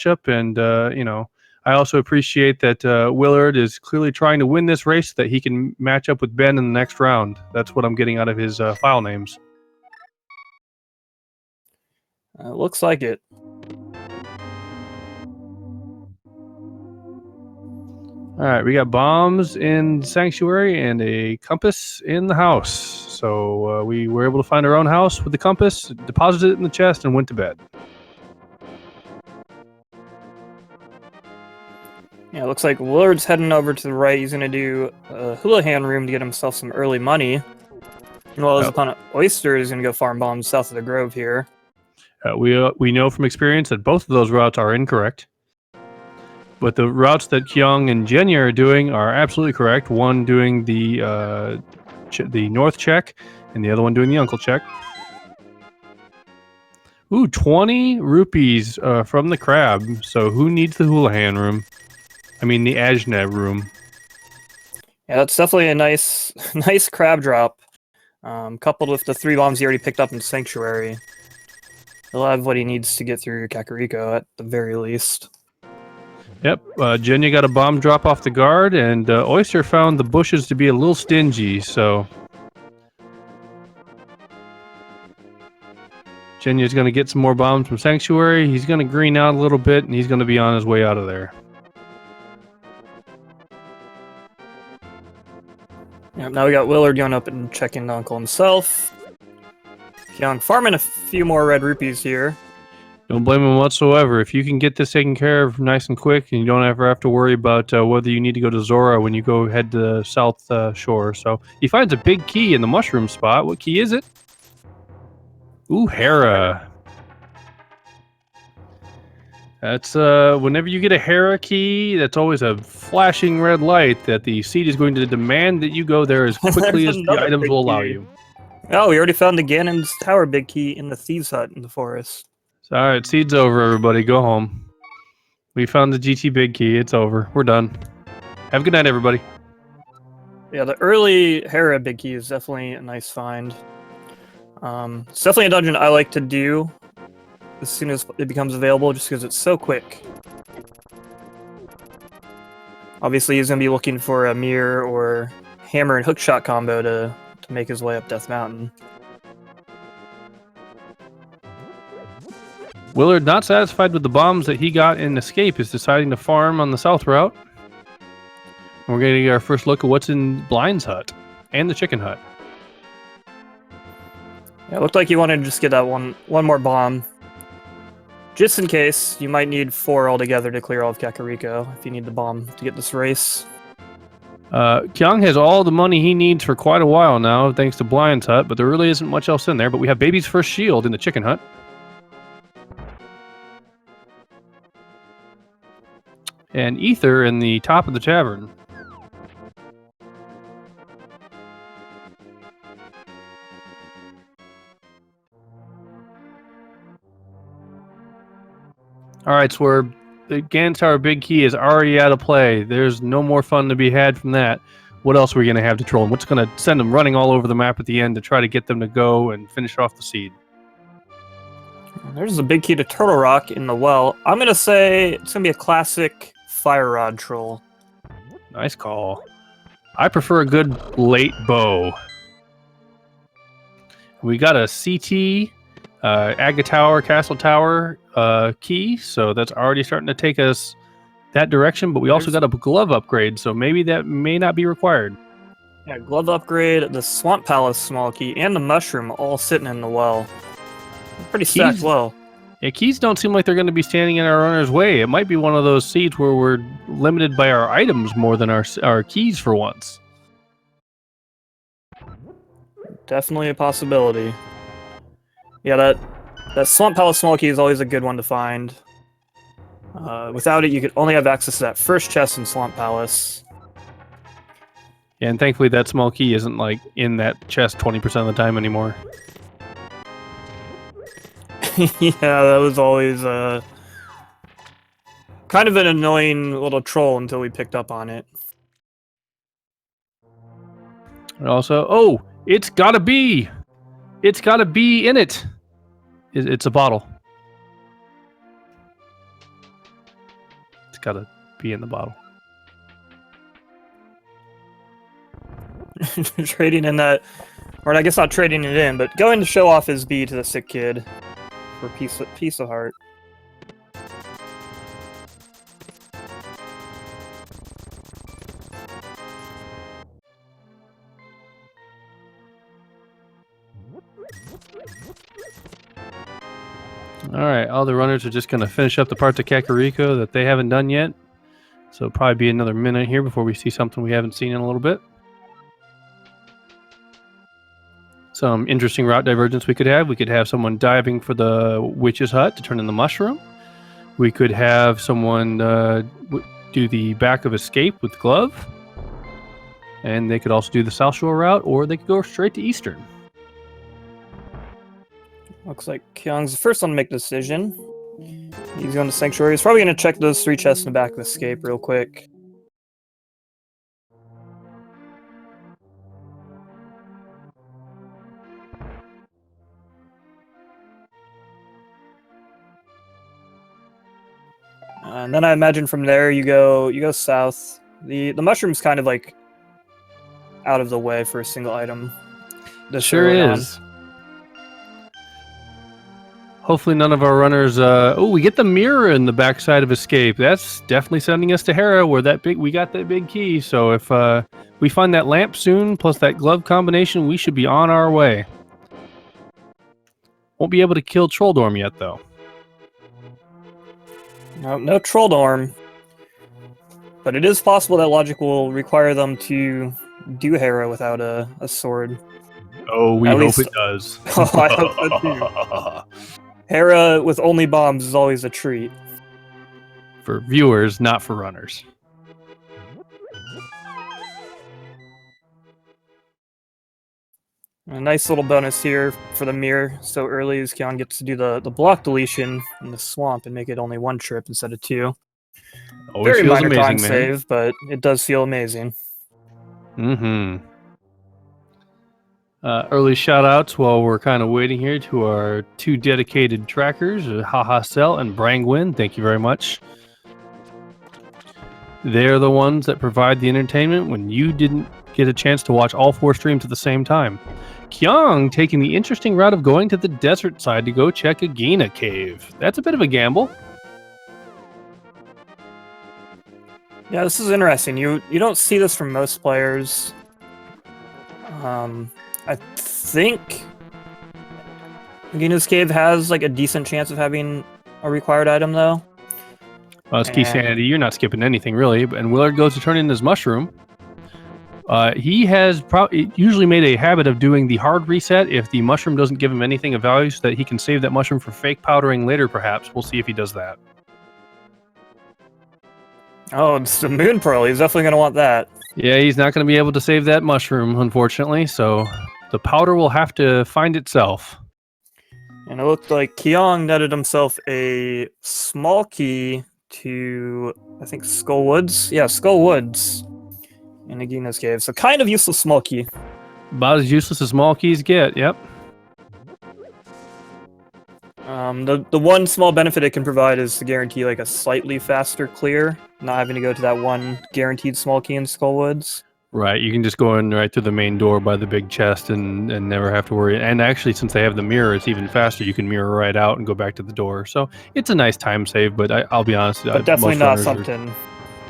matchup, and you know, I also appreciate that Willard is clearly trying to win this race so that he can match up with Ben in the next round. That's what I'm getting out of his file names. Looks like it. All right, we got bombs in Sanctuary and a compass in the house. So we were able to find our own house with the compass, deposited it in the chest, and went to bed. Yeah, it looks like Willard's heading over to the right. He's going to do a Houlihan room to get himself some early money. While his opponent Oyster is going to go farm bombs south of the Grove here. We know from experience that both of those routes are incorrect. But the routes that Kyong and Jenja are doing are absolutely correct. One doing the north check, and the other one doing the uncle check. Ooh, 20 rupees from the crab. So who needs the Houlihan room? I mean, the Ajna room. Yeah, that's definitely a nice crab drop. Coupled with the 3 bombs he already picked up in Sanctuary. He'll have what he needs to get through Kakariko at the very least. Yep, Jenja got a bomb drop off the guard, and Oyster found the bushes to be a little stingy, so... Jenja's going to get some more bombs from Sanctuary. He's going to green out a little bit, and he's going to be on his way out of there. Yep, now we got Willard going up and checking the uncle himself. Kyong farming a few more red rupees here. Don't blame him whatsoever. If you can get this taken care of nice and quick, and you don't ever have to worry about whether you need to go to Zora when you go head to the south shore. So he finds a big key in the mushroom spot. What key is it? Ooh, Hera. That's whenever you get a Hera key, that's always a flashing red light that the seed is going to demand that you go there as quickly as the items will allow you. Oh, we already found the Ganon's Tower big key in the Thieves' Hut in the forest. All right, seed's over, everybody. Go home. We found the GT big key. It's over. We're done. Have a good night, everybody. Yeah, the early Hera big key is definitely a nice find. It's definitely a dungeon I like to do as soon as it becomes available, just because it's so quick. Obviously, he's going to be looking for a mirror or hammer and hookshot combo to make his way up Death Mountain. Willard, not satisfied with the bombs that he got in Escape, is deciding to farm on the south route. And we're going to get our first look at what's in Blind's hut and the chicken hut. Yeah, it looked like you wanted to just get that one more bomb. Just in case, you might need 4 altogether to clear all of Kakariko if you need the bomb to get this race. Kyong has all the money he needs for quite a while now, thanks to Blind's hut, but there really isn't much else in there. But we have Baby's first shield in the chicken hut. And Ether in the top of the tavern. Alright, so the Ganon's Tower big key is already out of play. There's no more fun to be had from that. What else are we going to have to troll? What's going to send them running all over the map at the end to try to get them to go and finish off the seed? There's a big key to Turtle Rock in the well. I'm going to say it's going to be a classic Fire Rod troll. Nice call. I prefer a good late bow. We got a CT, Aga Tower, Castle Tower key, so that's already starting to take us that direction, but we also got a glove upgrade, so maybe that may not be required. Yeah, glove upgrade, the Swamp Palace small key, and the mushroom all sitting in the well. Pretty stacked well. Yeah, keys don't seem like they're going to be standing in our runner's way. It might be one of those seeds where we're limited by our items more than our keys for once. Definitely a possibility. Yeah, that Swamp Palace small key is always a good one to find. Without it, you could only have access to that first chest in Swamp Palace. Yeah, and thankfully that small key isn't like in that chest 20% of the time anymore. Yeah, that was always kind of an annoying little troll until we picked up on it. And also, oh, it's gotta be in it. It's a bottle. got to be in the bottle. Trading in that, or I guess not trading it in, but going to show off his B to the sick kid for piece of heart. All right, all the runners are just going to finish up the parts of Kakariko that they haven't done yet. So it'll probably be another minute here before we see something we haven't seen in a little bit. Some interesting route divergence we could have. We could have someone diving for the witch's hut to turn in the mushroom. We could have someone do the back of escape with glove. And they could also do the South Shore route, or they could go straight to Eastern. Looks like Kyong's the first one to make the decision. He's going to Sanctuary. He's probably going to check those 3 chests in the back of Escape real quick. And then I imagine from there you go south. The mushroom's kind of like out of the way for a single item. Sure is. Hopefully none of our runners... we get the mirror in the backside of Escape. That's definitely sending us to Hera, where we got that big key. So if we find that lamp soon, plus that glove combination, we should be on our way. Won't be able to kill Trolldorm yet, though. No Trolldorm. But it is possible that logic will require them to do Hera without a sword. Oh, we hope it does. Oh, I hope so too. Hera with only bombs is always a treat. For viewers, not for runners. A nice little bonus here for the mirror so early as Kyong gets to do the block deletion in the swamp and make it only 1 trip instead of 2. Always Very feels minor amazing, time man. save, but it does feel amazing. Mm-hmm. Early shout-outs while we're kind of waiting here to our 2 dedicated trackers, Haha Cell and Brangwin. Thank you very much. They're the ones that provide the entertainment when you didn't get a chance to watch all 4 streams at the same time. Kyong taking the interesting route of going to the desert side to go check a Gina cave. That's a bit of a gamble. Yeah, this is interesting. You don't see this from most players. I think Gina's Cave has like a decent chance of having a required item, though. Well, it's Keysanity. You're not skipping anything, really. And Willard goes to turn in his mushroom. He has usually made a habit of doing the hard reset if the mushroom doesn't give him anything of value, so that he can save that mushroom for fake powdering later, perhaps. We'll see if he does that. Oh, it's the Moon Pearl. He's definitely going to want that. Yeah, he's not going to be able to save that mushroom, unfortunately, so the powder will have to find itself. And it looked like Kyong netted himself a small key to, I think, Skull Woods? Yeah, Skull Woods in Nagina's Cave. So kind of useless small key. About as useless as small keys get, yep. The one small benefit it can provide is to guarantee like a slightly faster clear, not having to go to that one guaranteed small key in Skull Woods. Right, you can just go in right through the main door by the big chest and never have to worry. And actually, since they have the mirror, it's even faster. You can mirror right out and go back to the door. So it's a nice time save, but I'll be honest. But definitely not something...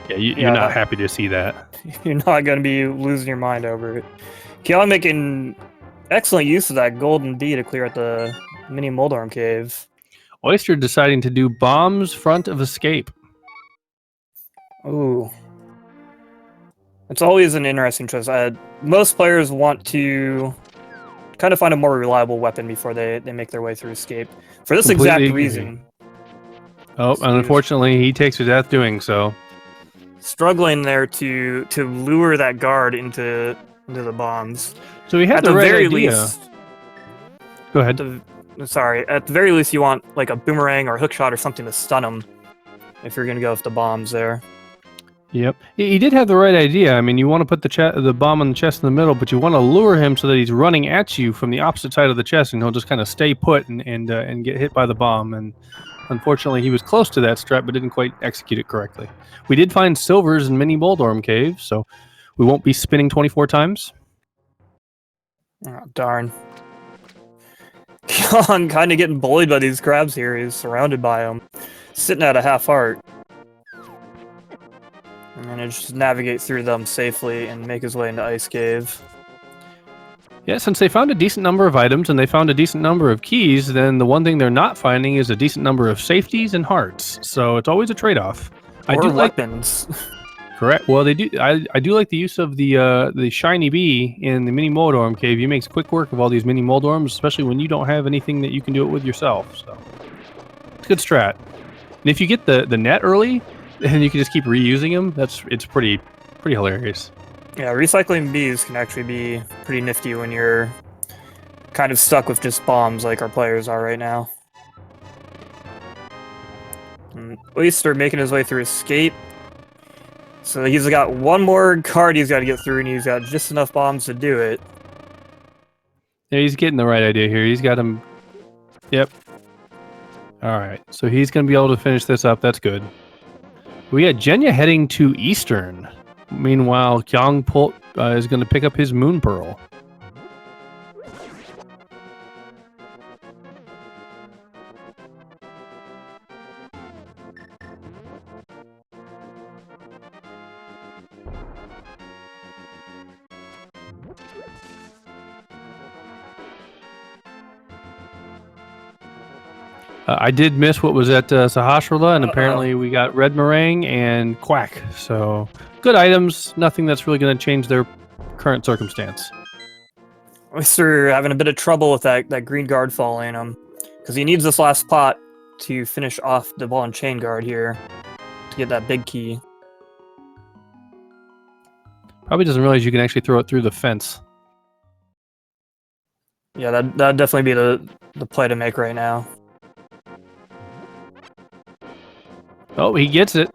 You're not happy to see that. You're not going to be losing your mind over it. Kyong making excellent use of that golden bee to clear out the mini Moldorm cave. Oyster deciding to do bombs front of escape. Ooh. It's always an interesting choice. Most players want to kind of find a more reliable weapon before they make their way through escape. For this exact reason. Oh, and unfortunately, he takes his death doing so. Struggling there to lure that guard into the bombs. So he had at the right very idea. Least. Go ahead. At the very least, you want like a boomerang or a hook shot or something to stun him if you're gonna go with the bombs there. Yep, he did have the right idea. I mean, you want to put the bomb on the chest in the middle, but you want to lure him so that he's running at you from the opposite side of the chest, and he'll just kind of stay put and get hit by the bomb. And Unfortunately, he was close to that strat, but didn't quite execute it correctly. We did find silvers in mini Moldorm Cave, so we won't be spinning 24 times. Oh, darn. I'm kind of getting bullied by these crabs here. He's surrounded by them. Sitting at a half heart. And then just navigate through them safely and make his way into Ice Cave. Yeah, since they found a decent number of items and they found a decent number of keys, then the one thing they're not finding is a decent number of safeties and hearts. So it's always a trade-off. Or I do weapons. Correct. Well, they do. I do like the use of the shiny bee in the mini Moldorm Cave. He makes quick work of all these mini Moldorms, especially when you don't have anything that you can do it with yourself. So it's a good strat. And if you get the net early, and you can just keep reusing them, it's pretty hilarious. Yeah, recycling bees can actually be pretty nifty when you're kind of stuck with just bombs like our players are right now. And Oyster making his way through Escape. So he's got one more card he's got to get through, and he's got just enough bombs to do it. Yeah, he's getting the right idea here. He's got him. Yep. All right, so he's going to be able to finish this up. That's good. We got Jenja heading to Eastern. Meanwhile, Kyong is going to pick up his Moon Pearl. I did miss what was at Sahasrahla, and apparently we got Red Meringue and Quack. So good items, nothing that's really going to change their current circumstance. Oyster having a bit of trouble with that green guard following him, because he needs this last pot to finish off the ball and chain guard here to get that big key. Probably doesn't realize you can actually throw it through the fence. Yeah, that'd definitely be the play to make right now. Oh, he gets it.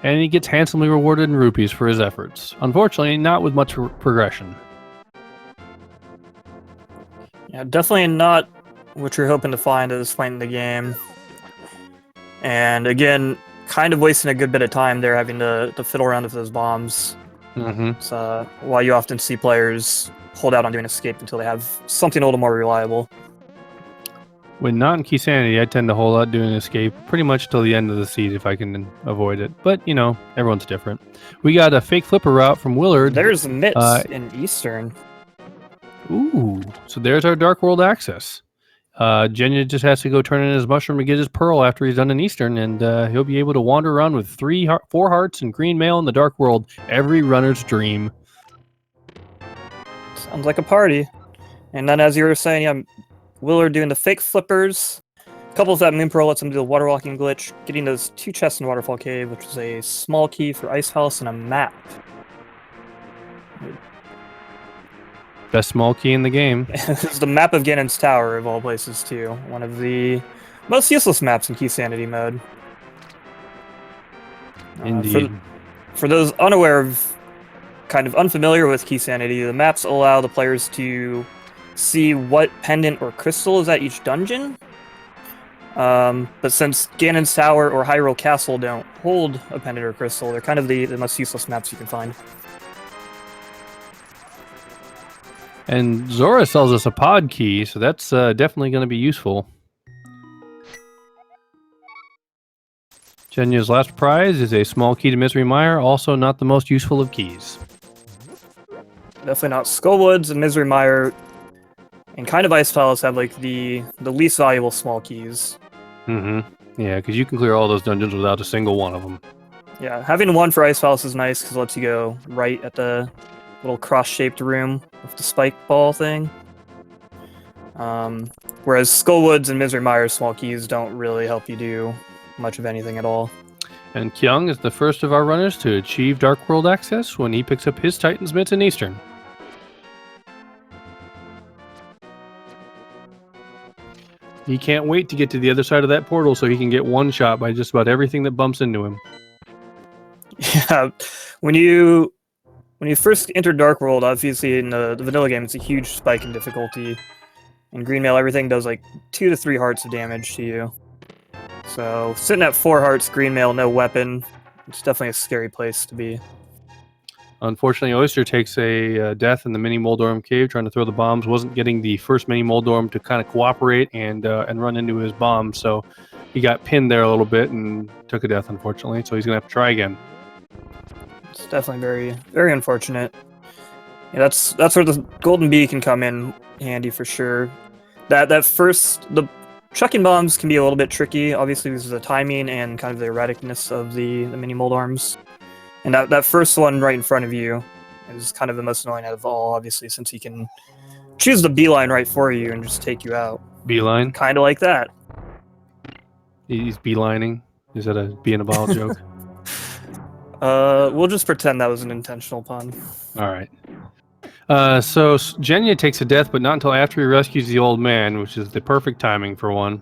And he gets handsomely rewarded in rupees for his efforts. Unfortunately, not with much progression. Yeah, definitely not what you're hoping to find at this point in the game. And again, kind of wasting a good bit of time there having to fiddle around with those bombs. Mm-hmm. So why you often see players hold out on doing Escape until they have something a little more reliable. When not in Keysanity, I tend to hold out doing Escape pretty much till the end of the seed if I can avoid it. But, you know, everyone's different. We got a fake flipper route from Willard. There's Mitts in Eastern. Ooh, so there's our Dark World access. Jenja just has to go turn in his mushroom to get his pearl after he's done in Eastern, and he'll be able to wander around with 4 hearts and green mail in the Dark World. Every runner's dream. Sounds like a party. And then, as you were saying, yeah, Willard doing the fake flippers. Couple of that Moon Pearl lets him do the water walking glitch, getting those 2 chests in Waterfall Cave, which is a small key for Ice House and a map. Best small key in the game. This is the map of Ganon's Tower, of all places, too. One of the most useless maps in Keysanity mode. Indeed. For those unaware of, kind of unfamiliar with Keysanity, the maps allow the players to see what pendant or crystal is at each dungeon. But since Ganon's Tower or Hyrule Castle don't hold a pendant or crystal, they're kind of the most useless maps you can find. And Zora sells us a pod key, so that's definitely going to be useful. Jenja's last prize is a small key to Misery Mire, also not the most useful of keys. Definitely not. Skullwoods and Misery Mire and kind of Ice Palace have like the least valuable small keys. Mm-hmm. Yeah, because you can clear all those dungeons without a single one of them. Yeah, having one for Ice Palace is nice because it lets you go right at the little cross-shaped room with the spike ball thing. Whereas Skullwoods and Misery Mire's small keys don't really help you do much of anything at all. And Kyong is the first of our runners to achieve Dark World access when he picks up his Titan's Mitts in Eastern. He can't wait to get to the other side of that portal so he can get one shot by just about everything that bumps into him. Yeah, when you when you first enter Dark World, obviously in the vanilla game, it's a huge spike in difficulty. In Green Mail, everything does like 2 to 3 hearts of damage to you. So sitting at 4 hearts, Green Mail, no weapon, it's definitely a scary place to be. Unfortunately, Oyster takes a death in the mini Moldorm cave trying to throw the bombs. Wasn't getting the first mini Moldorm to kind of cooperate and run into his bomb, so he got pinned there a little bit and took a death, unfortunately. So he's gonna have to try again. It's definitely very, very unfortunate. Yeah, that's where the golden bee can come in handy for sure. The chucking bombs can be a little bit tricky. Obviously, this is the timing and kind of the erraticness of the mini Moldorms. And that first one right in front of you is kind of the most annoying out of all, obviously, since he can choose the beeline right for you and just take you out. Beeline? Kind of like that. He's beelining? Is that a bee in a bottle joke? We'll just pretend that was an intentional pun. All right. So Jenja takes a death, but not until after he rescues the old man, which is the perfect timing for one.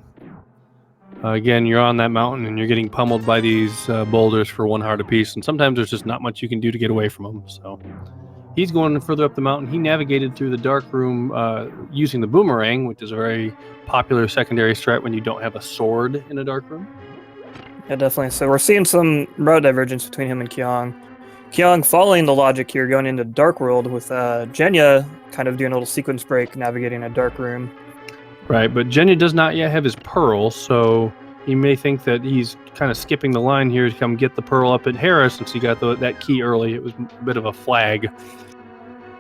Again, you're on that mountain and you're getting pummeled by these boulders for 1 heart apiece, and sometimes there's just not much you can do to get away from them. So he's going further up the mountain. He navigated through the dark room using the boomerang, which is a very popular secondary strat when you don't have a sword in a dark room. Yeah, definitely. So we're seeing some road divergence between him and Kyong. Kyong following the logic here, going into Dark World with Jenja kind of doing a little sequence break, navigating a dark room. Right, but Jenja does not yet have his pearl, so you may think that he's kind of skipping the line here to come get the pearl up at Hera since he got that key early. It was a bit of a flag.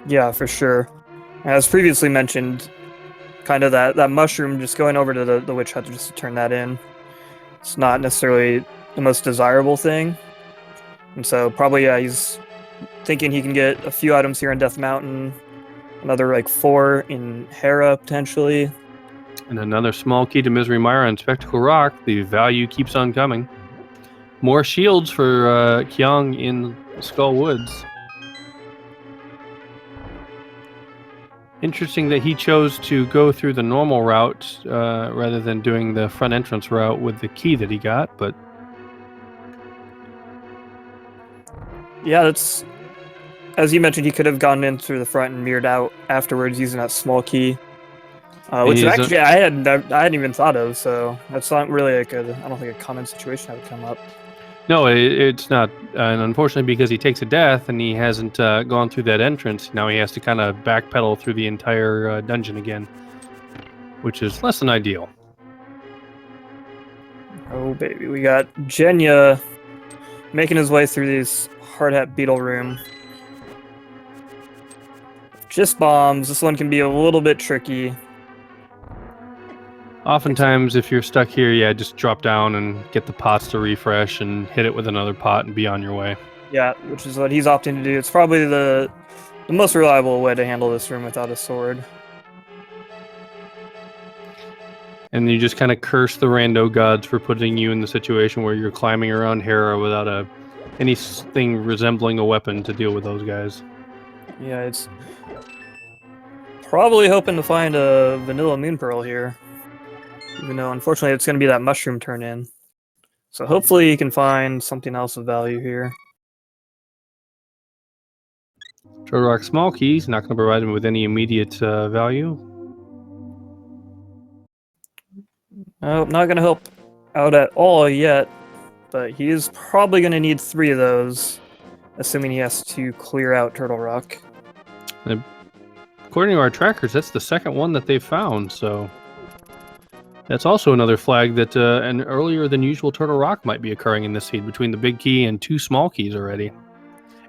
Yeah, for sure. As previously mentioned, kind of that mushroom, just going over to the witch hut just to turn that in. It's not necessarily the most desirable thing. And so probably, yeah, he's thinking he can get a few items here in Death Mountain, another like 4 in Hera potentially. And another small key to Misery Mire on Spectacle Rock. The value keeps on coming. More shields for Kyong in Skull Woods. Interesting that he chose to go through the normal route rather than doing the front entrance route with the key that he got, but yeah, that's, as you mentioned, he could have gone in through the front and mirrored out afterwards using that small key, which actually I hadn't even thought of. So that's not really like I don't think a common situation that would come up. No, it's not, and unfortunately, because he takes a death and he hasn't gone through that entrance, now he has to kind of backpedal through the entire dungeon again, which is less than ideal. Oh baby, we got Jenja making his way through this hard hat beetle room. Just bombs. This one can be a little bit tricky. Oftentimes, if you're stuck here, yeah, just drop down and get the pots to refresh and hit it with another pot and be on your way. Yeah, which is what he's opting to do. It's probably the most reliable way to handle this room without a sword. And you just kind of curse the rando gods for putting you in the situation where you're climbing around Hera without anything resembling a weapon to deal with those guys. Yeah, it's probably hoping to find a vanilla moon pearl here. Even though, unfortunately, it's going to be that mushroom turn in. So hopefully you can find something else of value here. Turtle Rock small keys, not going to provide him with any immediate value. Oh, not going to help out at all yet. But he is probably going to need 3 of those, assuming he has to clear out Turtle Rock. According to our trackers, that's the second one that they've found, so that's also another flag that an earlier than usual Turtle Rock might be occurring in this seed between the big key and 2 small keys already.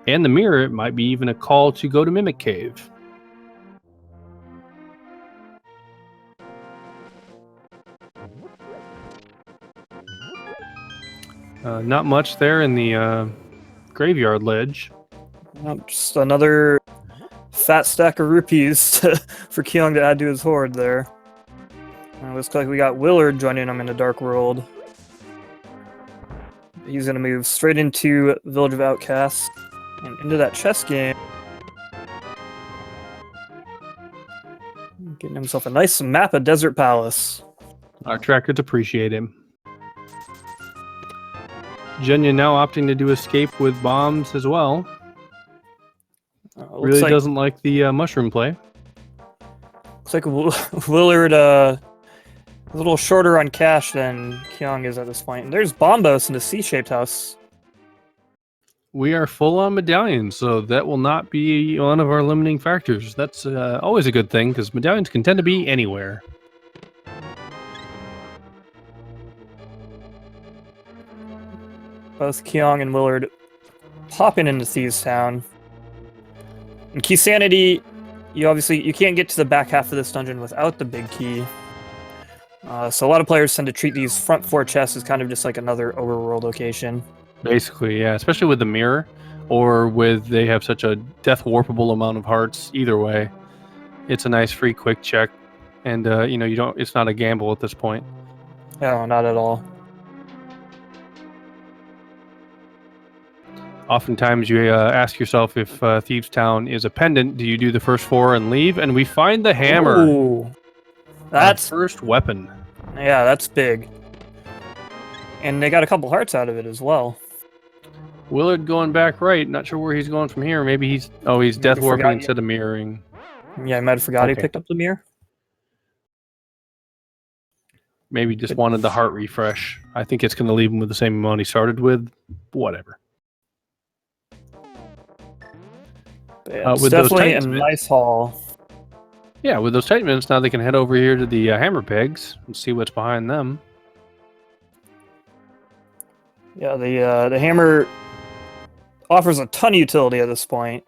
And the mirror, it might be even a call to go to Mimic Cave. Not much there in the graveyard ledge. Just another fat stack of rupees for Kyong to add to his hoard there. Looks like we got Willard joining him in the Dark World. He's going to move straight into Village of Outcasts and into that chess game. Getting himself a nice map of Desert Palace. Our trackers appreciate him. Jenja now opting to do escape with bombs as well. Really doesn't like the mushroom play. Looks like Willard a little shorter on cash than Kyong is at this point. And there's Bombos in the C-shaped house. We are full on medallions, so that will not be one of our limiting factors. That's always a good thing, because medallions can tend to be anywhere. Both Kyong and Willard popping into Thieves Town. In Keysanity, you can't get to the back half of this dungeon without the big key. So a lot of players tend to treat these front 4 chests as kind of just like another overworld location. Basically, yeah, especially with the mirror, or with they have such a death warpable amount of hearts. Either way, it's a nice free quick check, and it's not a gamble at this point. No, not at all. Oftentimes, you ask yourself if Thieves Town is a pendant. Do you do the first 4 and leave? And we find the hammer. Ooh, that's our first weapon. Yeah, that's big. And they got a couple hearts out of it as well. Willard going back right. Not sure where he's going from here. Maybe he's death warping instead of mirroring. Yeah, I might have forgot he picked up the mirror. Maybe just wanted the heart refresh. I think it's going to leave him with the same amount he started with. Whatever. Yeah, it's definitely a nice haul. Yeah, with those tight minutes, now they can head over here to the hammer pegs and see what's behind them. Yeah, the hammer offers a ton of utility at this point.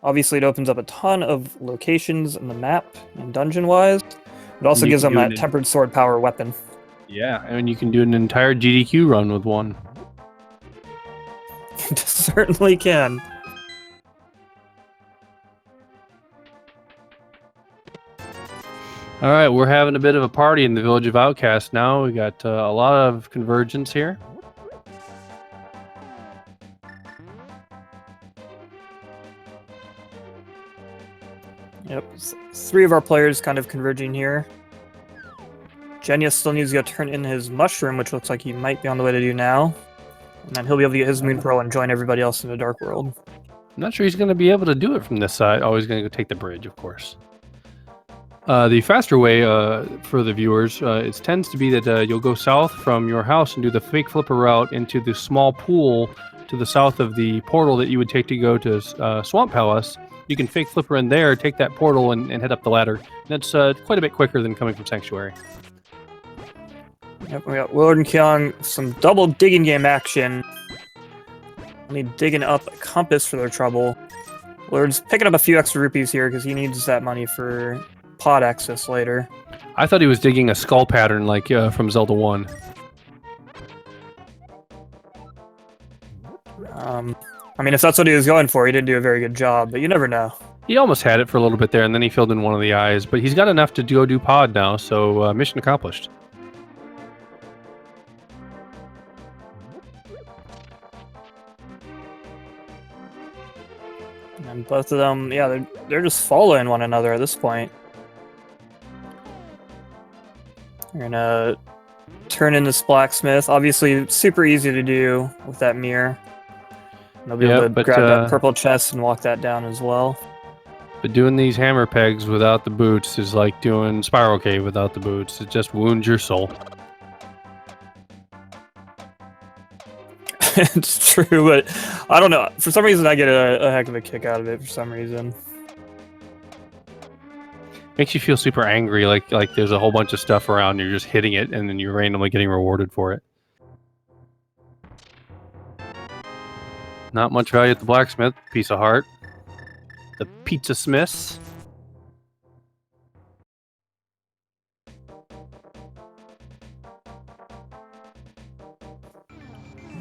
Obviously, it opens up a ton of locations in the map and dungeon-wise. It also gives them that tempered sword power weapon. Yeah, and you can do an entire GDQ run with one. Certainly can. All right, we're having a bit of a party in the Village of Outcast now. We got a lot of convergence here. Yep, 3 of our players kind of converging here. Jenja still needs to go turn in his mushroom, which looks like he might be on the way to do now. And then he'll be able to get his Moon Pearl and join everybody else in the Dark World. I'm not sure he's going to be able to do it from this side. Oh, he's going to go take the bridge, of course. The faster way for the viewers, it tends to be that you'll go south from your house and do the fake flipper route into the small pool to the south of the portal that you would take to go to Swamp Palace. You can fake flipper in there, take that portal, and head up the ladder. That's quite a bit quicker than coming from Sanctuary. Yep, we got Willard and Kyong, some double digging game action. Only digging up a compass for their trouble. Willard's picking up a few extra rupees here because he needs that money for pod access later. I thought he was digging a skull pattern like from Zelda 1. I mean, if that's what he was going for, he didn't do a very good job, but you never know. He almost had it for a little bit there, and then he filled in one of the eyes, but he's got enough to go do pod now, so mission accomplished. And both of them, yeah, they're just following one another at this point. We're gonna turn in this blacksmith. Obviously, super easy to do with that mirror. They'll be able to grab that purple chest and walk that down as well. But doing these hammer pegs without the boots is like doing Spiral Cave without the boots. It just wounds your soul. It's true, but I don't know. For some reason, I get a heck of a kick out of it for some reason. Makes you feel super angry, like there's a whole bunch of stuff around, you're just hitting it, and then you're randomly getting rewarded for it. Not much value at the blacksmith. Piece of heart. The pizza smiths.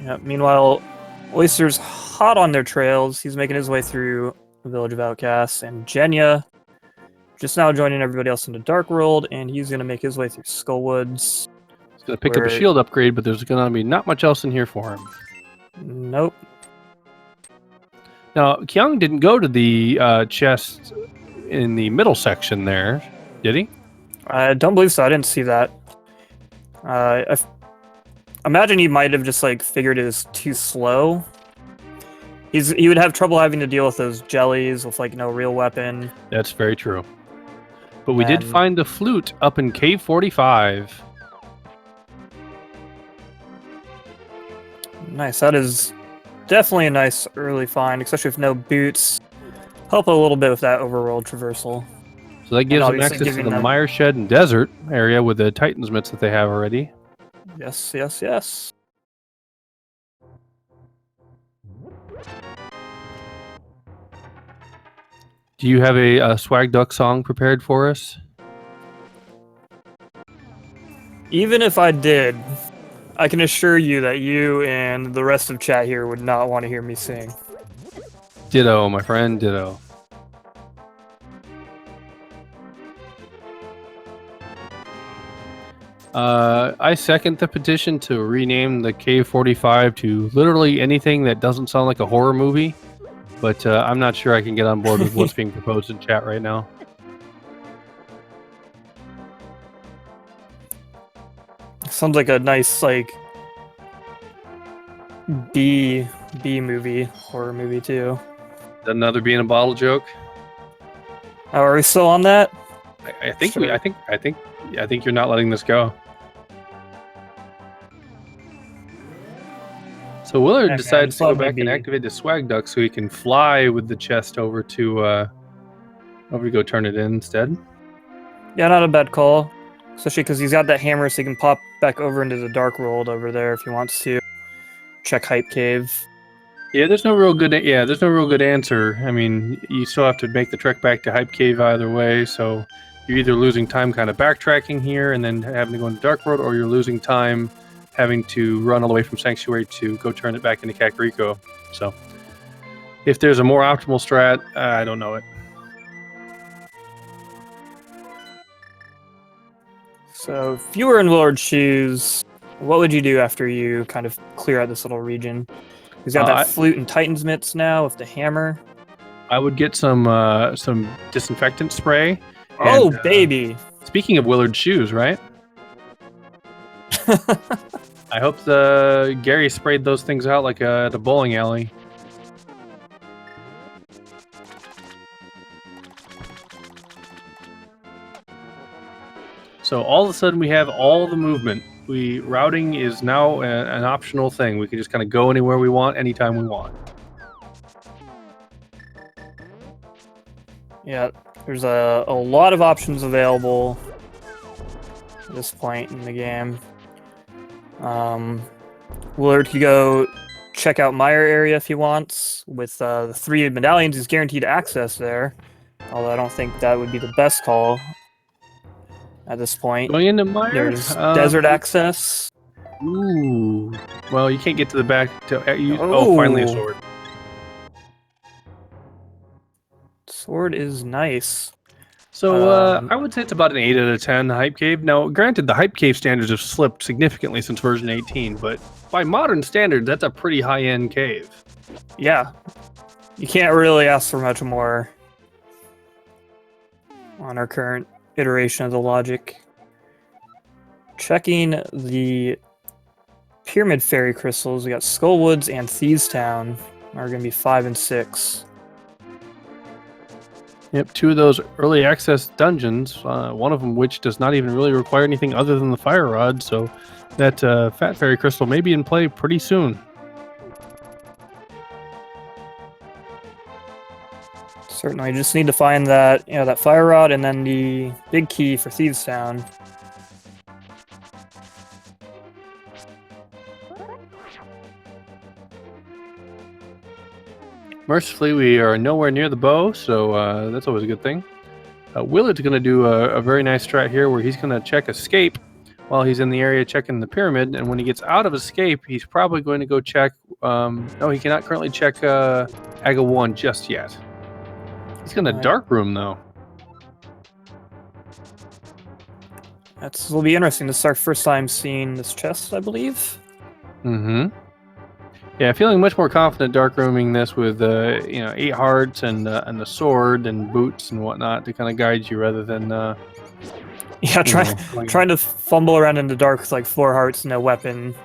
Yeah, meanwhile, Oyster's hot on their trails. He's making his way through the Village of Outcasts, and Jenja just now joining everybody else in the Dark World, and he's going to make his way through Skullwoods. He's going to pick up a shield upgrade, but there's going to be not much else in here for him. Nope. Now, Kyong didn't go to the chest in the middle section there, did he? I don't believe so. I didn't see that. I imagine he might have just like figured it was too slow He would have trouble having to deal with those jellies with like no real weapon. That's very true. But we did And- find the flute up in Cave 45. Nice. That is definitely a nice early find, especially with no boots. Help a little bit with that overworld traversal. So that gives them obviously access to giving the them- Mire Shed and Desert area with the Titan's mitts that they have already. Yes, yes, yes. Do you have a Swag Duck song prepared for us? Even if I did, I can assure you that you and the rest of chat here would not want to hear me sing. Ditto, my friend, ditto. I second the petition to rename the Cave 45 to literally anything that doesn't sound like a horror movie, but I'm not sure I can get on board with what's being proposed in chat right now. Sounds like a nice like B movie, horror movie too. Another being a bottle joke. Oh, are we still on that? I think Sure. I think you're not letting this go. So Willard man, decides to go let me back and be. activate the swag duck so he can fly with the chest over to go turn it in instead. Yeah, not a bad call. Especially because he's got that hammer, so he can pop back over into the dark world over there if he wants to. Check Hype Cave. Yeah, there's no real good answer. I mean, you still have to make the trek back to Hype Cave either way, so you're either losing time kind of backtracking here and then having to go into Dark World, or you're losing time having to run all the way from Sanctuary to go turn it back into Kakariko. So if there's a more optimal strat, I don't know it. So if you were in Willard's shoes, what would you do after you kind of clear out this little region? He's got that flute and Titan's mitts now with the hammer. I would get some disinfectant spray. Oh, And, baby! Speaking of Willard's shoes, right? I hope Gary sprayed those things out like at a bowling alley. So all of a sudden we have all the movement. Routing is now an optional thing. We can just kind of go anywhere we want, anytime we want. Yeah, there's a lot of options available at this point in the game. Willard could go check out Mire area if he wants. With the 3 medallions, he's guaranteed access there. Although I don't think that would be the best call at this point. Going into Mire? There's desert access. Ooh. Well, you can't get to the back. Finally a sword. Sword is nice. So I would say it's about an 8 out of 10 Hype Cave. Now, granted, the Hype Cave standards have slipped significantly since version 18, but by modern standards, that's a pretty high-end cave. Yeah. You can't really ask for much more on our current iteration of the logic. Checking the Pyramid Fairy Crystals, we got Skullwoods and Thieves Town are going to be 5 and 6. Yep, 2 of those early access dungeons, one of them which does not even really require anything other than the fire rod, so that Fat Fairy Crystal may be in play pretty soon. Certainly, just need to find that, that fire rod and then the big key for Thieves Town. Mercifully, we are nowhere near the bow, so that's always a good thing. Willard's going to do a very nice strat here where he's going to check Escape while he's in the area checking the pyramid, and when he gets out of Escape, he's probably going to go check... no, he cannot currently check Aga 1 just yet. He's going to Dark Room, though. It'll be interesting. This is our first time seeing this chest, I believe. Mm-hmm. Yeah, feeling much more confident dark rooming this with 8 hearts and the sword and boots and whatnot to kind of guide you rather than yeah, trying to fumble around in the dark with like 4 hearts, no weapon.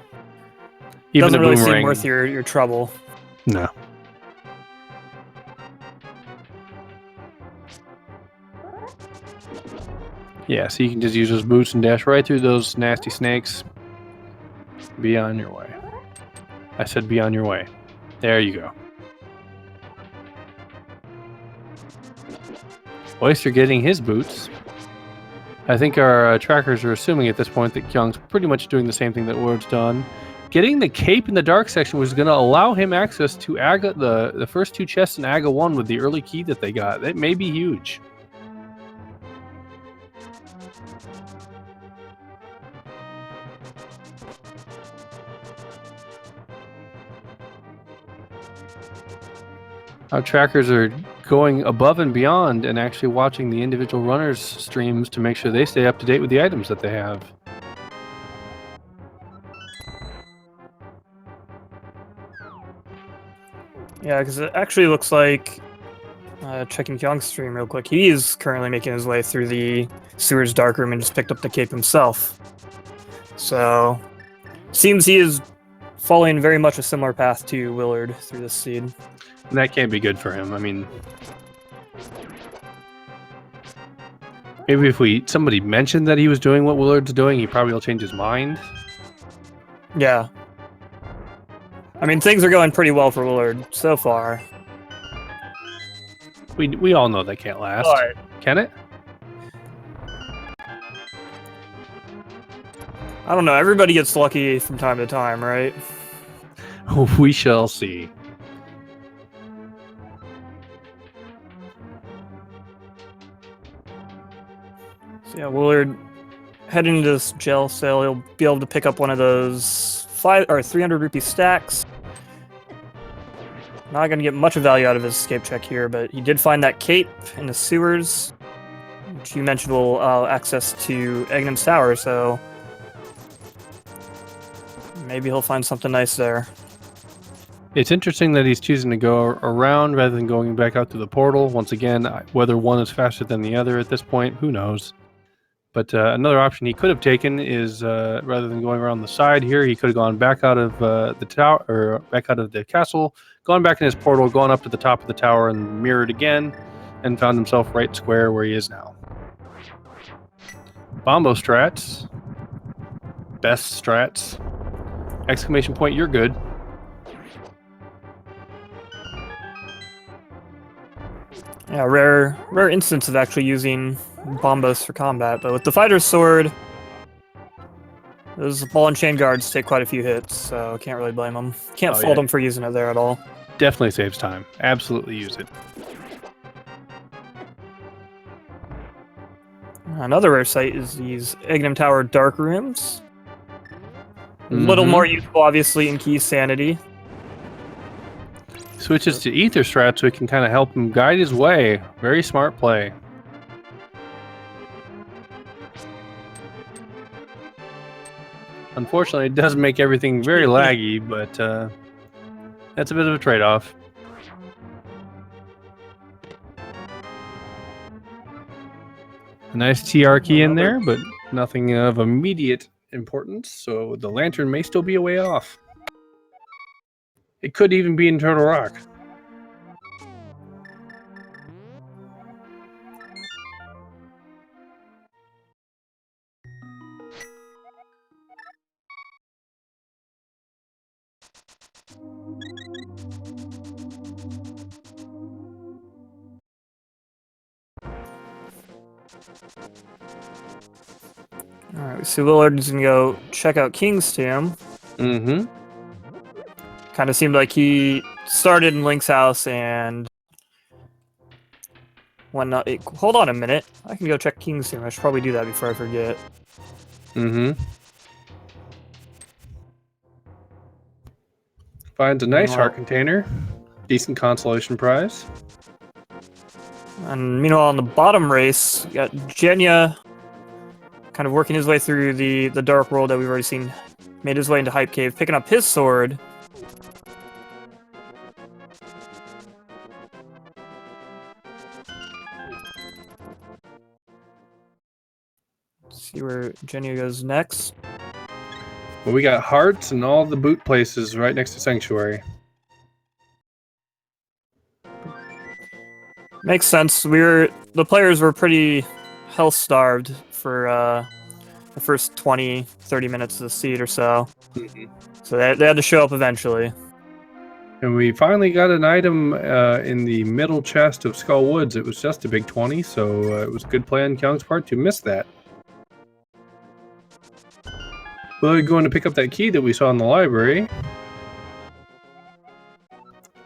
Even Doesn't the really boomerang. seem worth your trouble. No. Yeah, so you can just use those boots and dash right through those nasty snakes. Be on your way. I said be on your way. There you go. Oyster getting his boots. I think our trackers are assuming at this point that Kyung's pretty much doing the same thing that Willard's done. Getting the cape in the dark section was going to allow him access to Aga, the first two chests in Aga 1 with the early key that they got. That may be huge. Our trackers are going above and beyond and actually watching the individual runners' streams to make sure they stay up to date with the items that they have. Yeah, because it actually looks like, checking Kyung's stream real quick, he is currently making his way through the sewers darkroom and just picked up the cape himself. So, seems he is following very much a similar path to Willard through this seed. And that can't be good for him. I mean, maybe if somebody mentioned that he was doing what Willard's doing, he probably will change his mind. Yeah. I mean, things are going pretty well for Willard so far. We all know that can't last. But Can it? I don't know. Everybody gets lucky from time to time, right? We shall see. So yeah, Willard heading into this gel sale, he'll be able to pick up one of those 300 rupee stacks. Not going to get much value out of his escape check here, but he did find that cape in the sewers, which you mentioned will allow access to Egnon's Tower, so maybe he'll find something nice there. It's interesting that he's choosing to go around rather than going back out to the portal. Once again, whether one is faster than the other at this point, who knows? But another option he could have taken is rather than going around the side here, he could have gone back out of the tower or back out of the castle, gone back in his portal, gone up to the top of the tower and mirrored again, and found himself right square where he is now. Bombo strats, best strats, exclamation point, you're good. Yeah, rare instance of actually using bombos for combat, but with the fighter's sword, those ball and chain guards take quite a few hits, so can't really blame them. Can't fault them for using it there at all. Definitely saves time. Absolutely use it. Another rare sight is these Egnom Tower dark rooms. A little more useful, obviously, in Keysanity. Switches to ether strat so he can kind of help him guide his way. Very smart play. Unfortunately, it does make everything very laggy, but that's a bit of a trade-off. A nice TR key in there, but nothing of immediate importance, so the lantern may still be a way off. It could even be in Turtle Rock. Alright, so Willard's gonna go check out King's Tomb. Mm-hmm. Kind of seemed like he started in Link's house and whatnot. Hold on a minute. I can go check King's Tomb. I should probably do that before I forget. Mm-hmm. Finds a nice heart container. Decent consolation prize. And meanwhile, in the bottom race, you got Jenya kind of working his way through the dark world that we've already seen. Made his way into Hype Cave, picking up his sword. Let's see where Jenya goes next. Well, we got hearts and all the boot places right next to Sanctuary. Makes sense. The players were pretty health starved for the first 20, 30 minutes of the seed or so. Mhm. So they had to show up eventually. And we finally got an item in the middle chest of Skull Woods. It was just a big 20, so it was a good play on Kyung's part to miss that. We're going to pick up that key that we saw in the library.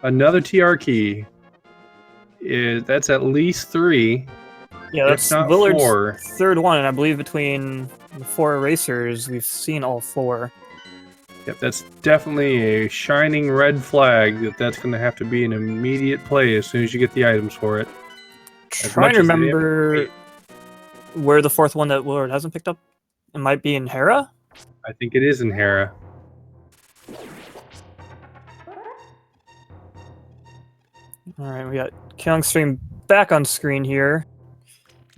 Another TR key. That's at least 3. Yeah, if that's not Willard's 4. third one, and I believe between the 4 erasers, we've seen all 4. Yep, that's definitely a shining red flag that's going to have to be an immediate play as soon as you get the items for it. Trying to remember where the 4th one that Willard hasn't picked up. It might be in Hera? I think it is in Hera. Alright, we got Kyong93 back on screen here.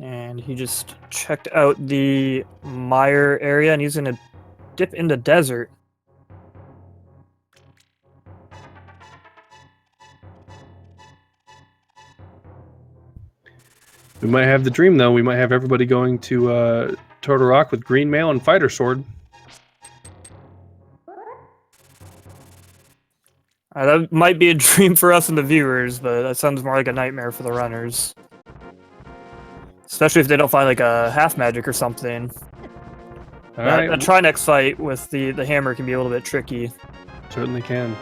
And he just checked out the mire area, and he's going to dip into desert. We might have the dream, though. We might have everybody going to Turtle Rock with green mail and fighter sword. That might be a dream for us and the viewers, but that sounds more like a nightmare for the runners. Especially if they don't find like a half magic or something. Alright. A Trinex fight with the hammer can be a little bit tricky. Certainly can.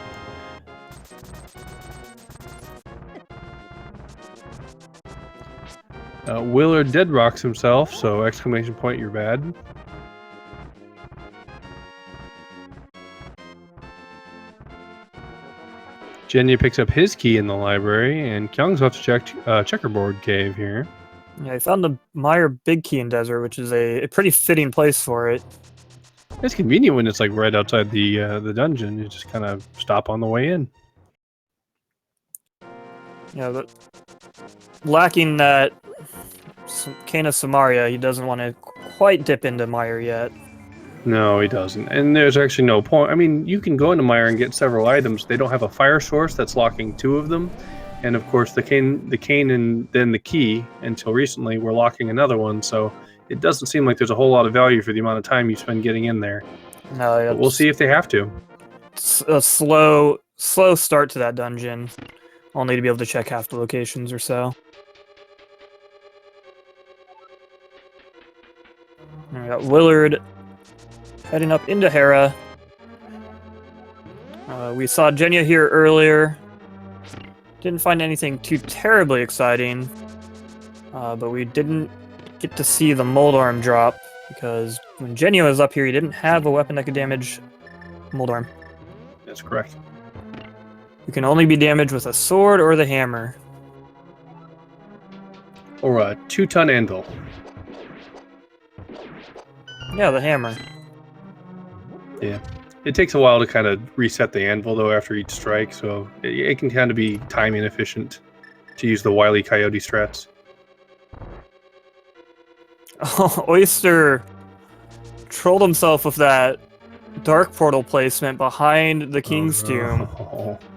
Willard dead rocks himself, so exclamation point, you're bad. Jenja picks up his key in the library, and Kyung's off to check checkerboard cave here. Yeah, I found the Mire Big Key in Desert, which is a pretty fitting place for it. It's convenient when it's like right outside the dungeon. You just kind of stop on the way in. Yeah, but lacking that Kana Samaria, he doesn't want to quite dip into Mire yet. No, he doesn't. And there's actually no point. I mean, you can go into Mire and get several items. They don't have a fire source that's locking 2 of them. And of course, the cane and then the key, until recently, were locking another one. So it doesn't seem like there's a whole lot of value for the amount of time you spend getting in there. No, but we'll see if they have to. It's a slow start to that dungeon. Only to be able to check half the locations or so. We got Willard heading up into Hera. We saw Jenja here earlier. Didn't find anything too terribly exciting, but we didn't get to see the mold arm drop because when Jenja was up here, he didn't have a weapon that could damage mold arm. That's correct. You can only be damaged with a sword or the hammer. Or a 2-ton anvil. Yeah, the hammer. Yeah. It takes a while to kind of reset the anvil, though, after each strike, so it can kind of be time inefficient to use the Wile E. Coyote strats. Oh, Oyster trolled himself with that dark portal placement behind the King's tomb,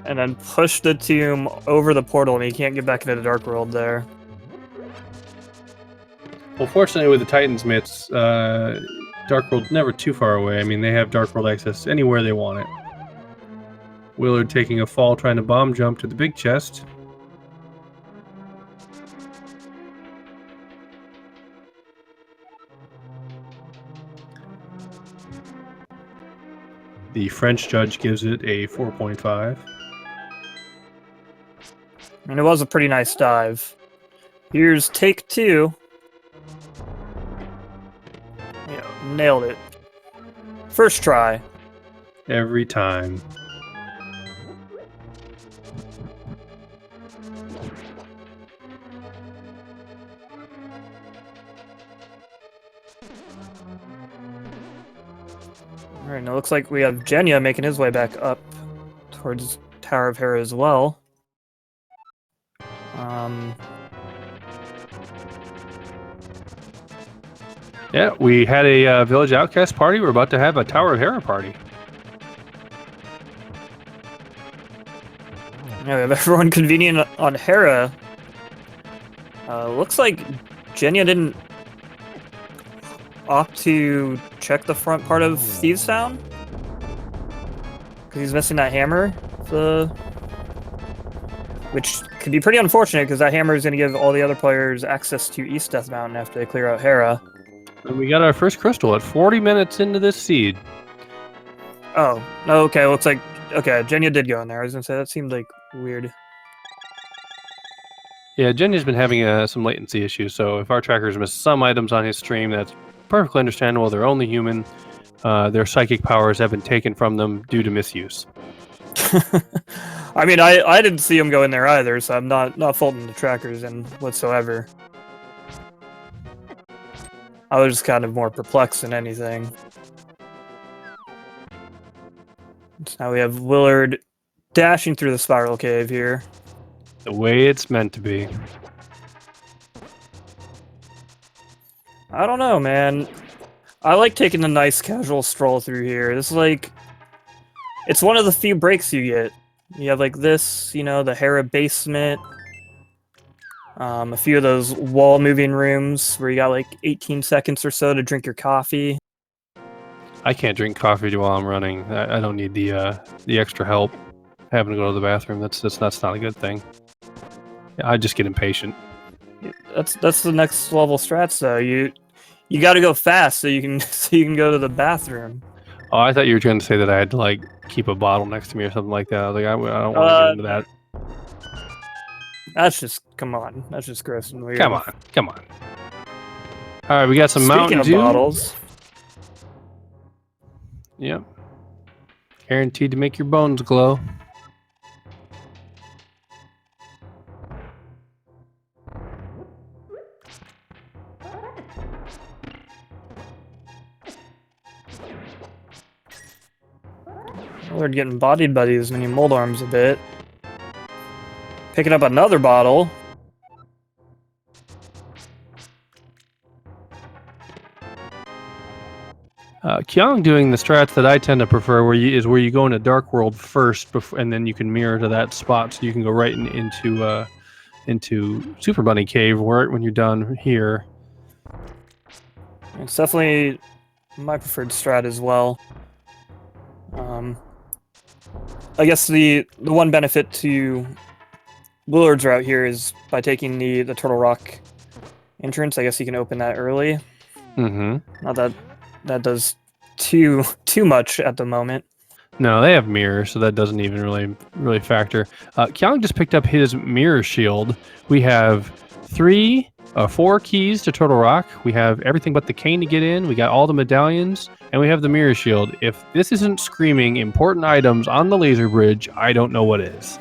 and then pushed the tomb over the portal, and he can't get back into the Dark World there. Well, fortunately, with the Titan's Mitts, Dark World's never too far away. I mean, they have Dark World access anywhere they want it. Willard taking a fall, trying to bomb jump to the big chest. The French judge gives it a 4.5. I mean, it was a pretty nice dive. Here's take 2. Yeah, nailed it. First try. Every time. Alright, and it looks like we have Jenja making his way back up towards Tower of Hera as well. Yeah, we had a Village Outcast party. We're about to have a Tower of Hera party. Yeah, we have everyone convenient on Hera. Looks like Jenja didn't opt to check the front part of Thieves Town? Because he's missing that hammer. Which could be pretty unfortunate, because that hammer is going to give all the other players access to East Death Mountain after they clear out Hera. And we got our first crystal at 40 minutes into this seed. Oh, okay, looks like... Okay, Jenja did go in there. I was going to say, that seemed like weird. Yeah, Jenja's been having some latency issues, so if our trackers miss some items on his stream, that's perfectly understandable. They're only human. Their psychic powers have been taken from them due to misuse. I mean, I didn't see him go in there either, so I'm not faulting the trackers in whatsoever. I was just kind of more perplexed than anything. So now we have Willard dashing through the spiral cave here. The way it's meant to be. I don't know, man. I like taking a nice casual stroll through here. This is like... It's one of the few breaks you get. You have like this, you know, the Hera basement. A few of those wall moving rooms where you got like 18 seconds or so to drink your coffee. I can't drink coffee while I'm running. I don't need the extra help having to go to the bathroom. That's not a good thing. I just get impatient. That's the next level strats though. You got to go fast so you can go to the bathroom. Oh, I thought you were trying to say that I had to like keep a bottle next to me or something like that. I was like, I don't want to get into that. That's just, come on. That's just gross and weird. Come on. All right, we got some Mountain Dew. Speaking of bottles. Yep. Guaranteed to make your bones glow. They're getting bodied by these mini mold arms a bit. Picking up another bottle. Kyong doing the strats that I tend to prefer, where you go into Dark World first, and then you can mirror to that spot, so you can go right into Super Bunny Cave when you're done here. It's definitely my preferred strat as well. I guess the one benefit to Willard's route here is by taking the Turtle Rock entrance. I guess you can open that early. Mm-hmm. Not that does too much at the moment. No, they have mirror, so that doesn't even really factor. Kyong just picked up his mirror shield. We have 4 keys to Turtle Rock. We have everything but the cane to get in. We got all the medallions, and we have the mirror shield. If this isn't screaming important items on the laser bridge, I don't know what is.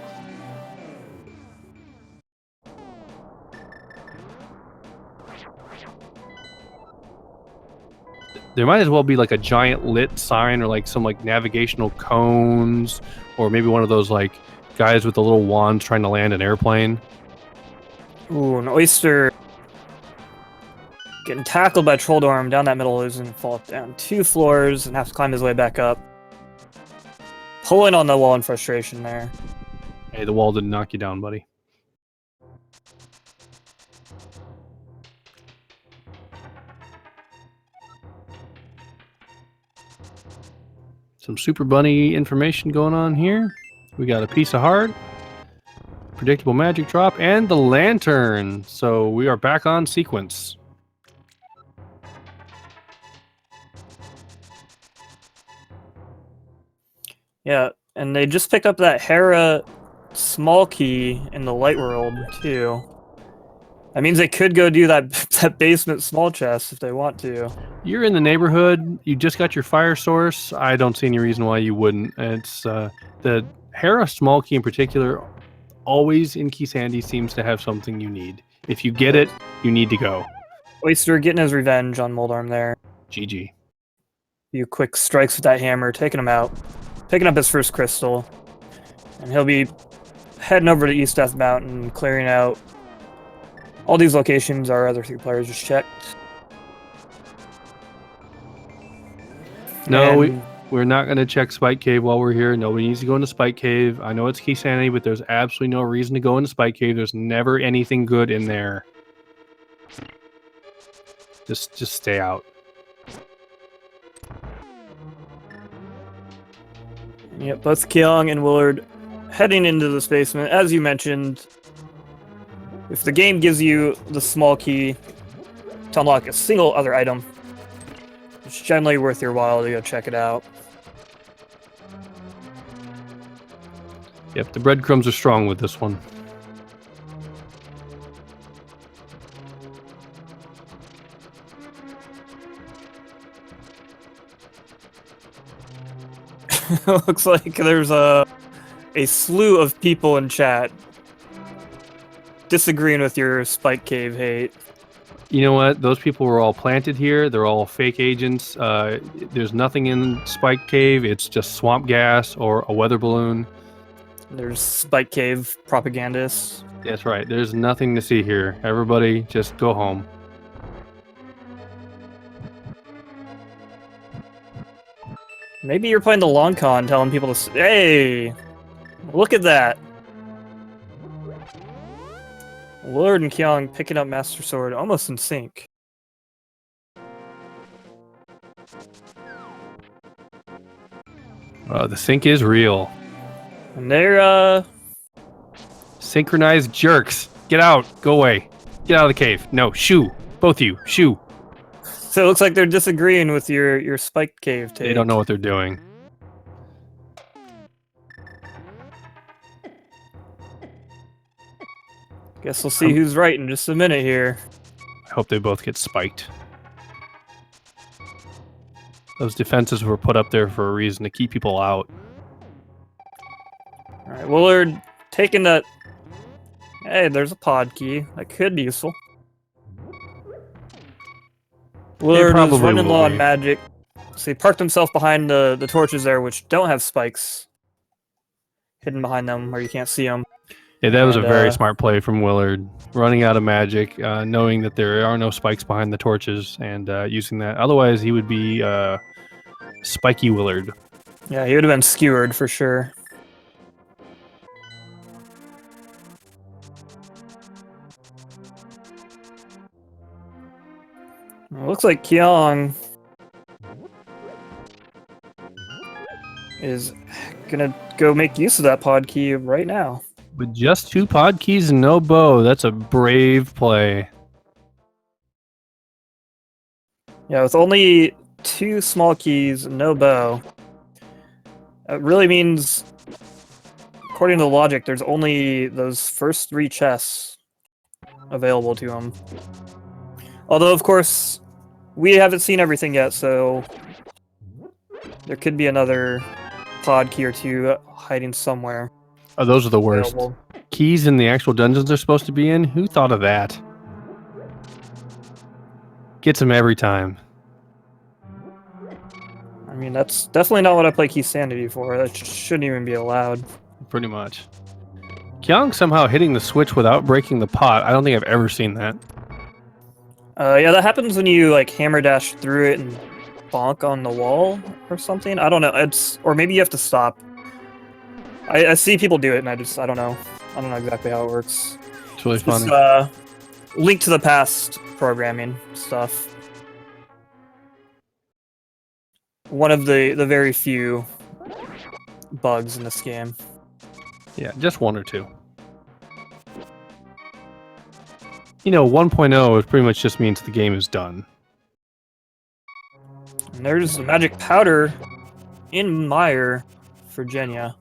There might as well be like a giant lit sign or like some like navigational cones, or maybe one of those like guys with the little wands trying to land an airplane. Ooh, an Oyster getting tackled by Trolldorm down that middle is going to fall down 2 floors and have to climb his way back up. Pulling on the wall in frustration there. Hey, the wall didn't knock you down, buddy. Some Super Bunny information going on here. We got a piece of heart, predictable magic drop, and the lantern. So we are back on sequence. Yeah, and they just picked up that Hera small key in the light world too. That means they could go do that basement small chest if they want to. You're in the neighborhood. You just got your fire source. I don't see any reason why you wouldn't. It's the Hera small key in particular. Always in Keysanity seems to have something you need. If you get it, you need to go. Oyster getting his revenge on Moldarm there. GG. Few quick strikes with that hammer, taking him out. Picking up his first crystal. And he'll be heading over to East Death Mountain, clearing out all these locations our other 3 players just checked. No, we're not going to check Spike Cave while we're here. Nobody needs to go into Spike Cave. I know it's Keysanity, but there's absolutely no reason to go into Spike Cave. There's never anything good in there. Just stay out. Yep, both Kyong and Willard heading into this basement. As you mentioned, if the game gives you the small key to unlock a single other item, it's generally worth your while to go check it out. Yep, the breadcrumbs are strong with this one. Looks like there's a slew of people in chat disagreeing with your Spike Cave hate. You know what? Those people were all planted here. They're all fake agents. There's nothing in Spike Cave. It's just swamp gas or a weather balloon. There's Spike Cave propagandists. That's right. There's nothing to see here. Everybody just go home. Maybe you're playing the long con, telling people to hey, look at that. Willard and Kyong picking up Master Sword almost in sync. The sync is real. And they're, synchronized jerks. Get out. Go away. Get out of the cave. No, shoo. Both of you. Shoo. So it looks like they're disagreeing with your Spike Cave take. They don't know what they're doing. Guess we'll see who's right in just a minute here. I hope they both get spiked. Those defenses were put up there for a reason, to keep people out. Alright, Willard taking that... Hey, there's a pod key. That could be useful. Willard was running low on magic. So he parked himself behind the torches there, which don't have spikes hidden behind them where you can't see them. Yeah, that was a very smart play from Willard. Running out of magic, knowing that there are no spikes behind the torches, and using that. Otherwise, he would be Spiky Willard. Yeah, he would have been skewered for sure. It looks like Kyong is gonna go make use of that pod key right now. With just 2 pod keys and no bow, that's a brave play. Yeah, with only 2 small keys and no bow, it really means, according to the logic, there's only those first 3 chests available to him. Although, of course, we haven't seen everything yet, so there could be another pod key or 2 hiding somewhere. Oh, those are the worst. Available. Keys in the actual dungeons they're supposed to be in? Who thought of that? Gets them every time. I mean, that's definitely not what I play Keysanity for. That shouldn't even be allowed. Pretty much. Kyong somehow hitting the switch without breaking the pot. I don't think I've ever seen that. Yeah, that happens when you like hammer dash through it and bonk on the wall or something. I don't know. Or maybe you have to stop. I see people do it, and I don't know. I don't know exactly how it works. It's really funny. Link to the past programming stuff. One of the very few bugs in this game. Yeah, just 1 or 2. You know, 1.0 pretty much just means the game is done. And there's the magic powder in Mire for Jenja.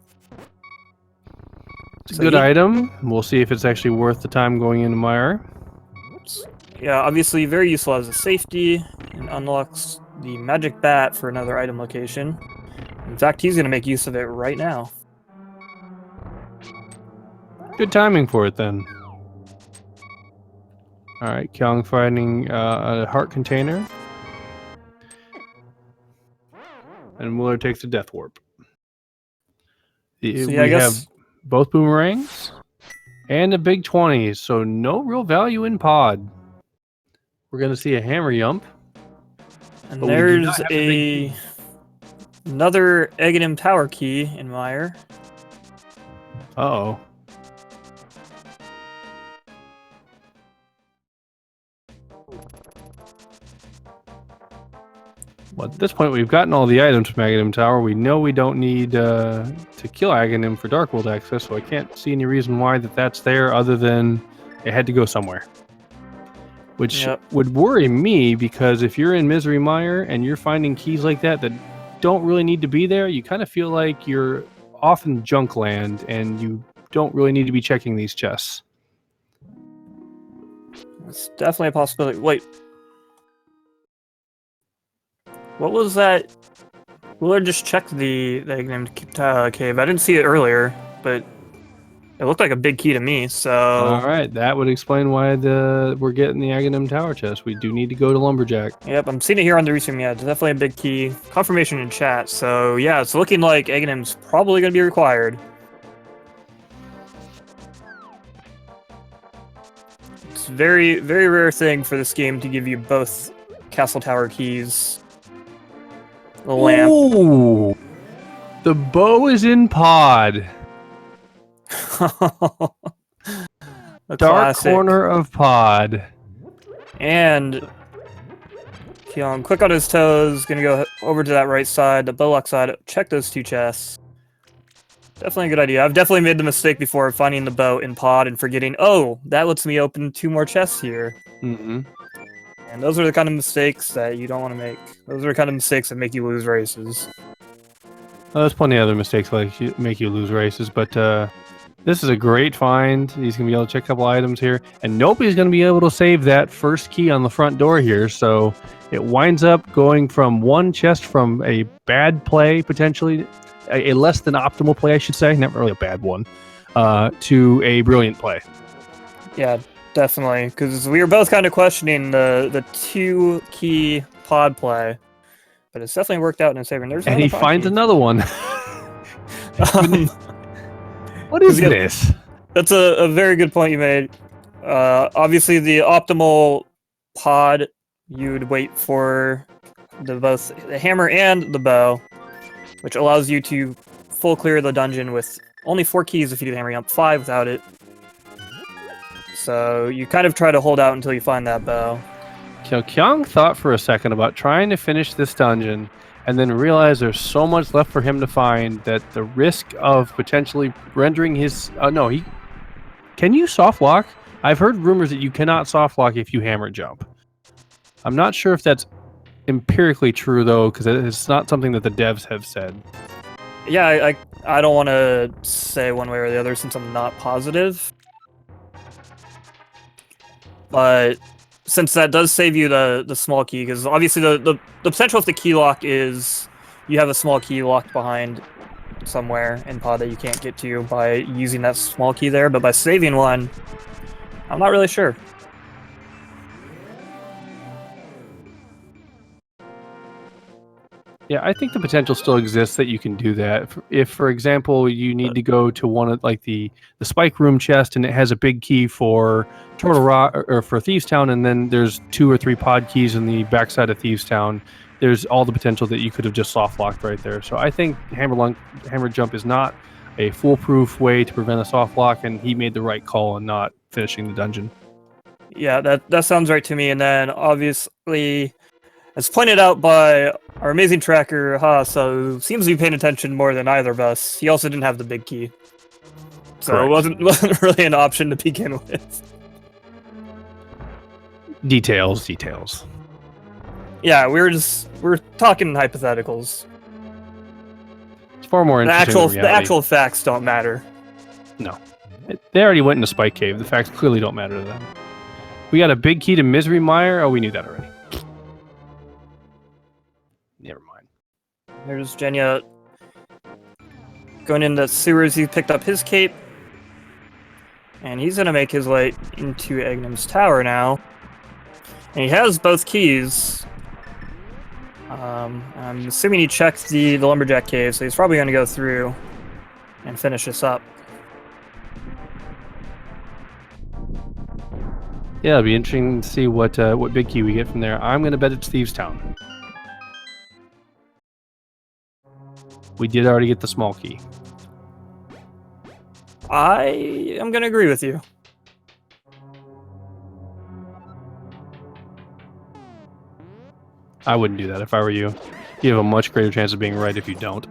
It's a good item. We'll see if it's actually worth the time going into Mire. Yeah, obviously very useful as a safety, and unlocks the magic bat for another item location. In fact, he's going to make use of it right now. Good timing for it then. Alright, Kyong finding a heart container. And Willard takes a death warp. So, yeah, I guess... have both boomerangs and a big 20, so no real value in pod. We're going to see a hammer yump. And there's another Egg Tower key in Mire. Uh-oh. Well, at this point, we've gotten all the items from Aghanim Tower. We know we don't need to kill Aghanim for Dark World access, so I can't see any reason why that's there other than it had to go somewhere. Which would worry me, because if you're in Misery Mire and you're finding keys like that don't really need to be there, you kind of feel like you're off in junk land and you don't really need to be checking these chests. It's definitely a possibility. Wait. What was that? Willard just checked the Aghanim cave. I didn't see it earlier, but it looked like a big key to me, so... Alright, that would explain why we're getting the Aghanim Tower chest. We do need to go to Lumberjack. Yep, I'm seeing it here on the restream. Yeah, it's definitely a big key. Confirmation in chat, so yeah, it's looking like Aghanim's probably going to be required. It's a very, very rare thing for this game to give you both Castle Tower keys. The lamp. Ooh! The bow is in pod. Dark corner of pod. And Kyong, quick on his toes, gonna go over to that right side, the bowlock side, check those two chests. Definitely a good idea. I've definitely made the mistake before of finding the bow in pod and forgetting, oh, that lets me open 2 more chests here. Mm-hmm. And those are the kind of mistakes that you don't want to make. Those are the kind of mistakes that make you lose races. Well, there's plenty of other mistakes like make you lose races, but this is a great find. He's going to be able to check a couple items here, and nobody's going to be able to save that first key on the front door here, so it winds up going from one chest from a bad play, potentially, a less than optimal play, I should say, not really a bad one, to a brilliant play. Yeah, definitely, because we were both kind of questioning the 2-key pod play, but it's definitely worked out in his favor. And he finds another one. What is this? That's a very good point you made. Obviously, the optimal pod, you'd wait for both the hammer and the bow, which allows you to full clear the dungeon with only 4 keys if you do the hammer jump, 5 without it. So you kind of try to hold out until you find that bow. So Kyong thought for a second about trying to finish this dungeon, and then realized there's so much left for him to find that the risk of potentially rendering his... Can you soft lock? I've heard rumors that you cannot soft lock if you hammer jump. I'm not sure if that's empirically true, though, because it's not something that the devs have said. Yeah, I don't want to say one way or the other since I'm not positive. But since that does save you the small key, because obviously the potential of the key lock is you have a small key locked behind somewhere in pod that you can't get to by using that small key there, but by saving one, I'm not really sure. Yeah, I think the potential still exists that you can do that. If, for example, you need to go to one of like the spike room chest and it has a big key for Turtle Rock or for Thieves Town, and then there's 2 or 3 pod keys in the backside of Thieves Town, there's all the potential that you could have just soft locked right there. So I think hammer jump is not a foolproof way to prevent a soft lock, and he made the right call on not finishing the dungeon. Yeah, that sounds right to me. And then obviously, as pointed out by our amazing tracker, so seems to be paying attention more than either of us. He also didn't have the big key, so correct. it wasn't really an option to begin with. Details. Yeah, we're talking hypotheticals. It's far more interesting than reality. The actual facts don't matter. No, they already went into Spike Cave. The facts clearly don't matter to them. We got a big key to Misery Mire. Oh, we knew that already. Never mind. There's Jenja going into sewers. He picked up his cape, and he's gonna make his way into Aghanim's tower now. And he has both keys. I'm assuming he checked the Lumberjack cave, so he's probably gonna go through and finish this up. Yeah, it'll be interesting to see what big key we get from there. I'm gonna bet it's Thieves Town. We did already get the small key. I am gonna agree with you. I wouldn't do that if I were you. You have a much greater chance of being right if you don't.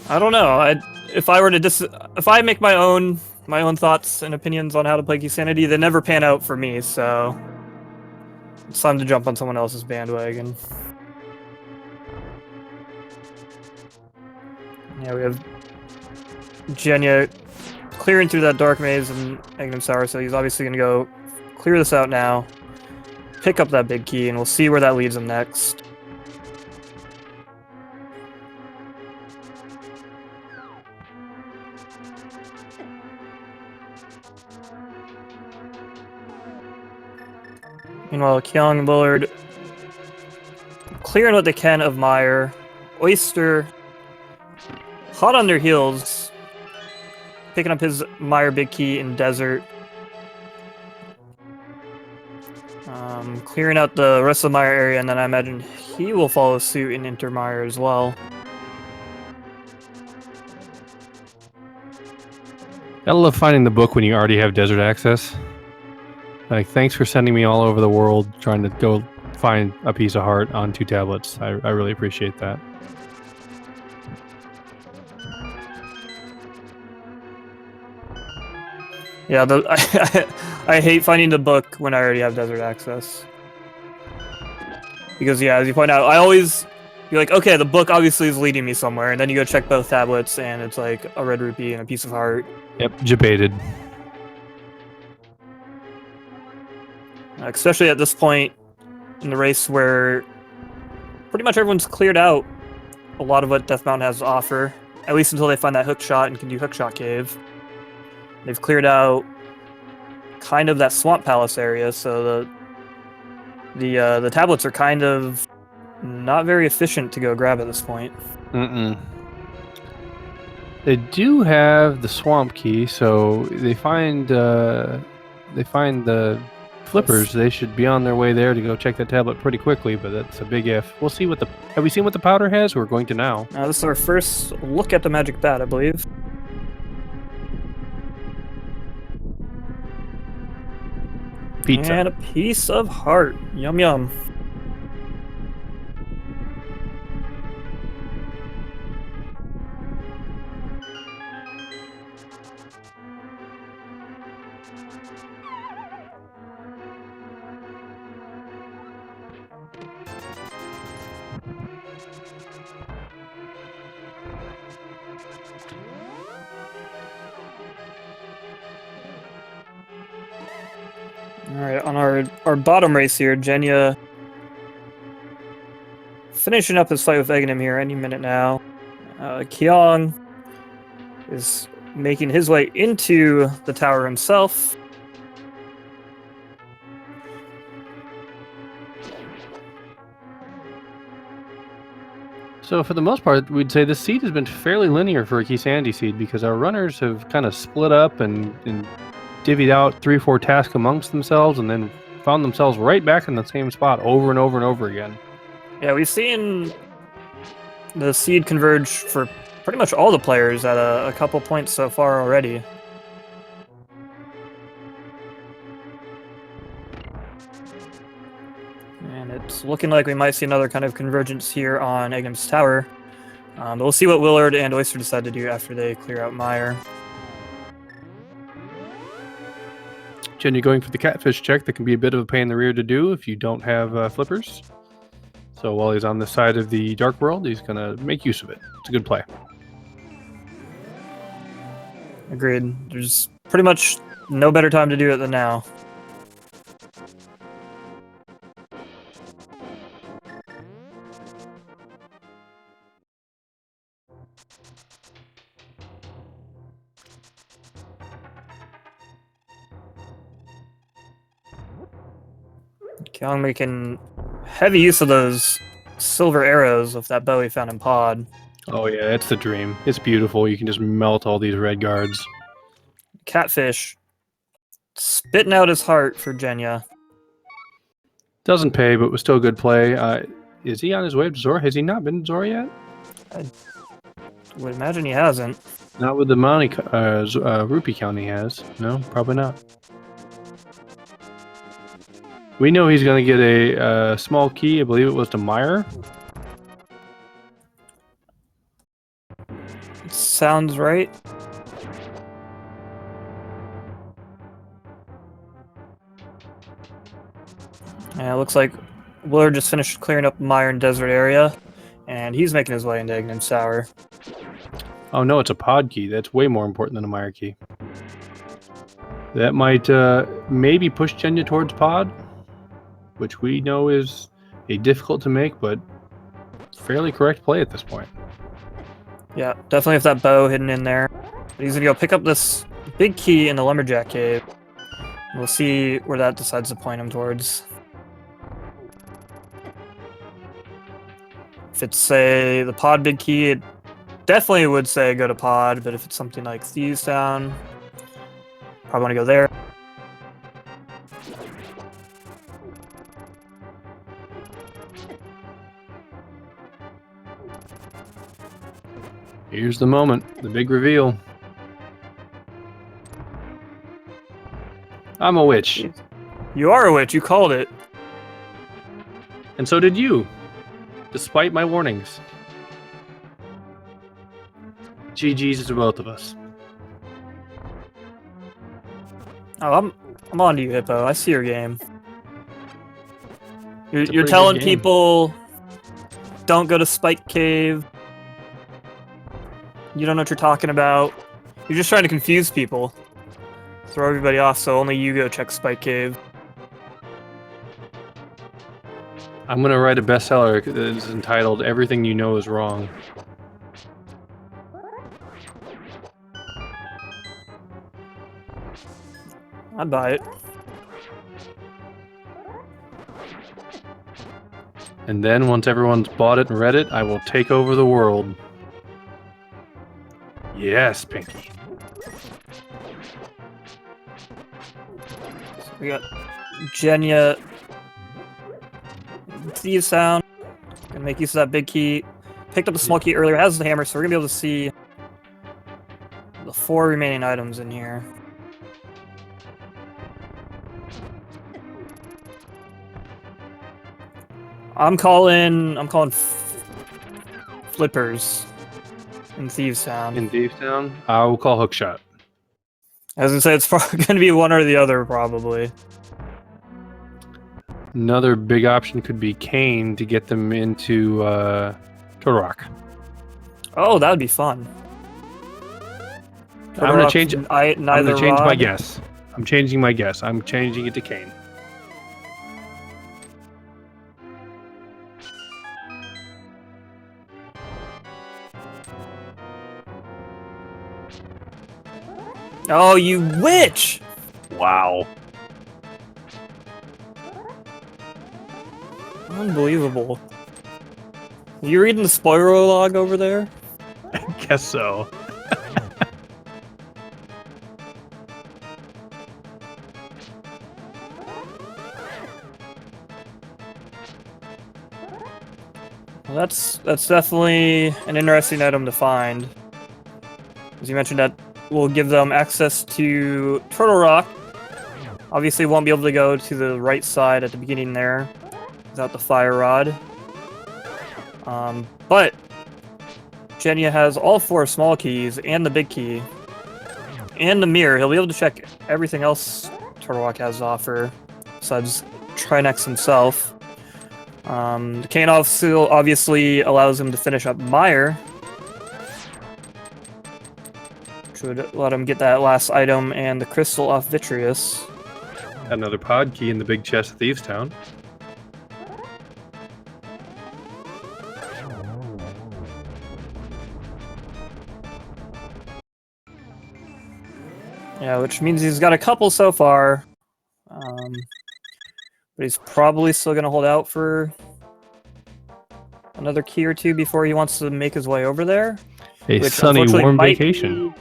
I don't know. If I were to if I make my own thoughts and opinions on how to play Keysanity, they never pan out for me. So it's time to jump on someone else's bandwagon. Yeah, we have Jenya clearing through that dark maze in Magnum Sour, so he's obviously going to go clear this out now, pick up that big key, and we'll see where that leads him next. Meanwhile, Kyong and Willard clearing what they can of Meyer. Oyster hot on their heels, picking up his Meyer big key in Desert. Clearing out the rest of the Meyer area, and then I imagine he will follow suit and enter Meyer as well. I love finding the book when you already have desert access. Like, thanks for sending me all over the world trying to go find a piece of heart on 2 tablets. I really appreciate that. Yeah, I hate finding the book when I already have desert access. Because, yeah, as you point out, you're like, okay, the book obviously is leading me somewhere, and then you go check both tablets, and it's like a red rupee and a piece of heart. Yep, debated. Especially at this point in the race where pretty much everyone's cleared out a lot of what Death Mountain has to offer, at least until they find that hook shot and can do Hookshot Cave. They've cleared out kind of that Swamp Palace area, so the tablets are kind of not very efficient to go grab at this point. They do have the swamp key, so they find the flippers. They should be on their way there to go check that tablet pretty quickly, but that's a big if. We'll see what have we seen what the powder has? We're going to now. This is our first look at the magic bat, I believe. Pizza. And a piece of heart. Yum yum. Alright, on our bottom race here, Jenya finishing up his fight with Eghanim here any minute now. Kyong is making his way into the tower himself. So for the most part, we'd say this seed has been fairly linear for a Keysanity seed because our runners have kind of split up and divvied out 3 or 4 tasks amongst themselves and then found themselves right back in the same spot over and over and over again. Yeah, we've seen the seed converge for pretty much all the players at a couple points so far already. And it's looking like we might see another kind of convergence here on Eghnam's tower. But we'll see what Willard and Oyster decide to do after they clear out Meyer. Jen, you're going for the catfish check. That can be a bit of a pain in the rear to do if you don't have flippers. So while he's on the side of the dark world, he's going to make use of it. It's a good play. Agreed. There's pretty much no better time to do it than now. Kyong making heavy use of those silver arrows with that bow he found in Pod. Oh yeah, it's the dream. It's beautiful. You can just melt all these red guards. Catfish spitting out his heart for Jenya. Doesn't pay, but was still a good play. Is he on his way to Zora? Has he not been to Zora yet? I would imagine he hasn't. Not with the money Rupee count he has. No, probably not. We know he's going to get a small key. I believe it was to Meyer. Sounds right. Yeah, it looks like Willard just finished clearing up Meyer and Desert area, and he's making his way into Ignum Sour. Oh no, it's a pod key. That's way more important than a Meyer key. That might maybe push Jenja towards pod, which we know is a difficult to make, but fairly correct play at this point. Yeah, definitely have that bow hidden in there. But he's gonna go pick up this big key in the Lumberjack Cave. We'll see where that decides to point him towards. If it's, say, the pod big key, it definitely would say go to pod, but if it's something like Thieves Town, probably want to go there. Here's the moment, the big reveal. I'm a witch. You are a witch, you called it. And so did you, despite my warnings. GG's to both of us. Oh, I'm on to you, Hippo. I see your game. You're pretty telling good game. people don't go to Spike Cave. You don't know what you're talking about. You're just trying to confuse people. Throw everybody off so only you go check Spike Cave. I'm going to write a bestseller that is entitled Everything You Know Is Wrong. I'd buy it. And then, once everyone's bought it and read it, I will take over the world. Yes, Pinky. So we got Jenja Thieves Sound. Gonna make use of that big key. Picked up the small key earlier, has the hammer, so we're gonna be able to see the 4 remaining items in here. I'm calling flippers in Thieves Town. In Thieves Town, I will call Hookshot. As I say, it's probably going to be one or the other, probably. Another big option could be Kane to get them into Turtle Rock. Oh, that would be fun. I'm going to change. I'm Neither going to change my rod. guess. I'm changing my guess. I'm changing it to Kane. Oh, you witch! Wow. Unbelievable. You reading the spoiler log over there? I guess so. Well, that's definitely an interesting item to find. As you mentioned, that will give them access to Turtle Rock. Obviously, won't be able to go to the right side at the beginning there without the fire rod. But Jenja has all 4 small keys and the big key and the mirror. He'll be able to check everything else Turtle Rock has to offer besides Trinex himself. The cane obviously allows him to finish up Meyer, which would let him get that last item and the crystal off Vitreous. Another pod key in the big chest of Thieves Town. Yeah, which means he's got a couple so far. But he's probably still going to hold out for another key or two before he wants to make his way over there. A Which sunny, unfortunately warm might vacation.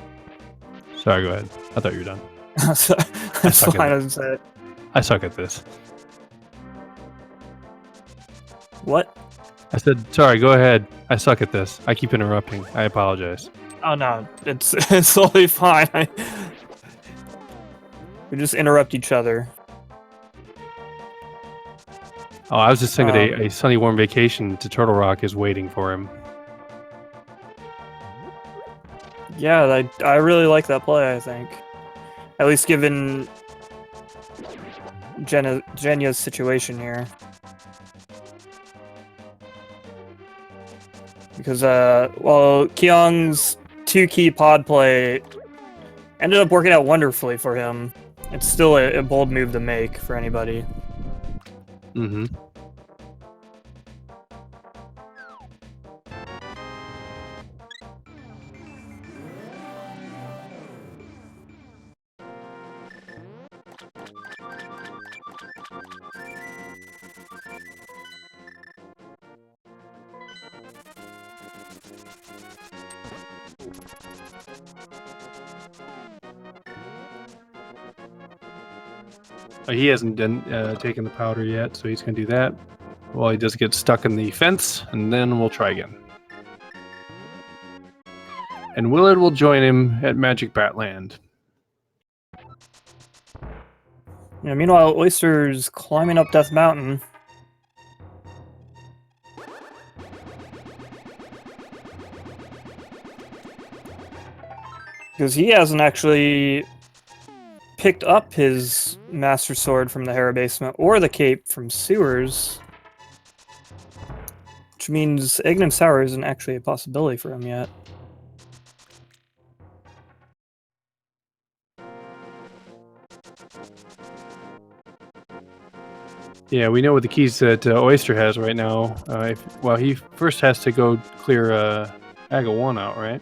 Sorry, go ahead. I thought you were done. That's suck at fine. it. I was gonna say. I suck at this. What? I said, sorry, go ahead. I suck at this. I keep interrupting. I apologize. Oh no, it's totally fine. We just interrupt each other. Oh, I was just saying that a sunny, warm vacation to Turtle Rock is waiting for him. Yeah, I really like that play, I think. At least given Jenya's situation here. Because, well, Kyong's 2-key pod play ended up working out wonderfully for him. It's still a bold move to make for anybody. Mm-hmm. He hasn't taken the powder yet, so he's going to do that. Well, he does get stuck in the fence, and then we'll try again. And Willard will join him at Magic Batland. Yeah, meanwhile, Oyster's climbing up Death Mountain. Because he hasn't actually picked up his Master Sword from the Hera basement or the cape from sewers. Which means Egg and Sour isn't actually a possibility for him yet. Yeah, we know what the keys that Oyster has right now. Well, he first has to go clear Aga 1 out, right?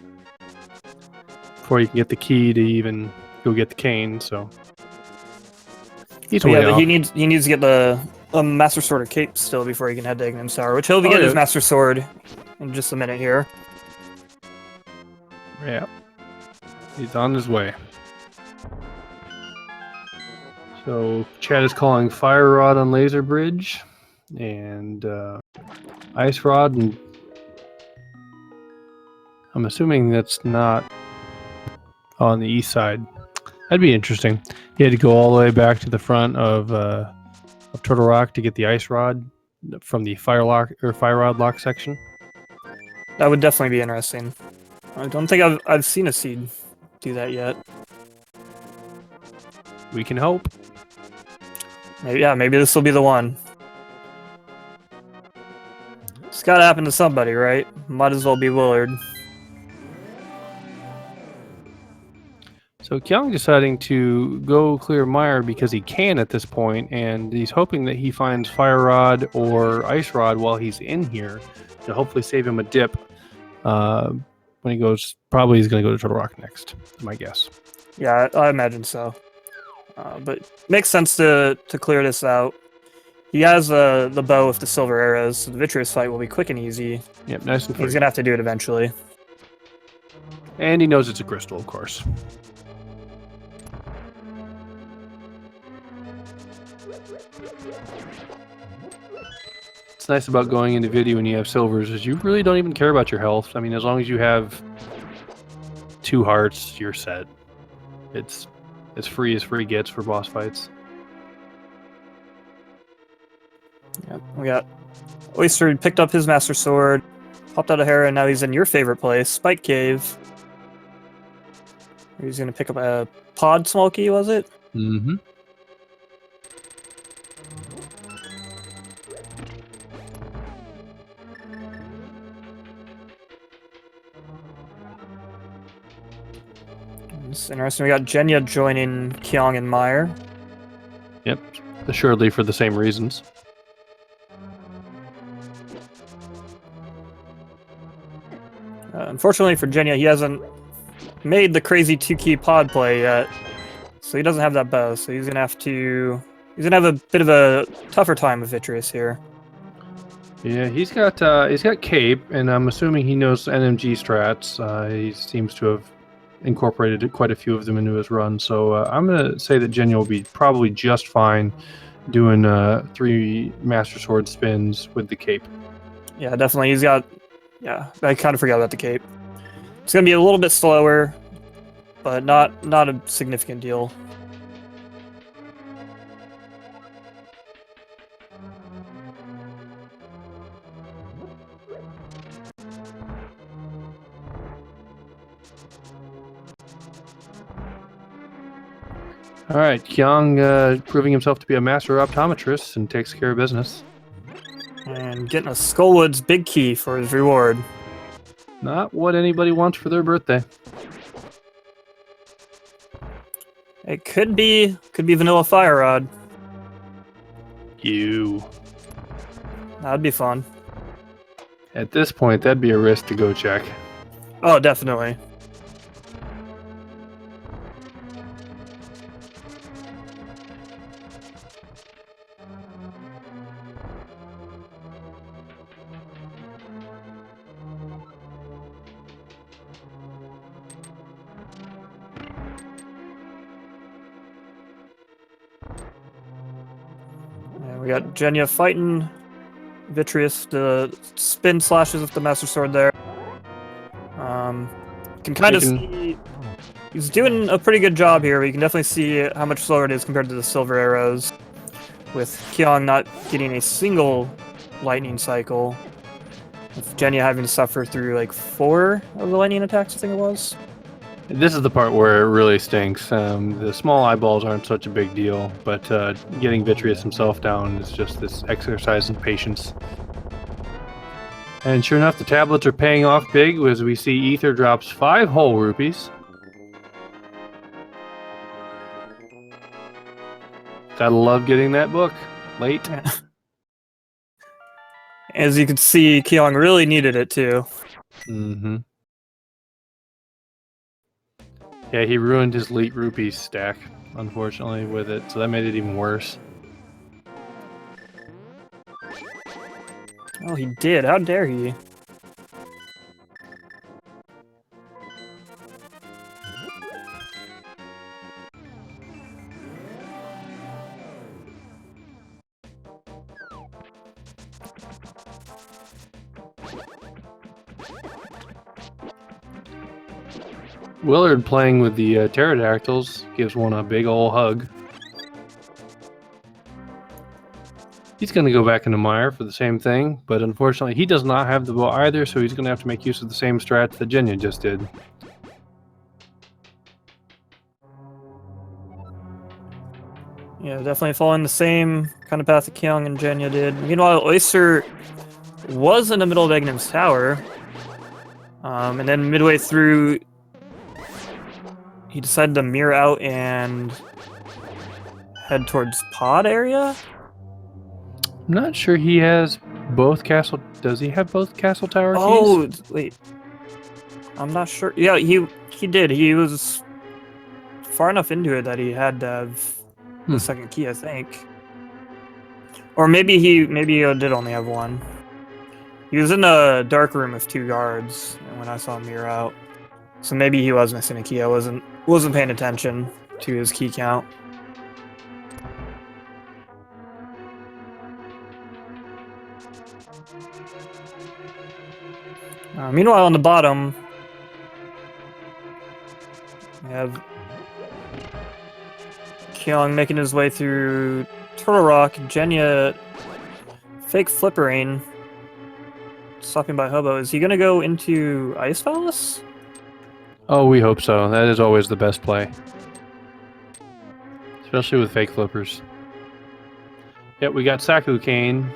Before he can get the key to even go get the cane, so... He's way off. He needs to get the Master Sword or cape still before he can head to Egg and Sour, which he'll be getting his Master Sword in just a minute here. Yeah. He's on his way. So, Chad is calling Fire Rod on Laser Bridge, and Ice Rod, and I'm assuming that's not on the east side. That'd be interesting. He had to go all the way back to the front of Turtle Rock to get the Ice Rod from the Fire Rod lock section. That would definitely be interesting. I don't think I've seen a seed do that yet. We can hope. Maybe this will be the one. It's gotta happen to somebody, right? Might as well be Willard. So Kyong deciding to go clear Meyer because he can at this point, and he's hoping that he finds Fire Rod or Ice Rod while he's in here to hopefully save him a dip. When he goes, probably he's going to go to Turtle Rock next, my guess. Yeah, I imagine so. But makes sense to clear this out. He has the bow with the silver arrows, so the Vitreous fight will be quick and easy. Yep, nice and free. He's going to have to do it eventually. And he knows it's a crystal, of course. What's nice about going into video when you have silvers is you really don't even care about your health. I mean, as long as you have 2 hearts, you're set. It's as free gets for boss fights. Yep, we got Oyster picked up his Master Sword, popped out of Hera, and now he's in your favorite place, Spike Cave. He's going to pick up a pod small key, was it? Mm-hmm. It's interesting. We got Jenya joining Kyong and Meyer. Yep, assuredly for the same reasons. Unfortunately for Jenya, he hasn't made the crazy 2-key pod play yet, so he doesn't have that bow. So he's gonna have a bit of a tougher time with Vitreous here. Yeah, he's got cape, and I'm assuming he knows NMG strats. He seems to have incorporated quite a few of them into his run. So I'm gonna say that Jenya will be probably just fine doing 3 Master Sword spins with the cape. Yeah, definitely. He's got. Yeah, I kind of forgot about the cape. It's gonna be a little bit slower, but not a significant deal. All right, Kyong proving himself to be a master optometrist and takes care of business. And getting a Skullwoods big key for his reward. Not what anybody wants for their birthday. It could be vanilla fire rod. You. That'd be fun. At this point, that'd be a risk to go check. Oh, definitely. And we got Jenja fighting Vitreous, the spin slashes with the Master Sword there. Can kind of see he's doing a pretty good job here, but you can definitely see how much slower it is compared to the silver arrows, with Kyong not getting a single lightning cycle, with Jenja having to suffer through like 4 of the lightning attacks, I think it was. This is the part where it really stinks. The small eyeballs aren't such a big deal, but getting Vitreous himself down is just this exercise in patience. And sure enough, the tablets are paying off big as we see Ether drops 5 whole rupees. Gotta love getting that book late. As you can see, Kyong really needed it too. Mm-hmm. Yeah, he ruined his late rupees stack, unfortunately, with it, so that made it even worse. Oh, he did. How dare he? Willard playing with the pterodactyls gives one a big ol' hug. He's going to go back into Mire for the same thing, but unfortunately he does not have the bow either, so he's going to have to make use of the same strat that Jenja just did. Yeah, definitely following the same kind of path that Kyong and Jenja did. Meanwhile, Oyster was in the middle of Egnon's Tower, and then midway through, he decided to mirror out and head towards Pod area. I'm not sure he has both castle... Does he have both castle tower keys? Oh, wait. I'm not sure. Yeah, he did. He was far enough into it that he had to have the second key, I think. Or maybe he did only have one. He was in a dark room with 2 guards when I saw him mirror out. So maybe he was missing a key. I wasn't paying attention to his key count. Meanwhile, on the bottom, we have Kyong making his way through Turtle Rock, Jenja fake flippering, stopping by Hobo. Is he going to go into Ice Palace? Oh, we hope so. That is always the best play. Especially with fake flippers. Yep, we got Saku Kane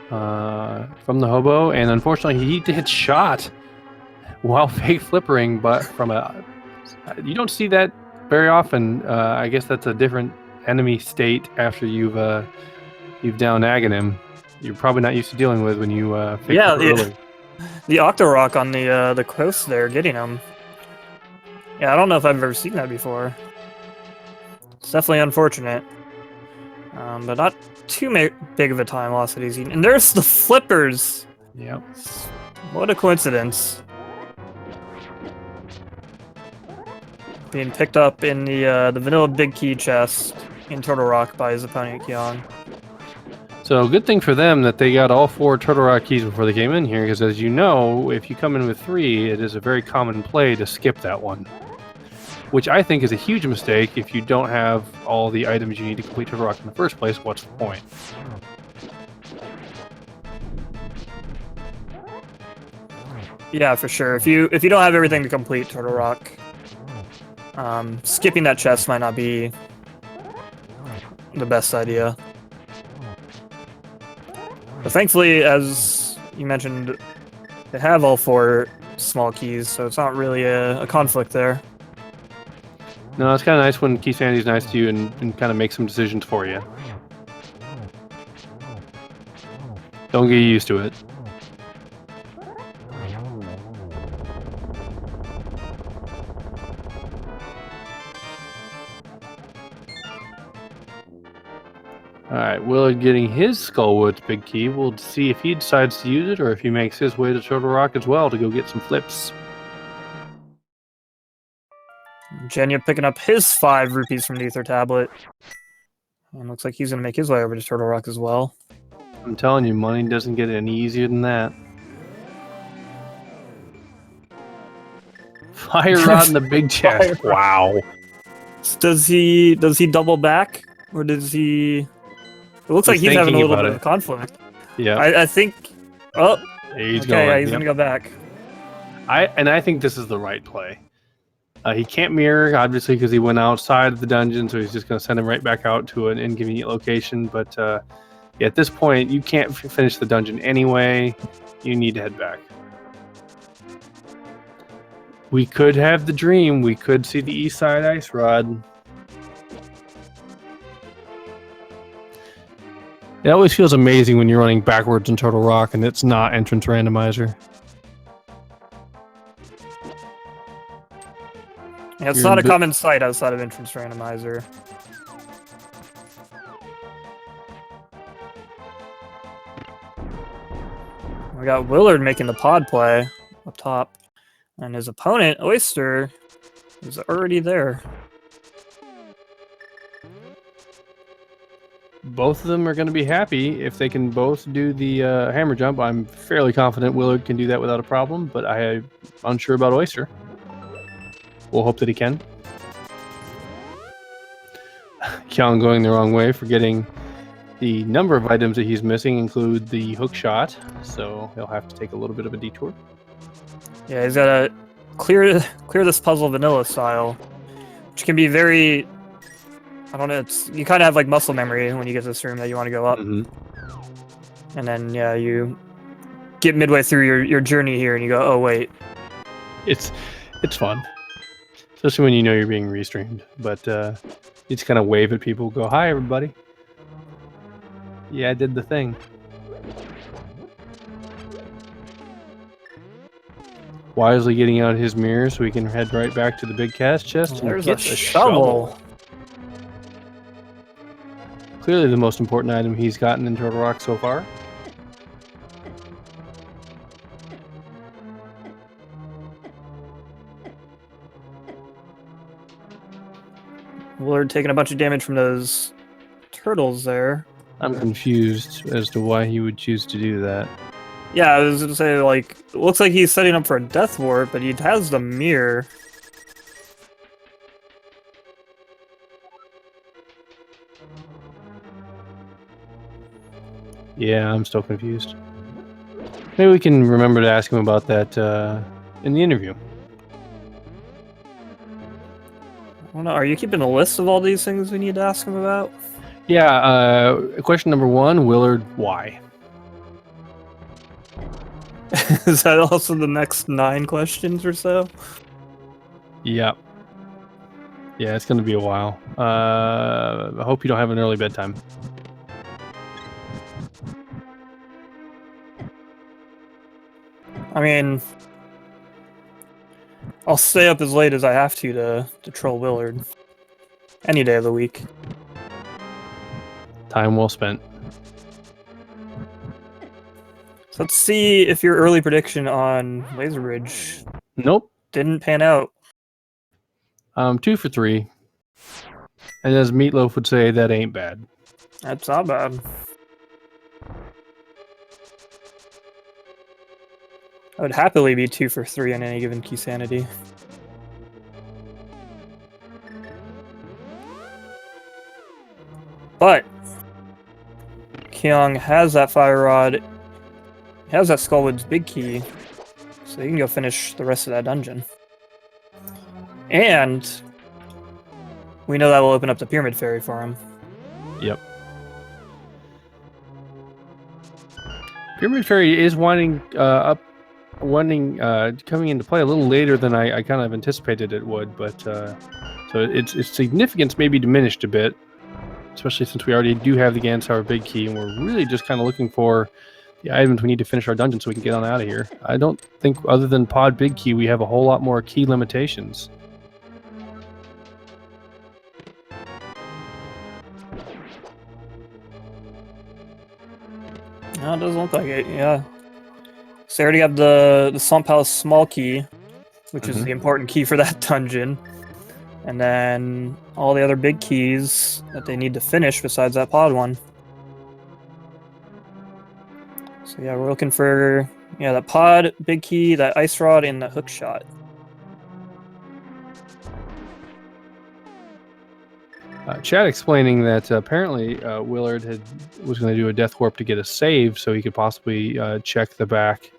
from the Hobo, and unfortunately he did shot while fake flippering, but from a... You don't see that very often. I guess that's a different enemy state after you've down Aghanim. You're probably not used to dealing with when you fake flip early. The Octorock on the coast there getting him. Yeah, I don't know if I've ever seen that before. It's definitely unfortunate. But not too big of a time loss that he's eaten. And there's the flippers! Yep. What a coincidence. Being picked up in the vanilla big key chest in Turtle Rock by his opponent, Kyong. So good thing for them that they got all 4 Turtle Rock keys before they came in here, because as you know, if you come in with 3, it is a very common play to skip that one. Which I think is a huge mistake. If you don't have all the items you need to complete Turtle Rock in the first place, what's the point? Yeah, for sure. If you don't have everything to complete Turtle Rock, skipping that chest might not be the best idea. But thankfully, as you mentioned, they have all 4 small keys, so it's not really a conflict there. No, it's kind of nice when Keysanity's nice to you and kind of makes some decisions for you. Don't get used to it. Alright, Willard getting his Skullwood's big key. We'll see if he decides to use it or if he makes his way to Turtle Rock as well to go get some flips. Jenja picking up his 5 rupees from the Ether Tablet. And looks like he's going to make his way over to Turtle Rock as well. I'm telling you, money doesn't get any easier than that. Fire Rod in the big chest. Wow. Does he double back? Or does he... It looks like he's having a little bit of conflict. Yeah. I think... Oh, he's okay, going. yeah, he's going to go back. I think this is the right play. He can't mirror, obviously, because he went outside of the dungeon, so he's just going to send him right back out to an inconvenient location. But yeah, at this point, you can't finish the dungeon anyway. You need to head back. We could have the dream. We could see the East Side Ice Rod. It always feels amazing when you're running backwards in Turtle Rock and it's not entrance randomizer. Yeah, it's not a common sight outside of entrance randomizer. We got Willard making the pod play up top. And his opponent, Oyster, is already there. Both of them are going to be happy if they can both do the hammer jump. I'm fairly confident Willard can do that without a problem, but I'm unsure about Oyster. We'll hope that he can. Kyong going the wrong way, forgetting the number of items that he's missing include the hook shot, so he'll have to take a little bit of a detour. Yeah, he's got to clear this puzzle vanilla style, which can be very... I don't know, you kind of have like muscle memory when you get to this room that you want to go up. Mm-hmm. And then, yeah, you get midway through your journey here and you go, oh, wait. It's fun. Especially when you know you're being restreamed. But you just kind of wave at people, go, hi, everybody. Yeah, I did the thing. Wisely getting out his mirror so we can head right back to the big cast chest and get a shovel. Clearly the most important item he's gotten in Turtle Rock so far. Willard taking a bunch of damage from those turtles there. I'm confused as to why he would choose to do that. Yeah, I was going to say, like, it looks like he's setting up for a death warp, but he has the mirror. Yeah, I'm still confused. Maybe we can remember to ask him about that in the interview. I don't know, are you keeping a list of all these things we need to ask him about? Yeah, question number 1, Willard, why? Is that also the next 9 questions or so? Yep. Yeah, it's going to be a while. I hope you don't have an early bedtime. I mean, I'll stay up as late as I have to troll Willard. Any day of the week. Time well spent. So let's see if your early prediction on Laser Bridge didn't pan out. 2 for 3. And as Meatloaf would say, that ain't bad. That's not bad. I would happily be 2 for 3 on any given Keysanity. But Kyong has that Fire Rod, has that Skullwood's big key, so he can go finish the rest of that dungeon. And we know that will open up the Pyramid Fairy for him. Yep. Pyramid Fairy is winding coming into play a little later than I kind of anticipated it would, but so its significance may be diminished a bit, especially since we already do have the Gansour Big Key, and we're really just kind of looking for the items we need to finish our dungeon so we can get on out of here. I don't think, other than Pod Big Key, we have a whole lot more key limitations. No, it doesn't look like it, yeah. So I already have the Swamp Palace small key, which is the important key for that dungeon. And then all the other big keys that they need to finish besides that pod one. So yeah, we're looking for that pod, big key, that ice rod, and the hook shot. Chad explaining that apparently Willard was going to do a death warp to get a save so he could possibly check the back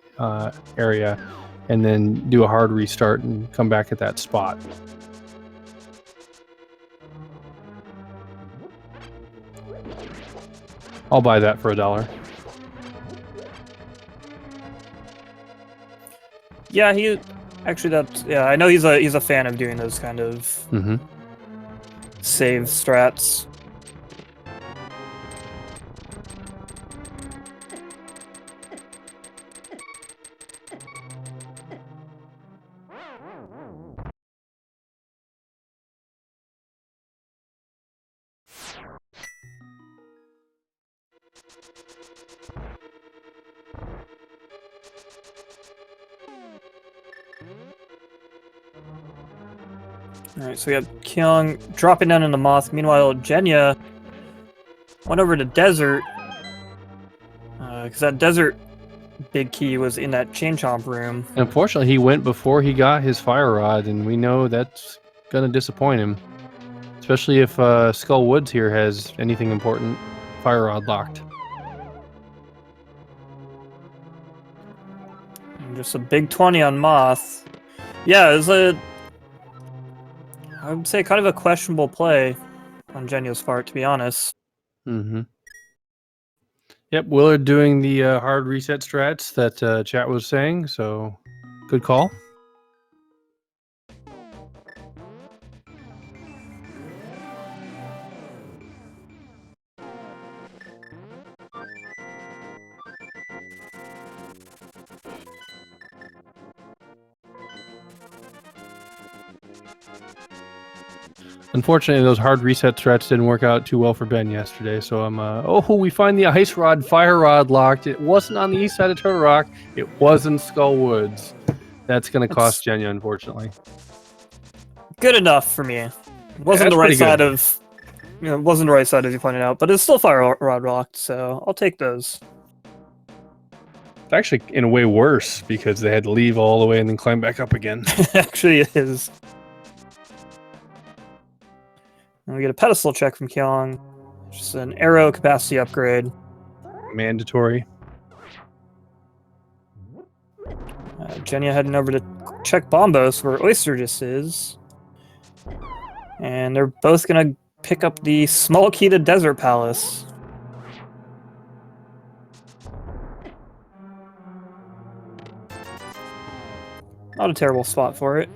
area and then do a hard restart and come back at that spot. I'll buy that for $1. Yeah, I know he's a fan of doing those kind of save strats. Alright, so we have Kyong dropping down in the moth. Meanwhile, Jenya went over to desert. Because that desert big key was in that chain chomp room. Unfortunately, he went before he got his fire rod, and we know that's going to disappoint him. Especially if Skull Woods here has anything important fire rod locked. And just a big 20 on moth. Yeah, it was I would say kind of a questionable play on Jenya's part, to be honest. Yep, Willard doing the hard reset strats that chat was saying, so good call. Unfortunately, those hard reset strats didn't work out too well for Ben yesterday, so I'm, we find the ice rod, fire rod locked. It wasn't on the east side of Turtle Rock. It was in Skull Woods. That's going to cost Jenya, unfortunately. Good enough for me. It wasn't the right side of, it wasn't the right side as you pointed out, but it's still fire rod locked, so I'll take those. It's actually, in a way, worse, because they had to leave all the way and then climb back up again. Actually, it is. And we get a pedestal check from Kyong. Just an arrow capacity upgrade. Mandatory. Jenya heading over to check Bombos, where OysterSA is. And they're both going to pick up the small key to Desert Palace. Not a terrible spot for it.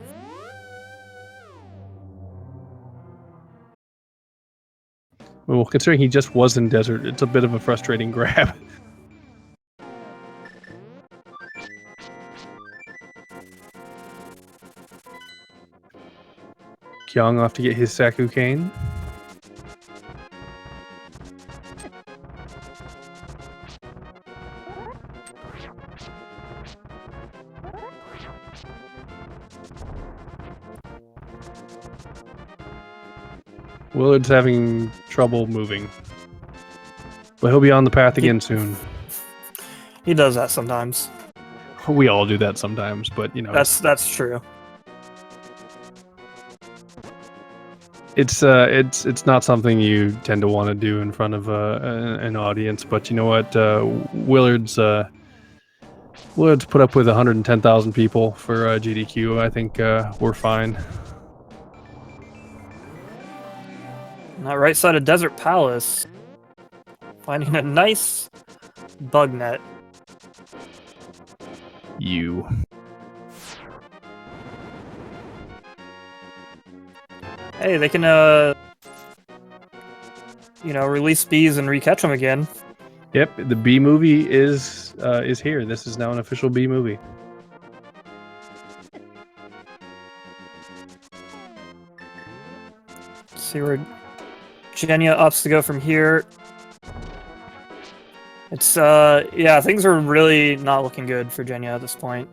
Well, considering he just was in desert, it's a bit of a frustrating grab. Kyong off to get his Saku Cane. Willard's having trouble moving, but he'll be on the path again soon. He does that sometimes. We all do that sometimes, but you know that's true. It's not something you tend to want to do in front of an audience. But you know what, Willard's put up with 110,000 people for GDQ. I think we're fine. On that right side of Desert Palace, finding a nice bug net. You. Hey, they can, you know, release bees and recatch them again. Yep, the B movie is here. This is now an official B movie. Let's see where Jenya opts to go from here. It's yeah, things are really not looking good for Jenya at this point.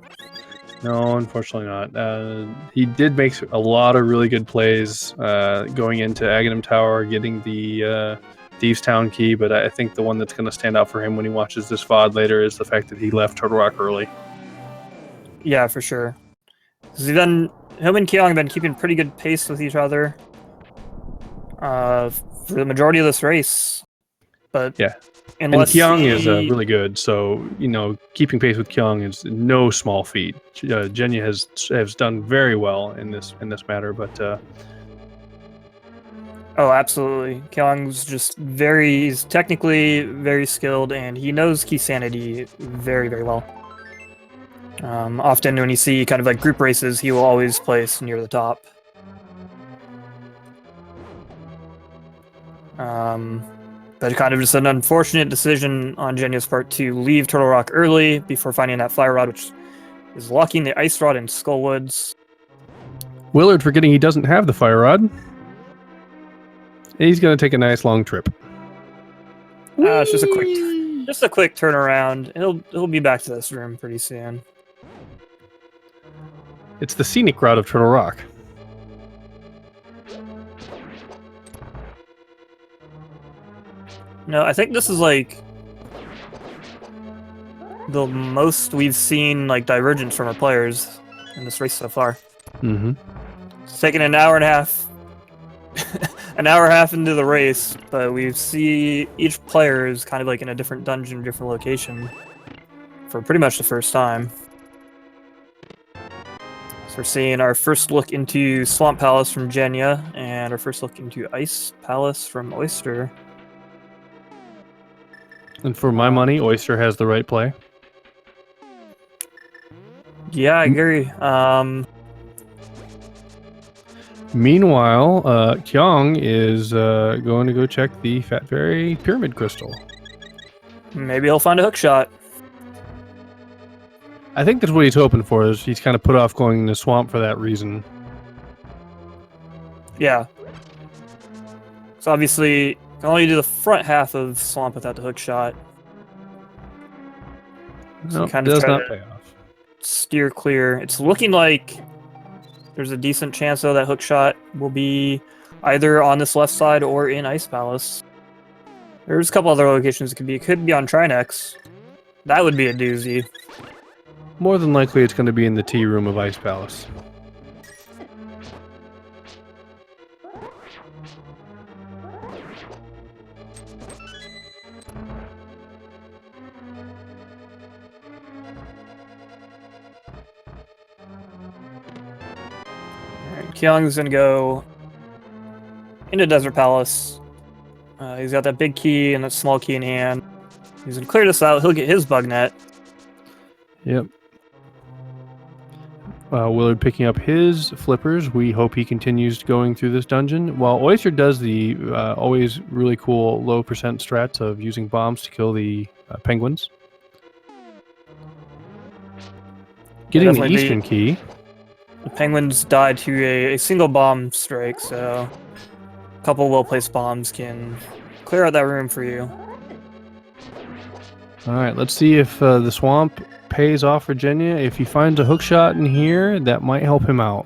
No, unfortunately not. He did make a lot of really good plays going into Aghanim Tower, getting the Thieves Town key, but I think the one that's going to stand out for him when he watches this VOD later is the fact that he left Turtle Rock early. Yeah, for sure. Him and Kyong have been keeping pretty good pace with each other for the majority of this race. But yeah. unless and Kyong is really good, so you know keeping pace with Kyong is no small feat. Jenya has done very well in this matter, but oh, absolutely, Kyong's just he's technically very skilled, and he knows Keysanity very, very well. Often when you see kind of like group races, he will always place near the top. But kind of just an unfortunate decision on Jenya's part to leave Turtle Rock early before finding that fire rod, which is locking the ice rod in Skullwoods. Willard forgetting he doesn't have the fire rod. He's going to take a nice long trip. It's just a quick turnaround. He'll be back to this room pretty soon. It's the scenic route of Turtle Rock. No, I think this is like the most we've seen like divergence from our players in this race so far. Mm-hmm. It's taken an hour and a half, an hour and a half into the race, but we see each player is kind of like in a different dungeon, different location for pretty much the first time. So we're seeing our first look into Swamp Palace from Jenya and our first look into Ice Palace from Oyster. And for my money, Oyster has the right play. Yeah, I agree. Meanwhile, Kyong is going to go check the Fat Fairy Pyramid Crystal. Maybe he'll find a hook shot. I think that's what he's hoping for. Is he's kind of put off going in the swamp for that reason. Yeah. So obviously, you can only do the front half of Swamp without the hook shot. So Nope, kind of does try not to pay off. steer clear. It's looking like there's a decent chance, though, that hook shot will be either on this left side or in Ice Palace. There's a couple other locations it could be. It could be on Trinex. That would be a doozy. More than likely, it's going to be in the tea room of Ice Palace. Kyung's gonna go into Desert Palace. He's got that big key and that small key in hand. He's gonna clear this out. He'll get his bug net. Yep. Willard picking up his flippers. We hope he continues going through this dungeon. While Oyster does the always really cool low percent strats of using bombs to kill the penguins. Getting the eastern key. The penguins died to a single bomb strike, so a couple well-placed bombs can clear out that room for you. All right, let's see if the swamp pays off for Jenya. If he finds a hook shot in here, that might help him out.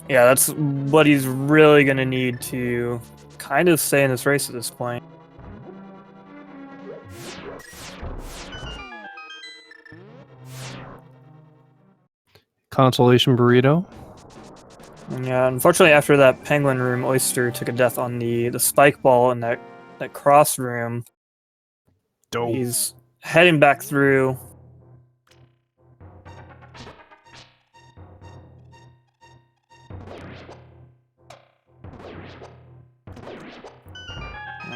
Yeah, that's what he's really going to need to kind of stay in this race at this point. Consolation burrito. And yeah, unfortunately, after that penguin room, Oyster took a death on the spike ball in that cross room. Dope. He's heading back through.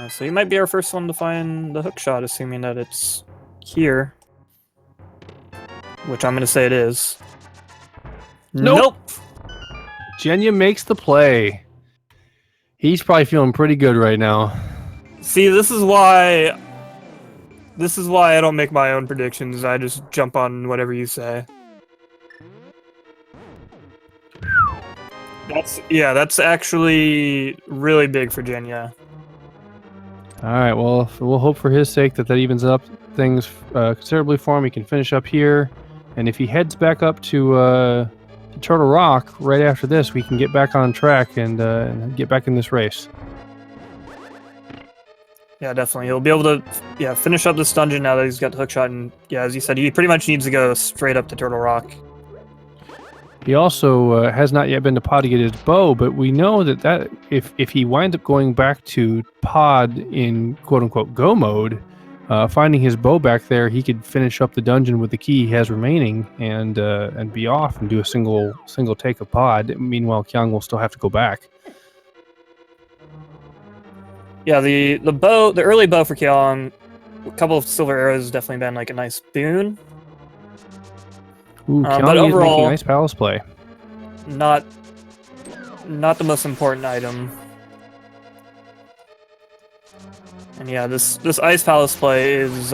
So he might be our first one to find the hook shot, assuming that it's here, which I'm going to say it is. Nope. Jenya makes the play. He's probably feeling pretty good right now. See, this is why I don't make my own predictions. I just jump on whatever you say. That's actually really big for Jenya. All right, well, we'll hope for his sake that evens up things considerably for him. He can finish up here, and if he heads back up to Turtle Rock right after this, we can get back on track and get back in this race. Yeah, definitely. He'll be able to finish up this dungeon now that he's got the hookshot, and yeah, as you said, he pretty much needs to go straight up to Turtle Rock. He also has not yet been to Pod to get his bow, but we know that if he winds up going back to Pod in quote-unquote go mode, finding his bow back there, he could finish up the dungeon with the key he has remaining and be off and do a single take of Pod. Meanwhile, Kyong will still have to go back. Yeah, the early bow for Kyong, a couple of silver arrows has definitely been like a nice boon. Ooh, But is overall, making nice palace play. Not the most important item. And yeah, this Ice Palace play is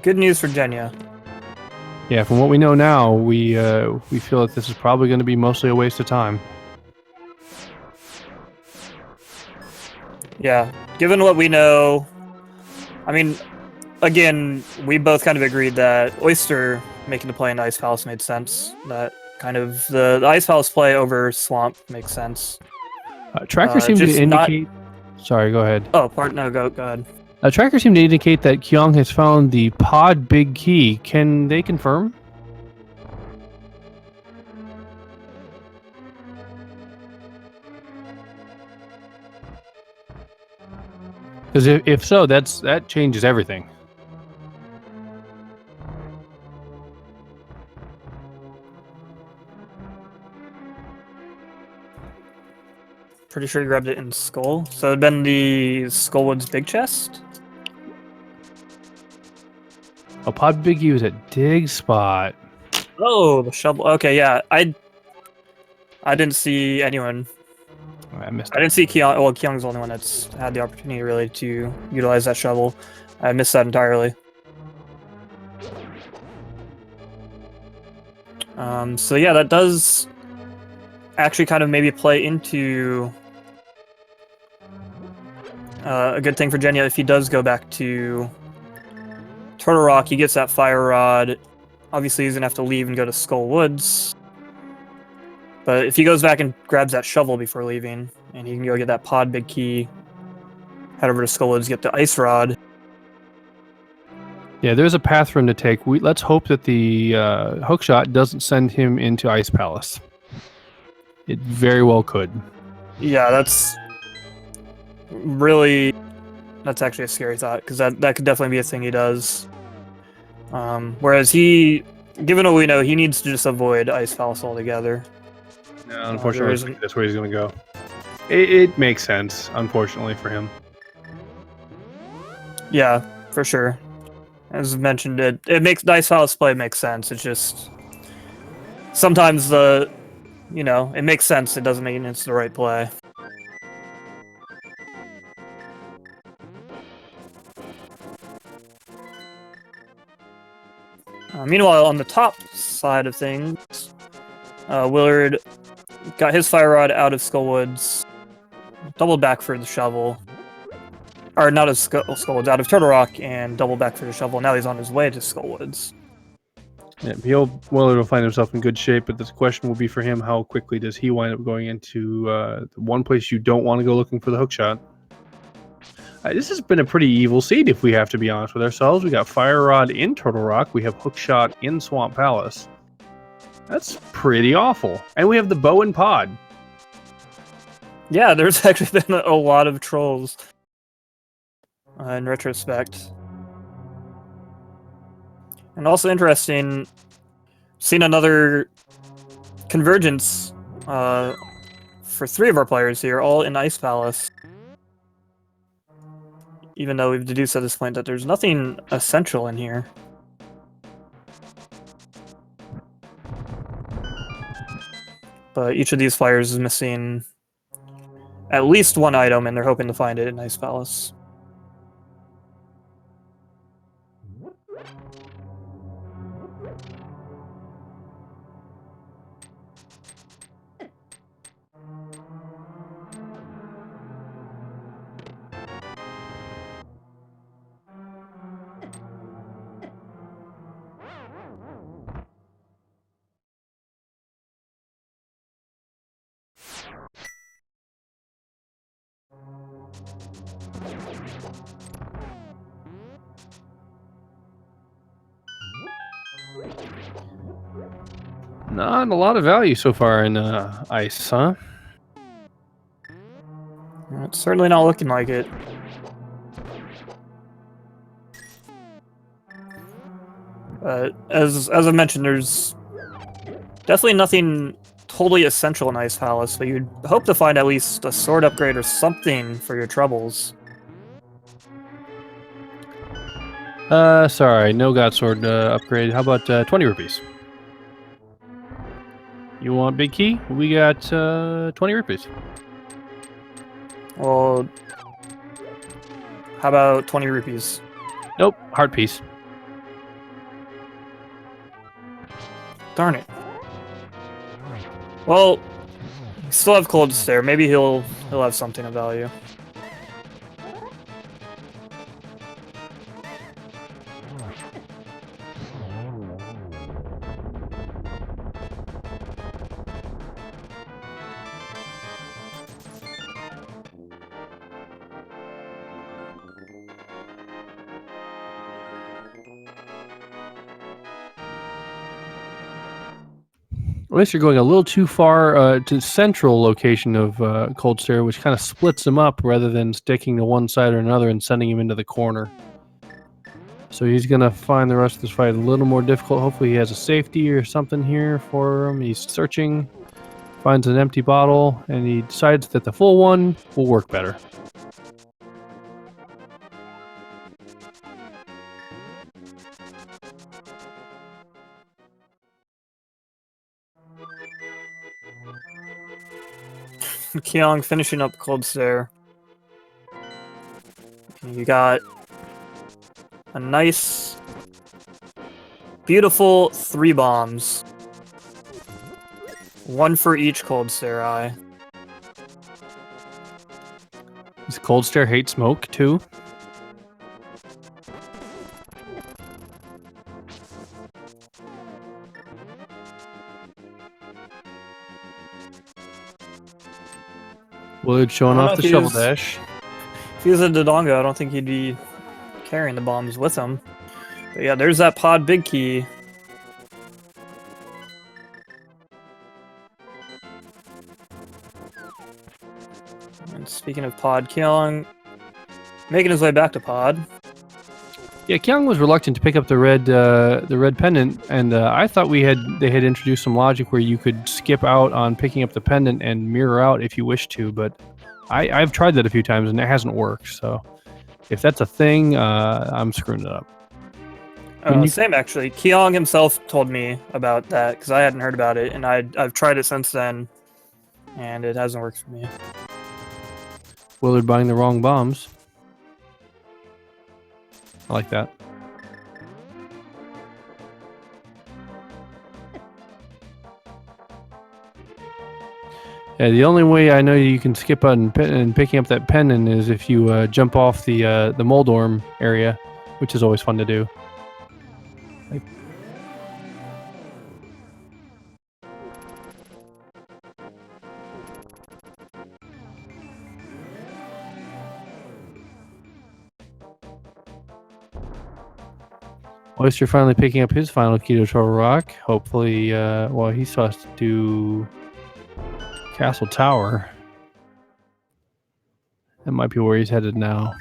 good news for Jenya. Yeah, from what we know now, we feel that this is probably going to be mostly a waste of time. Yeah, given what we know, I mean, again, we both kind of agreed that Oyster making the play in the Ice Palace made sense. That kind of the Ice Palace play over Swamp makes sense. Trackers seem to indicate. Sorry, go ahead. Oh, no, go ahead. Trackers seem to indicate that Kyong has found the Pod Big Key. Can they confirm? Because if so, that changes everything. Pretty sure you grabbed it in Skull. So it'd been the Skullwood's big chest? A Pod Big Key was a dig spot. Oh, the shovel. Okay, yeah. I didn't see anyone. I missed I didn't see Kyong. Well, Kyong's the only one that's had the opportunity really to utilize that shovel. I missed that entirely. So yeah, that does actually kind of maybe play into a good thing for Jenya if he does go back to Turtle Rock. He gets that fire rod. Obviously, he's gonna have to leave and go to Skull Woods. But if he goes back and grabs that shovel before leaving, and he can go get that Pod Big Key, head over to Skull Woods, get the ice rod. Yeah, there's a path for him to take. Let's hope that the hookshot doesn't send him into Ice Palace. It very well could. Yeah, that's actually a scary thought, because that could definitely be a thing he does. Whereas given what we know, he needs to just avoid Ice Palace altogether. No, unfortunately, that's where he's going to go. It makes sense, unfortunately, for him. Yeah, for sure. As mentioned, it makes Ice Palace play makes sense. It's just sometimes it makes sense. It doesn't mean it's the right play. Meanwhile, on the top side of things, Willard got his fire rod out of Skullwoods, doubled back for the shovel. Or not of Skullwoods, out of Turtle Rock, and doubled back for the shovel. Now he's on his way to Skullwoods. Yeah, Willard will find himself in good shape, but the question will be for him, how quickly does he wind up going into the one place you don't want to go looking for the hookshot? This has been a pretty evil seed, if we have to be honest with ourselves. We got Fire Rod in Turtle Rock. We have Hookshot in Swamp Palace. That's pretty awful. And we have the Bow and Pod. Yeah, there's actually been a lot of trolls in retrospect. And also interesting, seen another convergence for 3 of our players here, all in Ice Palace. Even though we've deduced at this point that there's nothing essential in here. But each of these flyers is missing at least one item, and they're hoping to find it in Ice Palace. Not a lot of value so far in ice, huh? It's certainly not looking like it. As I mentioned, there's definitely nothing totally essential in Ice Palace, but you'd hope to find at least a sword upgrade or something for your troubles. Sorry, no God Sword upgrade. How about 20 rupees? You want big key? We got 20 rupees. Well, how about 20 rupees? Nope, heart piece. Darn it. Well, still have Cold Stare. Maybe he'll have something of value. At least you're going a little too far to the central location of Cold Stare, which kind of splits him up rather than sticking to one side or another and sending him into the corner. So he's going to find the rest of this fight a little more difficult. Hopefully he has a safety or something here for him. He's searching, finds an empty bottle, and he decides that the full one will work better. Kyong finishing up Cold Stare. You got a nice, beautiful 3 bombs. One for each Cold Stare eye. Does Cold Stare hate smoke too? Willard showing off the shovel dash. If he was a Dodongo, I don't think he'd be carrying the bombs with him. But yeah, there's that pod big key. And speaking of pod, Kyong making his way back to pod. Yeah, Kyong was reluctant to pick up the red pendant, and I thought they had introduced some logic where you could skip out on picking up the pendant and mirror out if you wish to, but I've tried that a few times and it hasn't worked. So if that's a thing, I'm screwing it up. Same actually. Kyong himself told me about that because I hadn't heard about it, and I've tried it since then, and it hasn't worked for me. Willard buying the wrong bombs. I like that. Yeah, the only way I know you can skip on picking up that pendant is if you jump off the Moldorm area, which is always fun to do. Oyster finally picking up his final key to Turtle Rock. Hopefully, well, he still has to do Castle Tower. That might be where he's headed now.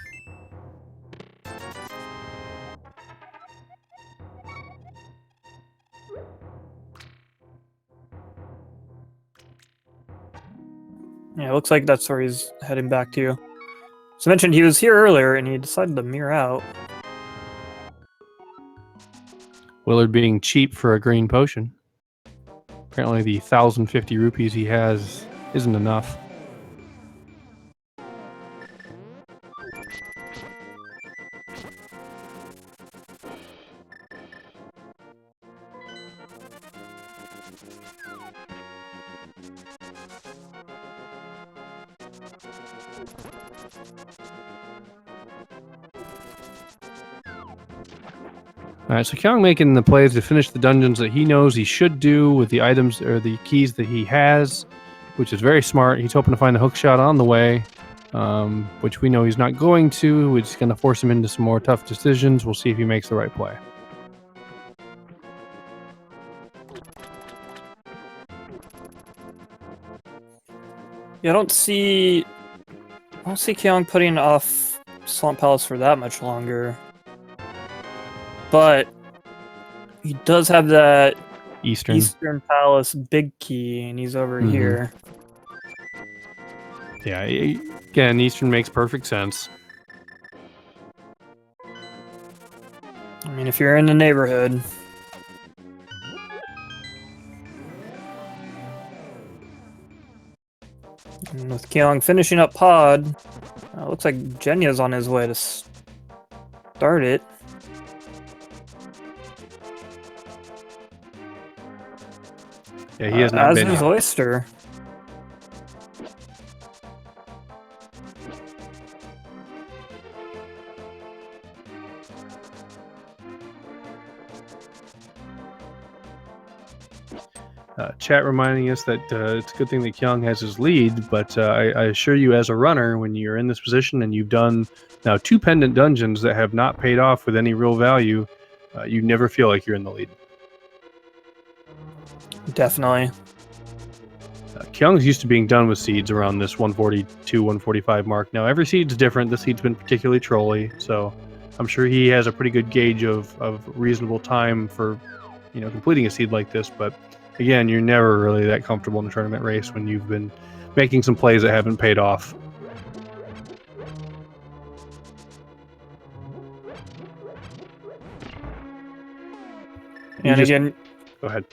Yeah, it looks like that's where he's heading back to. So I mentioned he was here earlier, and he decided to mirror out. Willard being cheap for a green potion. Apparently the 1,050 rupees he has isn't enough. Alright, so Kyong making the plays to finish the dungeons that he knows he should do with the items or the keys that he has, which is very smart. He's hoping to find a hook shot on the way, which we know he's not going to. We're just going to force him into some more tough decisions. We'll see if he makes the right play. Yeah, I don't see Kyong putting off Swamp Palace for that much longer. But he does have that Eastern Palace big key, and he's over here. Yeah, again, Eastern makes perfect sense. I mean, if you're in the neighborhood. And with Kyong finishing up Pod, looks like Jenya's on his way to start it. Yeah, he has not been. As is Oyster. Chat reminding us that it's a good thing that Kyong has his lead, but I assure you, as a runner, when you're in this position and you've done now 2 pendant dungeons that have not paid off with any real value, you never feel like you're in the lead. Definitely. Kyong's used to being done with seeds around this 142, 145 mark. Now, every seed's different. This seed's been particularly trolly, so I'm sure he has a pretty good gauge of reasonable time for, completing a seed like this, but again, you're never really that comfortable in a tournament race when you've been making some plays that haven't paid off. And again, go ahead.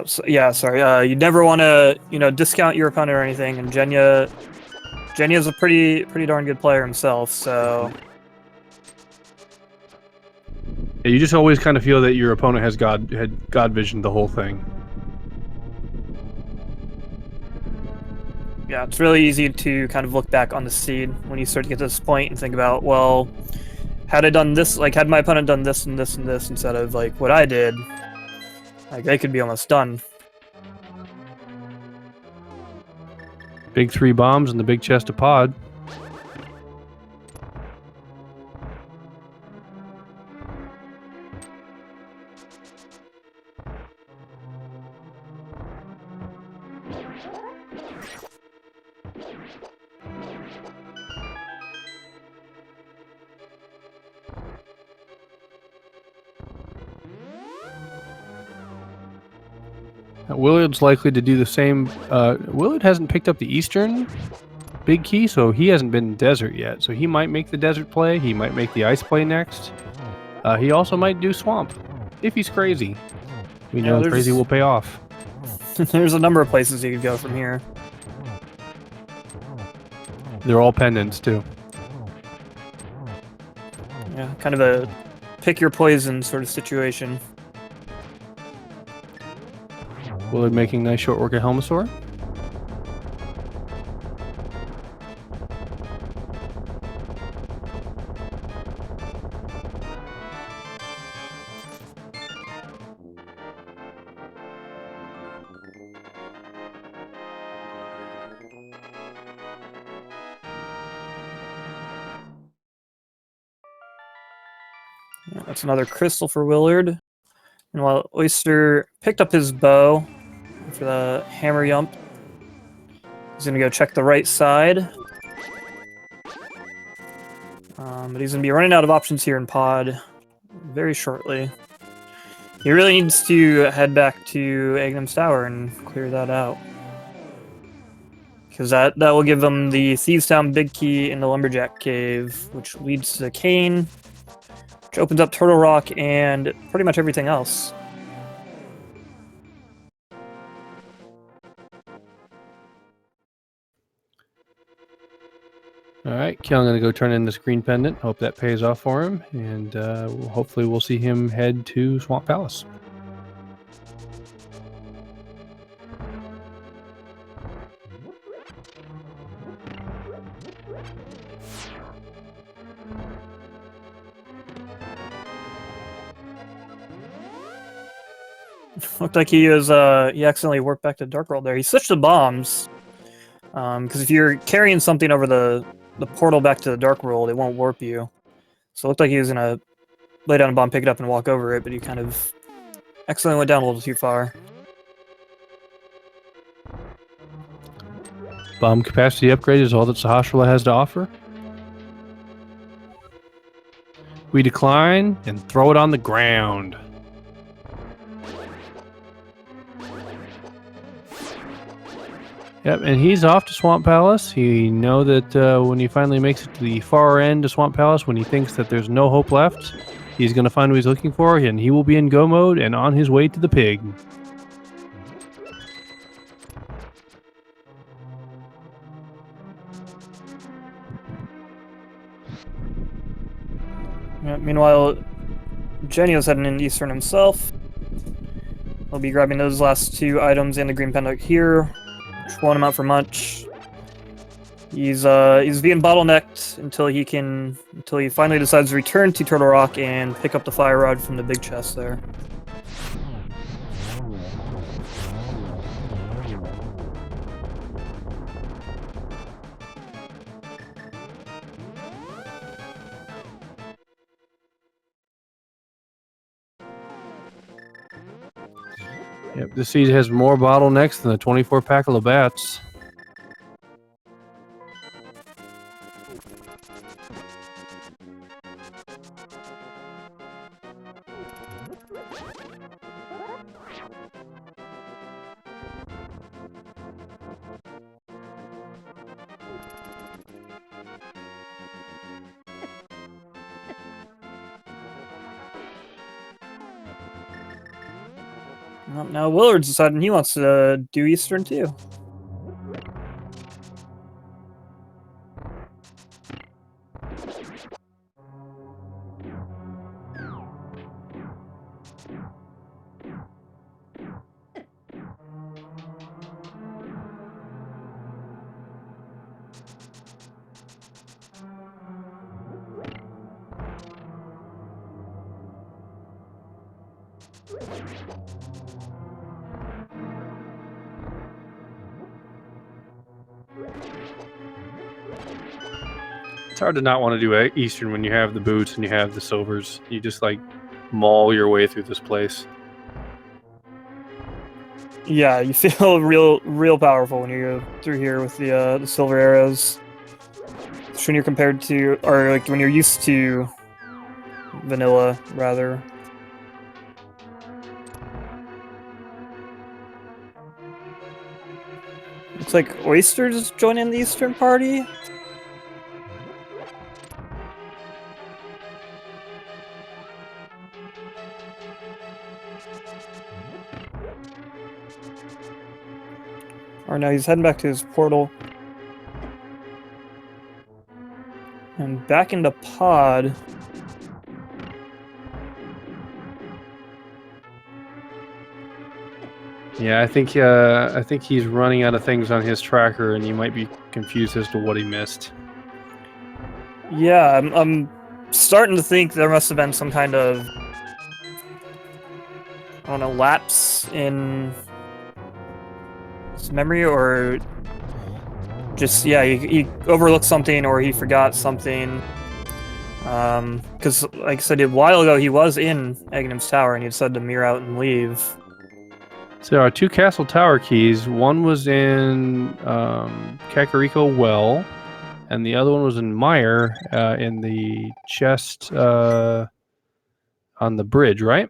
Sorry. You never want to, discount your opponent or anything. And Jenya's a pretty darn good player himself. So yeah, you just always kind of feel that your opponent had God vision the whole thing. Yeah, it's really easy to kind of look back on the seed when you start to get to this point and think about, well, had I done this, had my opponent done this and this and this instead of what I did, they could be almost done. Big 3 bombs and the big chest of Pod. Willard's likely to do the same. Willard hasn't picked up the Eastern big key, so he hasn't been in desert yet. So he might make the desert play. He might make the ice play next. He also might do swamp, if he's crazy. We know crazy will pay off. There's a number of places you could go from here. They're all pendants, too. Yeah, kind of a pick your poison sort of situation. Willard making nice short work of Helmasaur. Yeah, that's another crystal for Willard. And while Oyster picked up his bow for the hammer yump, he's going to go check the right side. But he's going to be running out of options here in Pod very shortly. He really needs to head back to Agnum's Tower and clear that out. Because that will give him the Thieves Town big key in the Lumberjack Cave, which leads to Cane, which opens up Turtle Rock and pretty much everything else. All right, Kyong going to go turn in this green pendant. Hope that pays off for him, and hopefully we'll see him head to Swamp Palace. Looked like he accidentally warped back to Dark World there. He switched to bombs. Because if you're carrying something over the portal back to the Dark World, it won't warp you. So it looked like he was gonna lay down a bomb, pick it up, and walk over it, but he kind of accidentally went down a little too far. Bomb capacity upgrade is all that Sahasrahla has to offer. We decline and throw it on the ground. Yep, and he's off to Swamp Palace. He know that when he finally makes it to the far end of Swamp Palace, when he thinks that there's no hope left, he's going to find what he's looking for, and he will be in go mode and on his way to the pig. Yeah, meanwhile, Genio's heading into Eastern himself. He'll be grabbing those last two items and the green pendant here, which won't amount for much. He's being bottlenecked until he finally decides to return to Turtle Rock and pick up the fire rod from the big chest there. Yep, this seed has more bottlenecks than the 24 pack of Labats. Now Willard's deciding he wants to do Eastern too. It's hard to not want to do Eastern when you have the boots and you have the silvers. You just like maul your way through this place. Yeah, you feel real powerful when you go through here with the silver arrows. When you're compared to, or like when you're used to vanilla, rather. Looks like Oyster's joining the Eastern party. Or no, he's heading back to his portal. And back into pod. Yeah, I think he's running out of things on his tracker, and he might be confused as to what he missed. Yeah, I'm starting to think there must have been some kind of, I don't know, lapse in his memory, or just, yeah, he overlooked something, or he forgot something. Because, like I said, a while ago, he was in Aghanim's Tower, and he decided to mirror out and leave. So there are two castle tower keys. One was in Kakariko Well, and the other one was in Mire in the chest on the bridge, right?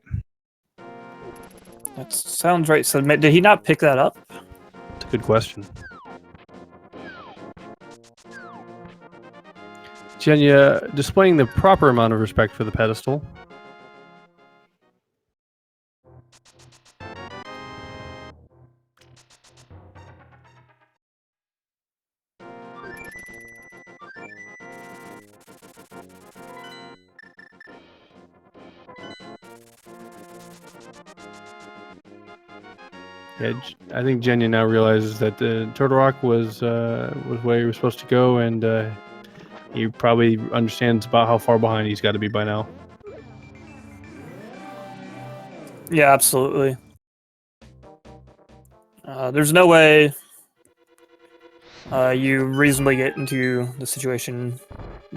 That sounds right. So did he not pick that up? That's a good question. Jenya displaying the proper amount of respect for the pedestal. Yeah, I think Jenya now realizes that Turtle Rock was where he was supposed to go, and he probably understands about how far behind he's got to be by now. Yeah, absolutely. There's no way you reasonably get into the situation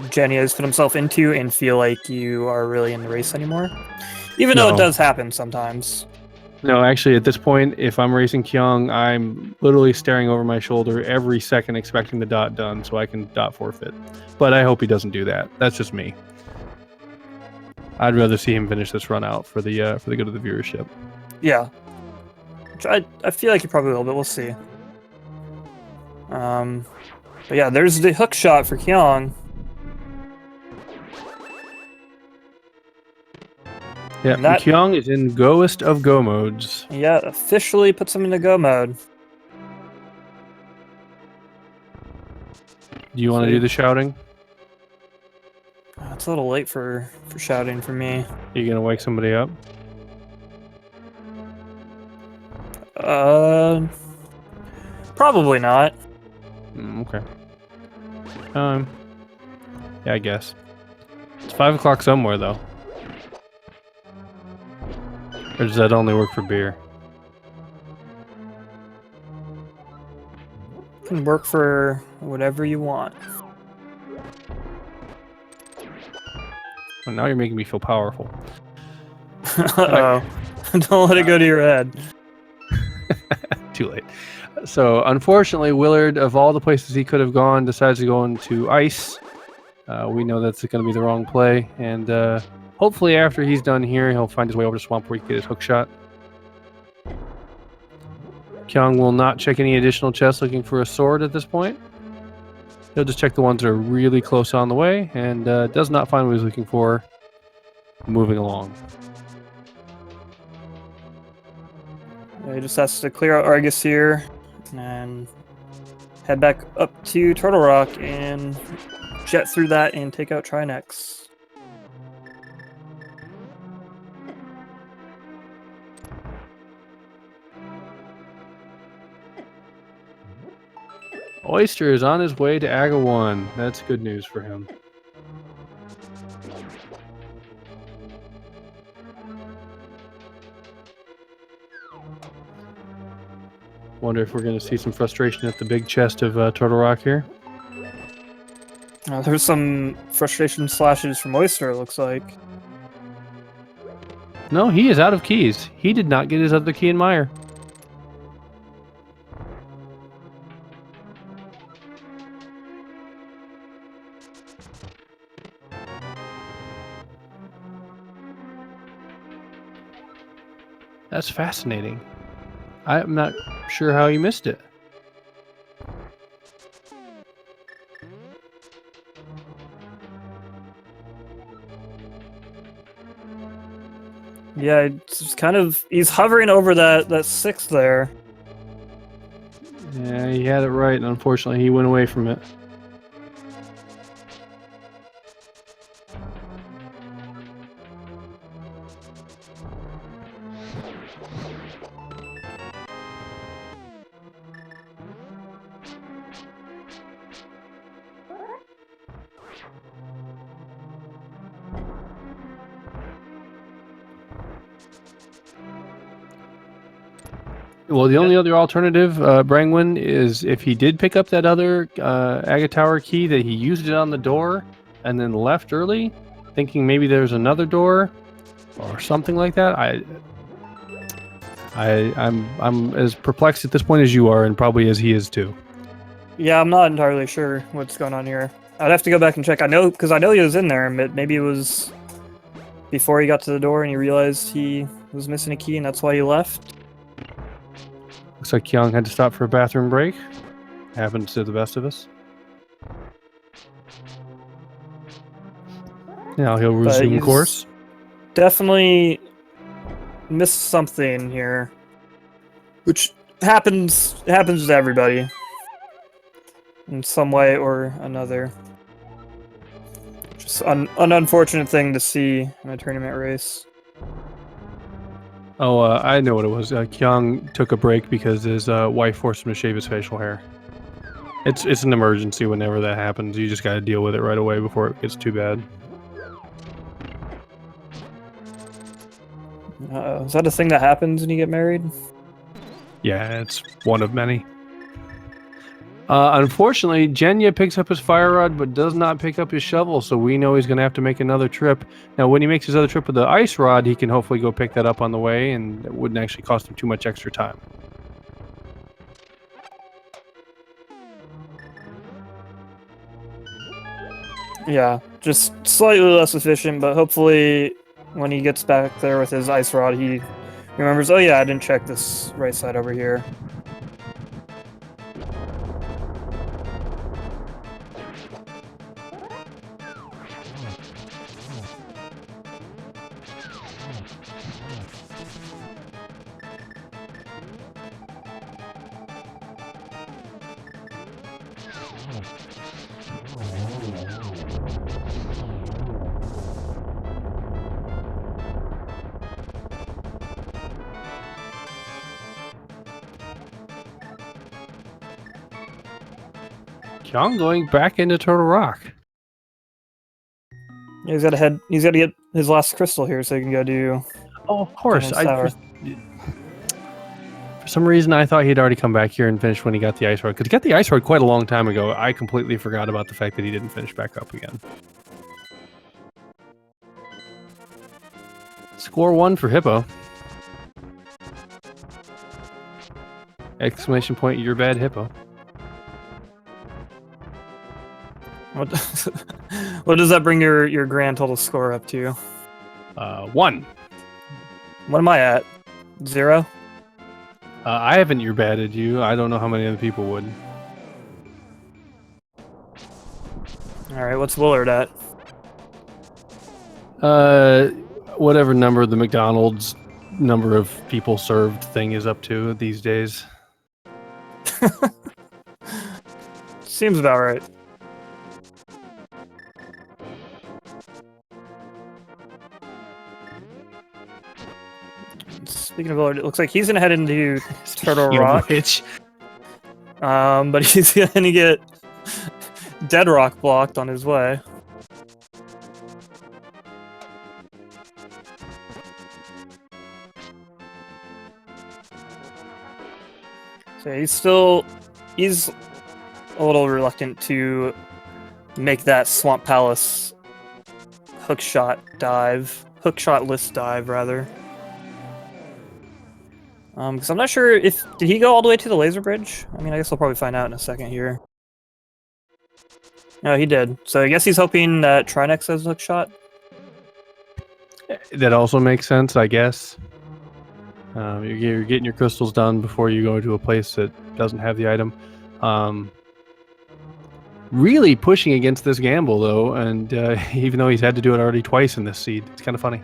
Jenny has put himself into and feel like you are really in the race anymore. Even though it does happen sometimes. No, actually, at this point, if I'm racing Kyong, I'm literally staring over my shoulder every second expecting the dot done so I can dot forfeit. But I hope he doesn't do that. That's just me. I'd rather see him finish this run out for the good of the viewership. Yeah. Which I feel like he probably will, but we'll see. But yeah, there's the hook shot for Kyong. Yeah, Kyong is in goest of go modes. Yeah, officially puts him into go mode. Do you want to do the shouting? It's a little late for shouting for me. Are you gonna wake somebody up? Probably not. Okay. Yeah, I guess. It's 5 o'clock somewhere though. Or does that only work for beer? Can work for whatever you want. Well, now you're making me feel powerful. Uh-oh. Don't let it go to your head. Too late. So, unfortunately, Willard, of all the places he could have gone, decides to go into ice. We know that's going to be the wrong play, and hopefully after he's done here, he'll find his way over to Swamp where he can get his hook shot. Kyong will not check any additional chests looking for a sword at this point. He'll just check the ones that are really close on the way, and does not find what he's looking for moving along. Yeah, he just has to clear out Argus here, and head back up to Turtle Rock and jet through that and take out Trinex. Oyster is on his way to Aga 1. That's good news for him. Wonder if we're going to see some frustration at the big chest of Turtle Rock here. There's some frustration slashes from Oyster, it looks like. No, he is out of keys. He did not get his other key in Mire. That's fascinating. I'm not sure how he missed it. Yeah, it's kind of, he's hovering over that 6 there. Yeah, he had it right, and unfortunately he went away from it. Well, the only other alternative, Brangwin, is if he did pick up that other Aga Tower key, that he used it on the door and then left early, thinking maybe there's another door or something like that. I'm as perplexed at this point as you are, and probably as he is too. Yeah, I'm not entirely sure what's going on here. I'd have to go back and check. I know, because I know he was in there, but maybe it was before he got to the door and he realized he was missing a key, and that's why he left. Looks like Kyong had to stop for a bathroom break. Happens to the best of us. Now he'll resume course. Definitely missed something here, which happens to everybody in some way or another. Just an unfortunate thing to see in a tournament race. Oh, I know what it was. Kyong took a break because his wife forced him to shave his facial hair. It's an emergency whenever that happens. You just gotta deal with it right away before it gets too bad. Is that a thing that happens when you get married? Yeah, it's one of many. Unfortunately, Jenja picks up his fire rod, but does not pick up his shovel, so we know he's going to have to make another trip. Now, when he makes his other trip with the ice rod, he can hopefully go pick that up on the way, and it wouldn't actually cost him too much extra time. Yeah, just slightly less efficient, but hopefully when he gets back there with his ice rod, he remembers, oh yeah, I didn't check this right side over here. Kyong going back into Turtle Rock. Yeah, he's got to get his last crystal here so he can go do... Oh, of course. Tower. For some reason, I thought he'd already come back here and finished when he got the ice rod. Because he got the ice rod quite a long time ago. I completely forgot about the fact that he didn't finish back up again. Score 1 for Hippo. Exclamation point, you're bad, Hippo. What does that bring your grand total score up to? 1. What am I at? 0? I haven't your batted you. I don't know how many other people would. Alright, what's Willard at? Whatever number the McDonald's number of people served thing is up to these days. Seems about right. Speaking of Willard, it looks like he's gonna head into Turtle Rock. But he's gonna get Dead Rock blocked on his way. So he's a little reluctant to make that Swamp Palace hookshot list dive rather. Because I'm not sure if... Did he go all the way to the laser bridge? I mean, I guess I'll probably find out in a second here. No, he did. So I guess he's hoping that Trinex has a hookshot. That also makes sense, I guess. You're getting your crystals done before you go to a place that doesn't have the item. Really pushing against this gamble, though, and even though he's had to do it already twice in this seed, it's kind of funny.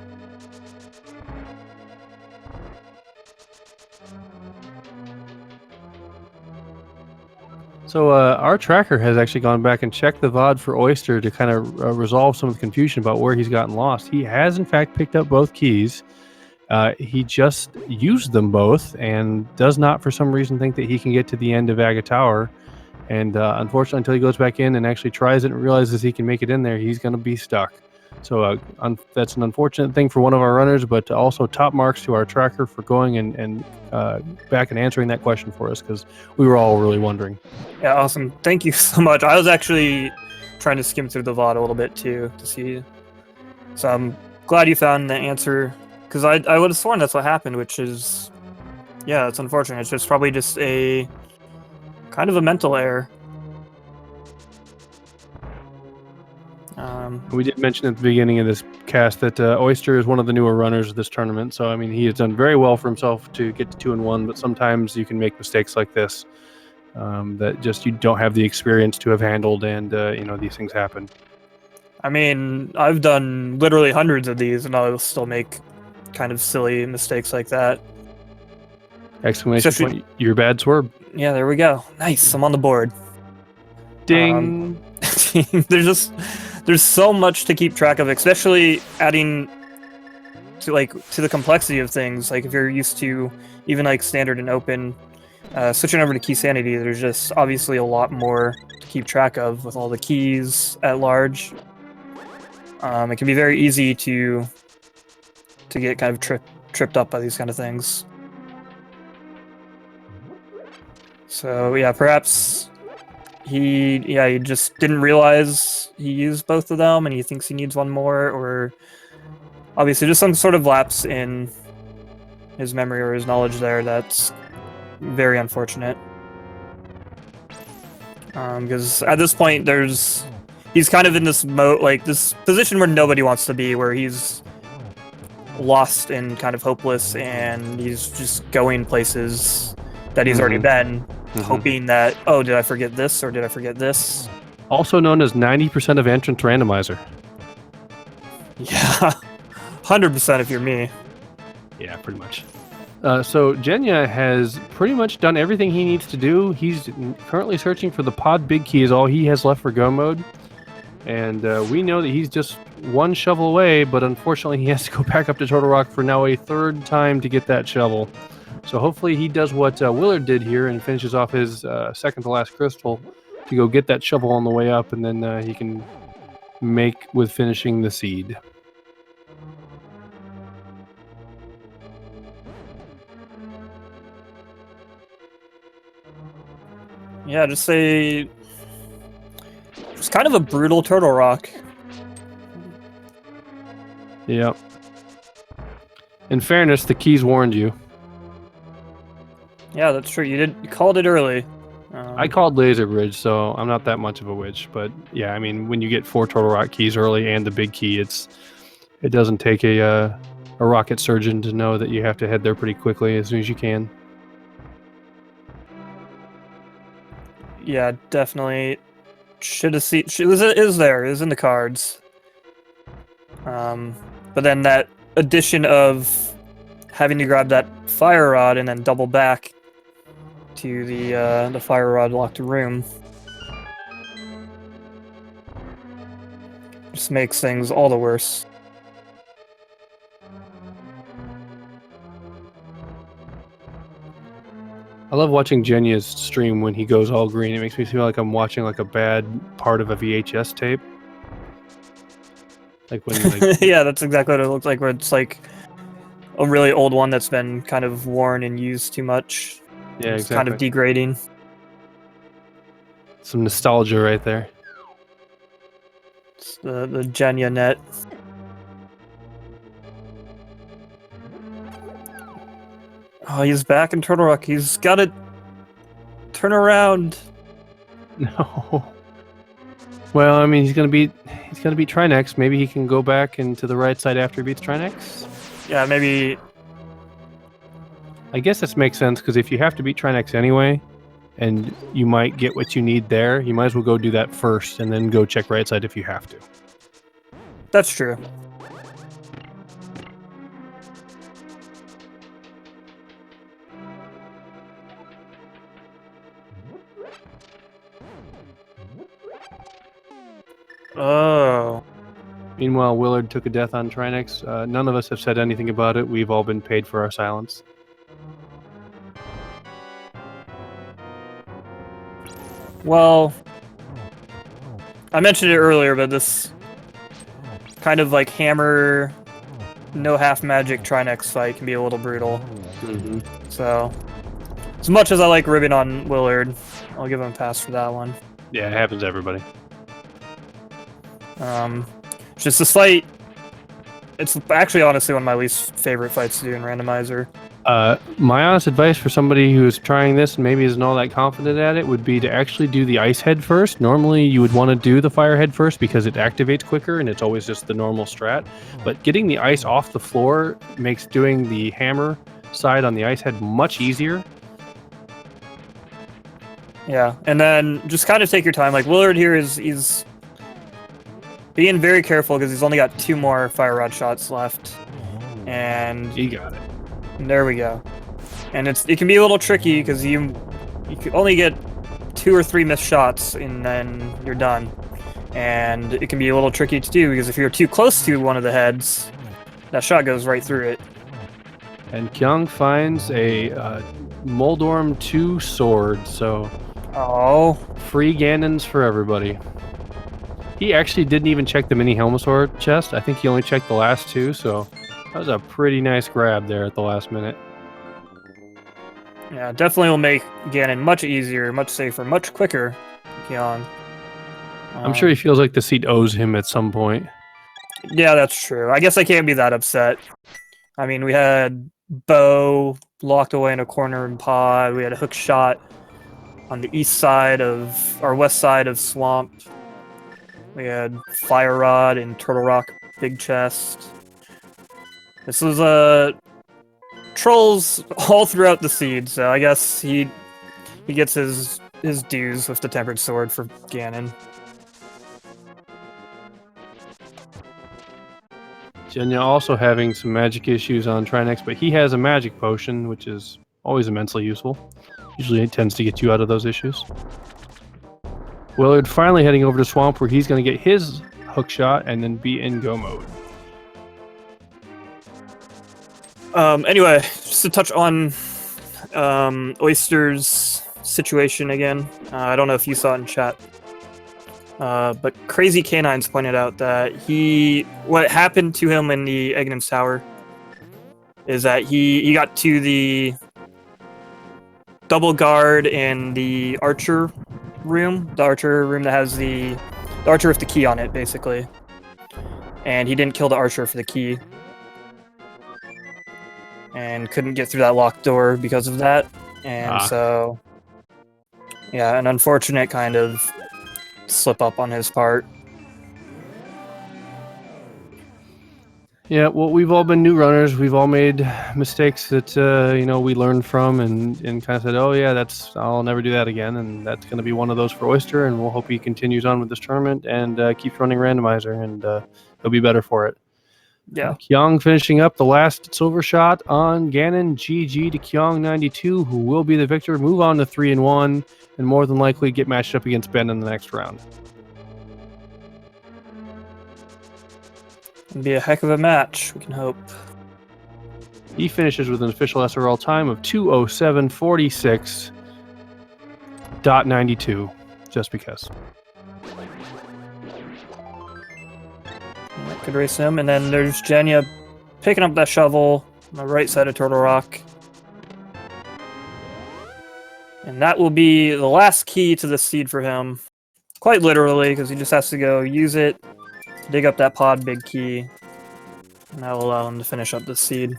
So our tracker has actually gone back and checked the VOD for Oyster to kind of resolve some of the confusion about where he's gotten lost. He has, in fact, picked up both keys. He just used them both and does not, for some reason, think that he can get to the end of Aga Tower. And unfortunately, until he goes back in and actually tries it and realizes he can make it in there, he's going to be stuck. So that's an unfortunate thing for one of our runners, but also top marks to our tracker for going and back and answering that question for us, because we were all really wondering. Yeah, awesome. Thank you so much. I was actually trying to skim through the VOD a little bit, too, to see. So I'm glad you found the answer, because I would have sworn that's what happened, which is... Yeah, it's unfortunate. It's just probably just a... kind of a mental error. We did mention at the beginning of this cast that Oyster is one of the newer runners of this tournament, so I mean he has done very well for himself to get to 2-1, but sometimes you can make mistakes like this that just you don't have the experience to have handled, and these things happen. I mean, I've done literally hundreds of these, and I'll still make kind of silly mistakes like that. Exclamation point, your bad swerve. Yeah, there we go. Nice, I'm on the board. Ding! There's so much to keep track of, especially adding to the complexity of things. Like if you're used to even like standard and open, switching over to Keysanity, there's just obviously a lot more to keep track of with all the keys at large. It can be very easy to get kind of tripped up by these kind of things. So yeah, perhaps he just didn't realize he used both of them and he thinks he needs one more, or obviously just some sort of lapse in his memory or his knowledge there that's very unfortunate. Because at this point he's kind of in this this position where nobody wants to be, where he's lost and kind of hopeless, and he's just going places that he's already been, hoping that, oh, did I forget this or did I forget this? Also known as 90% of entrance randomizer. Yeah, 100% if you're me. Yeah, pretty much. So Jenya has pretty much done everything he needs to do. He's currently searching for the pod big key is all he has left for go mode. And we know that he's just one shovel away, but unfortunately he has to go back up to Turtle Rock for now a third time to get that shovel. So hopefully he does what Willard did here and finishes off his second to last crystal to go get that shovel on the way up, and then he can make with finishing the seed. Yeah, just say it's kind of a brutal Turtle Rock. Yep. In fairness, the keys warned you. Yeah, that's true. You called it early. I called Laser Bridge, so I'm not that much of a witch. But yeah, I mean, when you get 4 Turtle Rock keys early and the big key, it doesn't take a rocket surgeon to know that you have to head there pretty quickly as soon as you can. Yeah, definitely. Should have seen. It was there. It was in the cards. But then that addition of having to grab that fire rod and then double back to the fire rod locked room just makes things all the worse. I love watching Jenya's stream when he goes all green. It makes me feel like I'm watching like a bad part of a VHS tape. Like when yeah, that's exactly what it looks like, where it's like a really old one that's been kind of worn and used too much. Yeah, it's exactly. kind of degrading. Some nostalgia right there. It's the Jenya net. Oh, he's back in Turtle Rock. He's got to turn around. No. Well, I mean, he's gonna beat Trinex. Maybe he can go back and to the right side after he beats Trinex. Yeah, maybe. I guess this makes sense because if you have to beat Trinex anyway, and you might get what you need there, you might as well go do that first and then go check right side if you have to. That's true. Oh. Meanwhile, Willard took a death on Trinex. None of us have said anything about it. We've all been paid for our silence. Well, I mentioned it earlier, but this kind of like hammer, no half magic Trinex fight can be a little brutal. Mm-hmm. So, as much as I like ribbing on Willard, I'll give him a pass for that one. Yeah, it happens to everybody. Just this fight, it's actually honestly one of my least favorite fights to do in Randomizer. My honest advice for somebody who's trying this and maybe isn't all that confident at it would be to actually do the ice head first. Normally you would want to do the fire head first because it activates quicker and it's always just the normal strat. But getting the ice off the floor makes doing the hammer side on the ice head much easier. Yeah, and then just kind of take your time. Like Willard here he's being very careful because he's only got 2 more fire rod shots left. And he got it. There we go. And it can be a little tricky because you can only get 2 or 3 missed shots and then you're done. And it can be a little tricky to do because if you're too close to one of the heads, That shot goes right through it. And Kyong finds a Moldorm 2 sword, so Oh, free Ganons for everybody. He actually didn't even check the mini Helmasaur chest. I think he only checked the last two, so that was a pretty nice grab there at the last minute. yeah, definitely will make Ganon much easier, much safer, much quicker. Kyong. I'm sure he feels like the seat owes him at some point. Yeah, that's true. I guess I can't be that upset. I mean, we had Bo locked away in a corner in pod. We had a hook shot on the east side of, or west side of Swamp. We had Fire Rod and Turtle Rock Big Chest. This was trolls all throughout the seed, so I guess he gets his dues with the Tempered Sword for Ganon. Jenya also having some magic issues on Trinex, but he has a magic potion, which is always immensely useful. Usually it tends to get you out of those issues. Willard finally heading over to Swamp, where he's going to get his hook shot and then be in go mode. Anyway, just to touch on Oyster's situation again. I don't know if you saw it in chat. But Crazy Canines pointed out that what happened to him in the Egnum's Tower is that he got to the double guard in the archer room, the archer room that has the archer with the key on it, basically. And he didn't kill the archer for the key. And couldn't get through that locked door because of that. And so, yeah, an unfortunate kind of slip up on his part. Yeah, well, we've all been new runners. We've all made mistakes that we learned from, and kind of said, "Oh yeah, I'll never do that again." And that's going to be one of those for Oyster, and we'll hope he continues on with this tournament and keeps running Randomizer, and he'll be better for it. Yeah. Kyong finishing up the last silver shot on Ganon. GG to Kyong92, who will be the victor. Move on to 3-1, and more than likely get matched up against Ben in the next round. It'll be a heck of a match, we can hope. He finishes with an official SRL time of 2:07:46.92, just because. Could race him, and then there's Jenya picking up that shovel on the right side of Turtle Rock. And that will be the last key to the seed for him. Quite literally, because he just has to go use it, dig up that pod big key, and that will allow him to finish up the seed.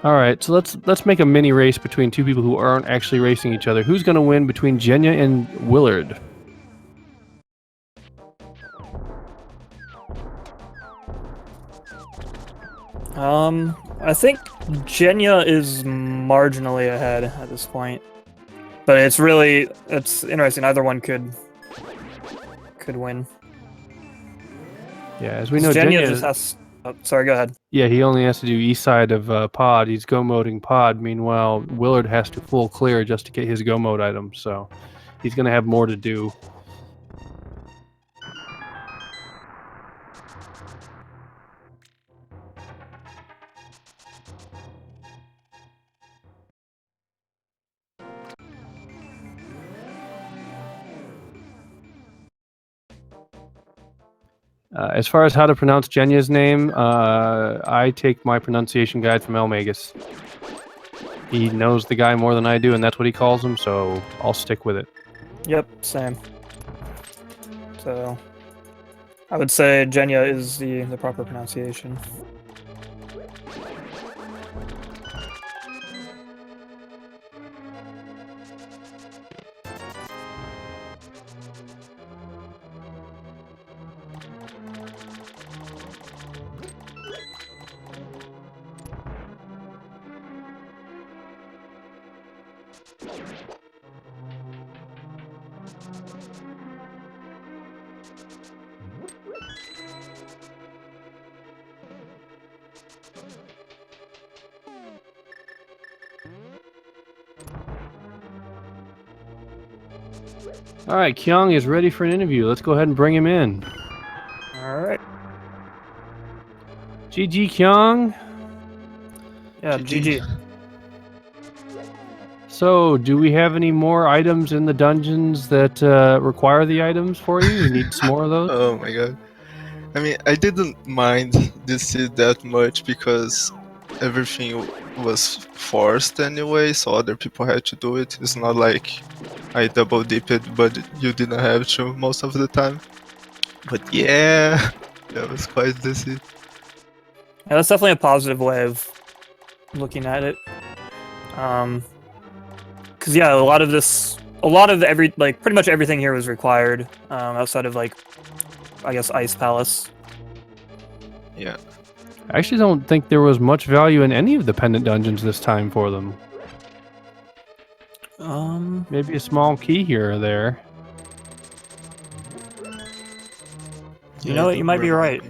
All right, so let's make a mini race between two people who aren't actually racing each other. Who's going to win between Jenya and Willard? I think Jenya is marginally ahead at this point. But it's interesting. Either one could win. Yeah, as we know, Jenya just has... Oh, sorry, go ahead. Yeah, he only has to do east side of pod. He's go moding pod. Meanwhile, Willard has to full clear just to get his go mode item. So he's going to have more to do. As far as how to pronounce Jenya's name, I take my pronunciation guide from Elmagus. He knows the guy more than I do, and that's what he calls him, so I'll stick with it. Yep, same. So, I would say Jenya is the proper pronunciation. All right, Kyong is ready for an interview. Let's go ahead and bring him in. All right. GG, Kyong. Yeah, GG. So, do we have any more items in the dungeons that require the items for you? You need some more of those? Oh my god. I mean, I didn't mind this seed that much because everything was forced anyway, so other people had to do it. It's not like I double dipped, but you didn't have to most of the time. But yeah, that was quite the seed. Yeah, that's definitely a positive way of looking at it. Because yeah, pretty much everything here was required, outside of like, I guess, Ice Palace. Yeah. I actually don't think there was much value in any of the pendant dungeons this time for them. Maybe a small key here or there. You know what? You might be right.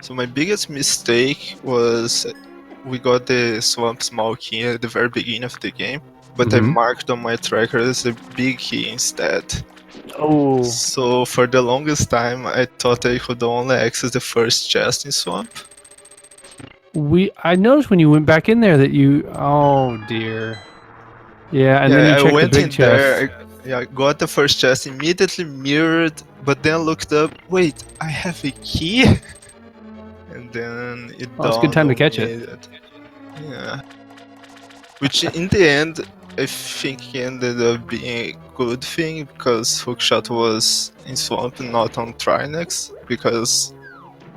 So my biggest mistake was we got the swamp small key at the very beginning of the game, but I marked on my tracker as a big key instead. Oh. So for the longest time, I thought I could only access the first chest in swamp. I noticed when you went back in there that you... Oh, dear. Yeah, and then you checked I went the big in chest. there, I got the first chest, immediately mirrored, but then looked up, wait, I have a key? And then it Well, it's a good time to dawned on catch me it. that- yeah. Which in the end, I think ended up being a good thing, because Hookshot was in Swamp and not on Trinex, because,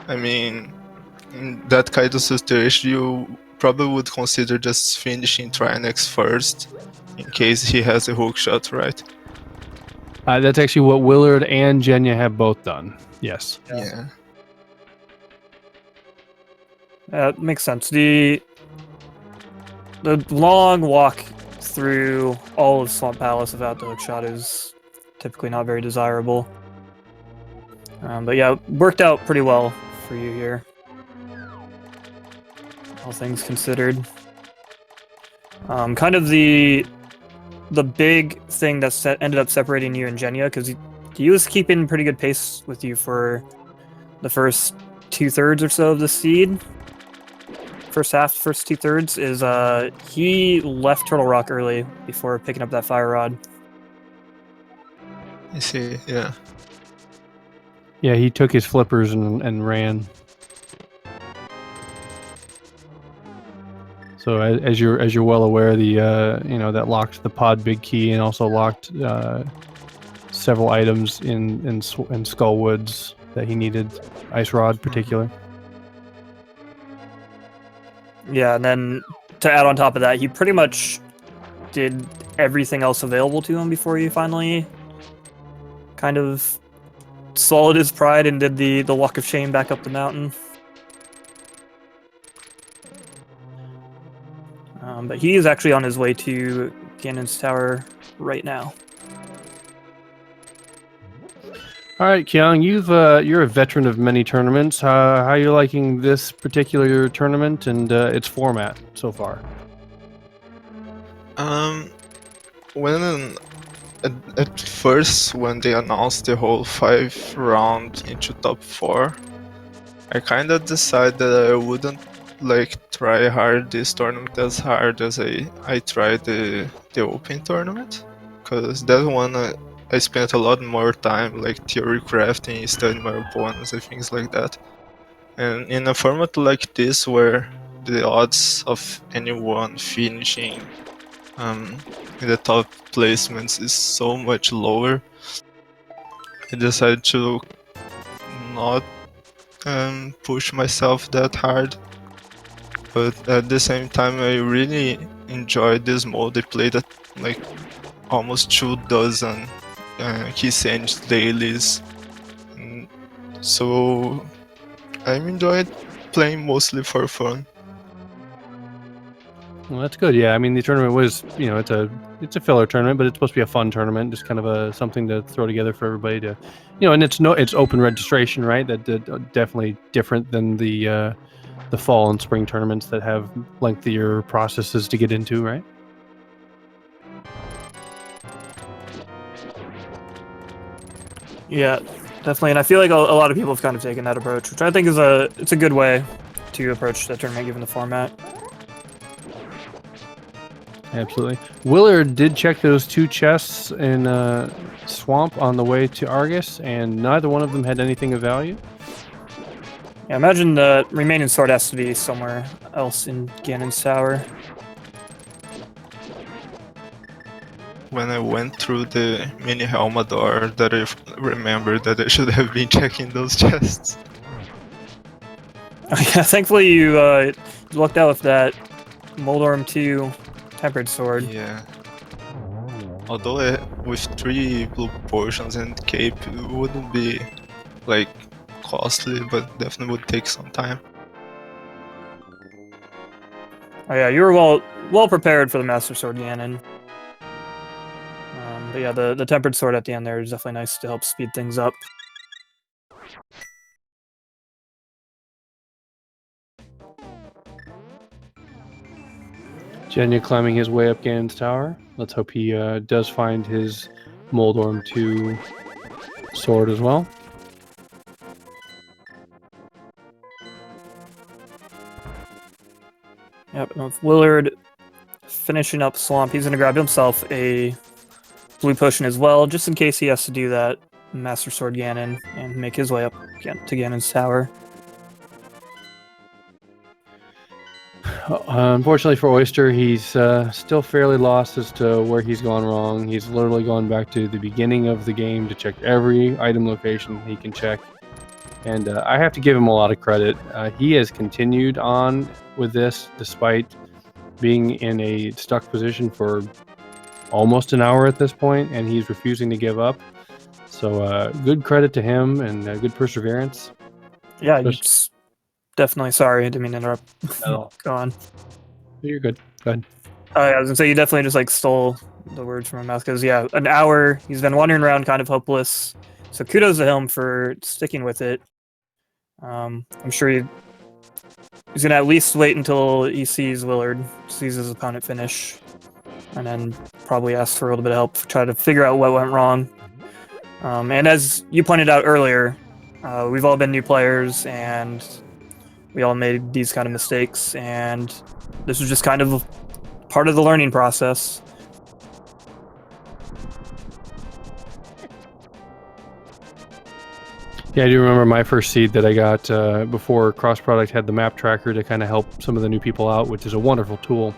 I mean, in that kind of situation, you probably would consider just finishing Trinex first, in case he has a hookshot, right? That's actually what Willard and Jenja have both done. Yes. Yeah. That makes sense. The long walk through all of Swamp Palace without the hookshot is typically not very desirable. But yeah, worked out pretty well for you here, all things considered. Kind of the big thing that ended up separating you and Jenja, because he was keeping pretty good pace with you for the first 2/3 or so of the seed. First 2/3 is he left Turtle Rock early before picking up that fire rod. I see, yeah. Yeah, he took his flippers and ran. So as you're well aware, the that locked the pod big key and also locked several items in Skullwoods that he needed, Ice Rod particular. Yeah, and then to add on top of that, he pretty much did everything else available to him before he finally kind of swallowed his pride and did the walk of shame back up the mountain. But he is actually on his way to Ganon's Tower right now. All right, Kyong, you're a veteran of many tournaments. How are you liking this particular tournament and its format so far? When at first when they announced the whole 5-round into top 4, I kind of decided that I wouldn't try hard this tournament as hard as I tried the open tournament, because that one I spent a lot more time theory crafting, studying my opponents and things like that. And in a format like this where the odds of anyone finishing in the top placements is so much lower, I decided to not push myself that hard. But at the same time, I really enjoyed this mode. I played at almost 24 Keysanity dailies, so I'm enjoying playing mostly for fun. Well, that's good. Yeah, I mean the tournament was, it's a filler tournament, but it's supposed to be a fun tournament, just kind of something to throw together for everybody to, and it's open registration, right? That definitely different than the fall and spring tournaments that have lengthier processes to get into, right? Yeah, definitely. And I feel like a lot of people have kind of taken that approach, which I think is a good way to approach the tournament given the format. Absolutely. Willard did check those 2 chests in Swamp on the way to Argus, and neither one of them had anything of value. Yeah, imagine the remaining sword has to be somewhere else in Ganon's tower. When I went through the mini Helmador, that I remembered that I should have been checking those chests. Yeah, thankfully you lucked out with that Moldorm 2 tempered sword. Yeah. Although with 3 blue potions and cape, it wouldn't be like costly, but definitely would take some time. Oh yeah, you were well prepared for the Master Sword Ganon. But yeah, the tempered sword at the end there is definitely nice to help speed things up. Jenya climbing his way up Ganon's tower. Let's hope he does find his Moldorm 2 sword as well. Yep, and with Willard finishing up Swamp, he's going to grab himself a blue potion as well, just in case he has to do that Master Sword Ganon and make his way up to Ganon's tower. Unfortunately for Oyster, he's still fairly lost as to where he's gone wrong. He's literally gone back to the beginning of the game to check every item location he can check. And I have to give him a lot of credit. He has continued on with this despite being in a stuck position for almost an hour at this point, and he's refusing to give up. So good credit to him and good perseverance. Yeah, it's definitely sorry. I didn't mean to interrupt. Oh. Go on. You're good. Go ahead. I was gonna say you definitely just like stole the words from my mouth because yeah, an hour he's been wandering around kind of hopeless. So kudos to him for sticking with it. I'm sure he's gonna at least wait until he sees Willard, sees his opponent finish, and then probably ask for a little bit of help to try to figure out what went wrong. And as you pointed out earlier, we've all been new players and we all made these kind of mistakes, and this was just kind of part of the learning process. Yeah, I do remember my first seed that I got before Cross Product had the map tracker to kind of help some of the new people out, which is a wonderful tool.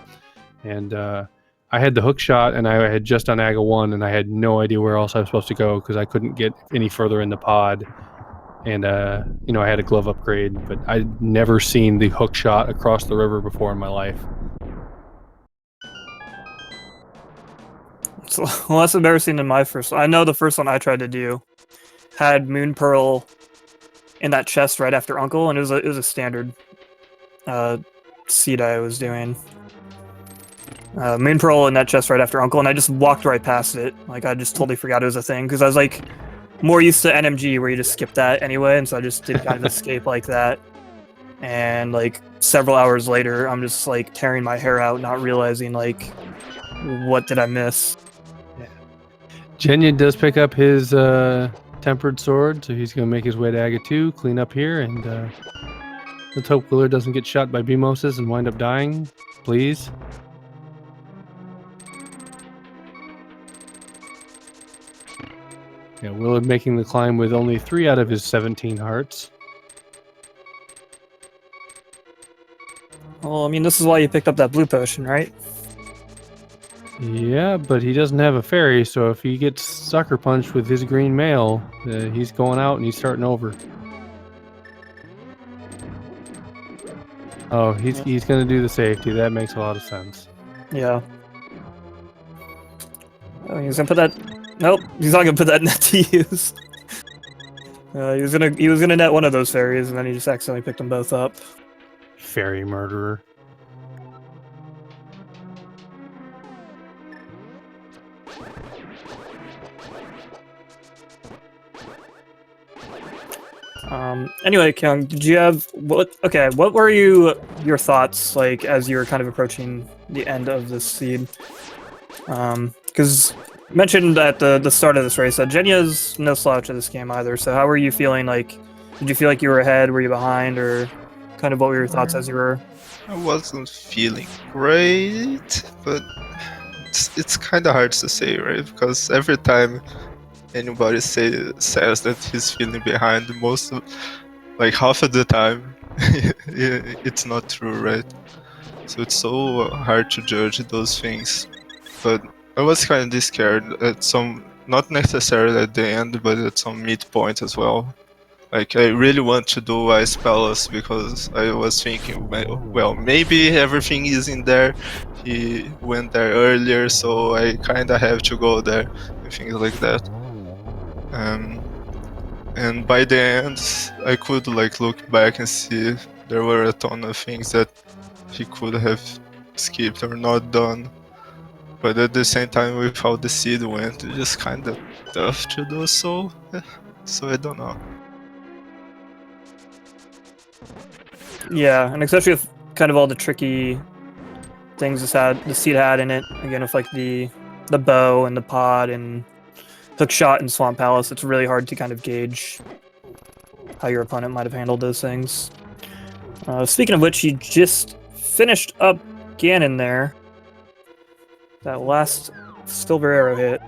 And I had the hook shot, and I had just done Aga 1, and I had no idea where else I was supposed to go because I couldn't get any further in the pod. And, you know, I had a glove upgrade, but I'd never seen the hook shot across the river before in my life. It's less embarrassing than my first one. I know the first one I tried to do had Moon Pearl in that chest right after Uncle, and it was a standard seed I was doing. Moon Pearl in that chest right after Uncle, and I just walked right past it. Like, I just totally forgot it was a thing, because I was, like, more used to NMG, where you just skip that anyway, and so I just did kind of escape like that. And, like, several hours later, I'm just, like, tearing my hair out, not realizing, like, what did I miss? Yeah. Jenya does pick up his tempered sword, so he's going to make his way to Aga 2, clean up here, and let's hope Willard doesn't get shot by Beamoses and wind up dying, please. Yeah, Willard making the climb with only 3 out of his 17 hearts. Well, I mean, this is why you picked up that blue potion, right? Yeah, but he doesn't have a fairy, so if he gets sucker punched with his green mail, he's going out and he's starting over. Oh, he's going to do the safety. That makes a lot of sense. Yeah. Oh, he's gonna put that. Nope, he's not gonna put that net to use. He was gonna net one of those fairies, and then he just accidentally picked them both up. Fairy murderer. Anyway, Kyong, did you have what were your thoughts like as you were kind of approaching the end of this seed? Because mentioned at the start of this race that Jenya's no slouch at this game either. So how were you feeling? Like, did you feel like you were ahead? Were you behind? Or kind of what were your thoughts as you were? I wasn't feeling great, but it's kind of hard to say, right? Because every time anybody says that he's feeling behind, like half of the time, it's not true, right? So it's so hard to judge those things. But I was kind of scared at some, not necessarily at the end, but at some midpoint as well. Like, I really want to do Ice Palace because I was thinking, well, maybe everything is in there. He went there earlier, so I kind of have to go there and things like that. And by the end, I could like look back and see there were a ton of things that he could have skipped or not done. But at the same time, with how the seed went, it's just kind of tough to do so. So I don't know. Yeah, and especially with kind of all the tricky things the seed had in it. Again, with like the bow and the pod and hook shot and Swamp Palace, it's really hard to kind of gauge how your opponent might have handled those things. Speaking of which, he just finished up Ganon there. That last Silver Arrow hit.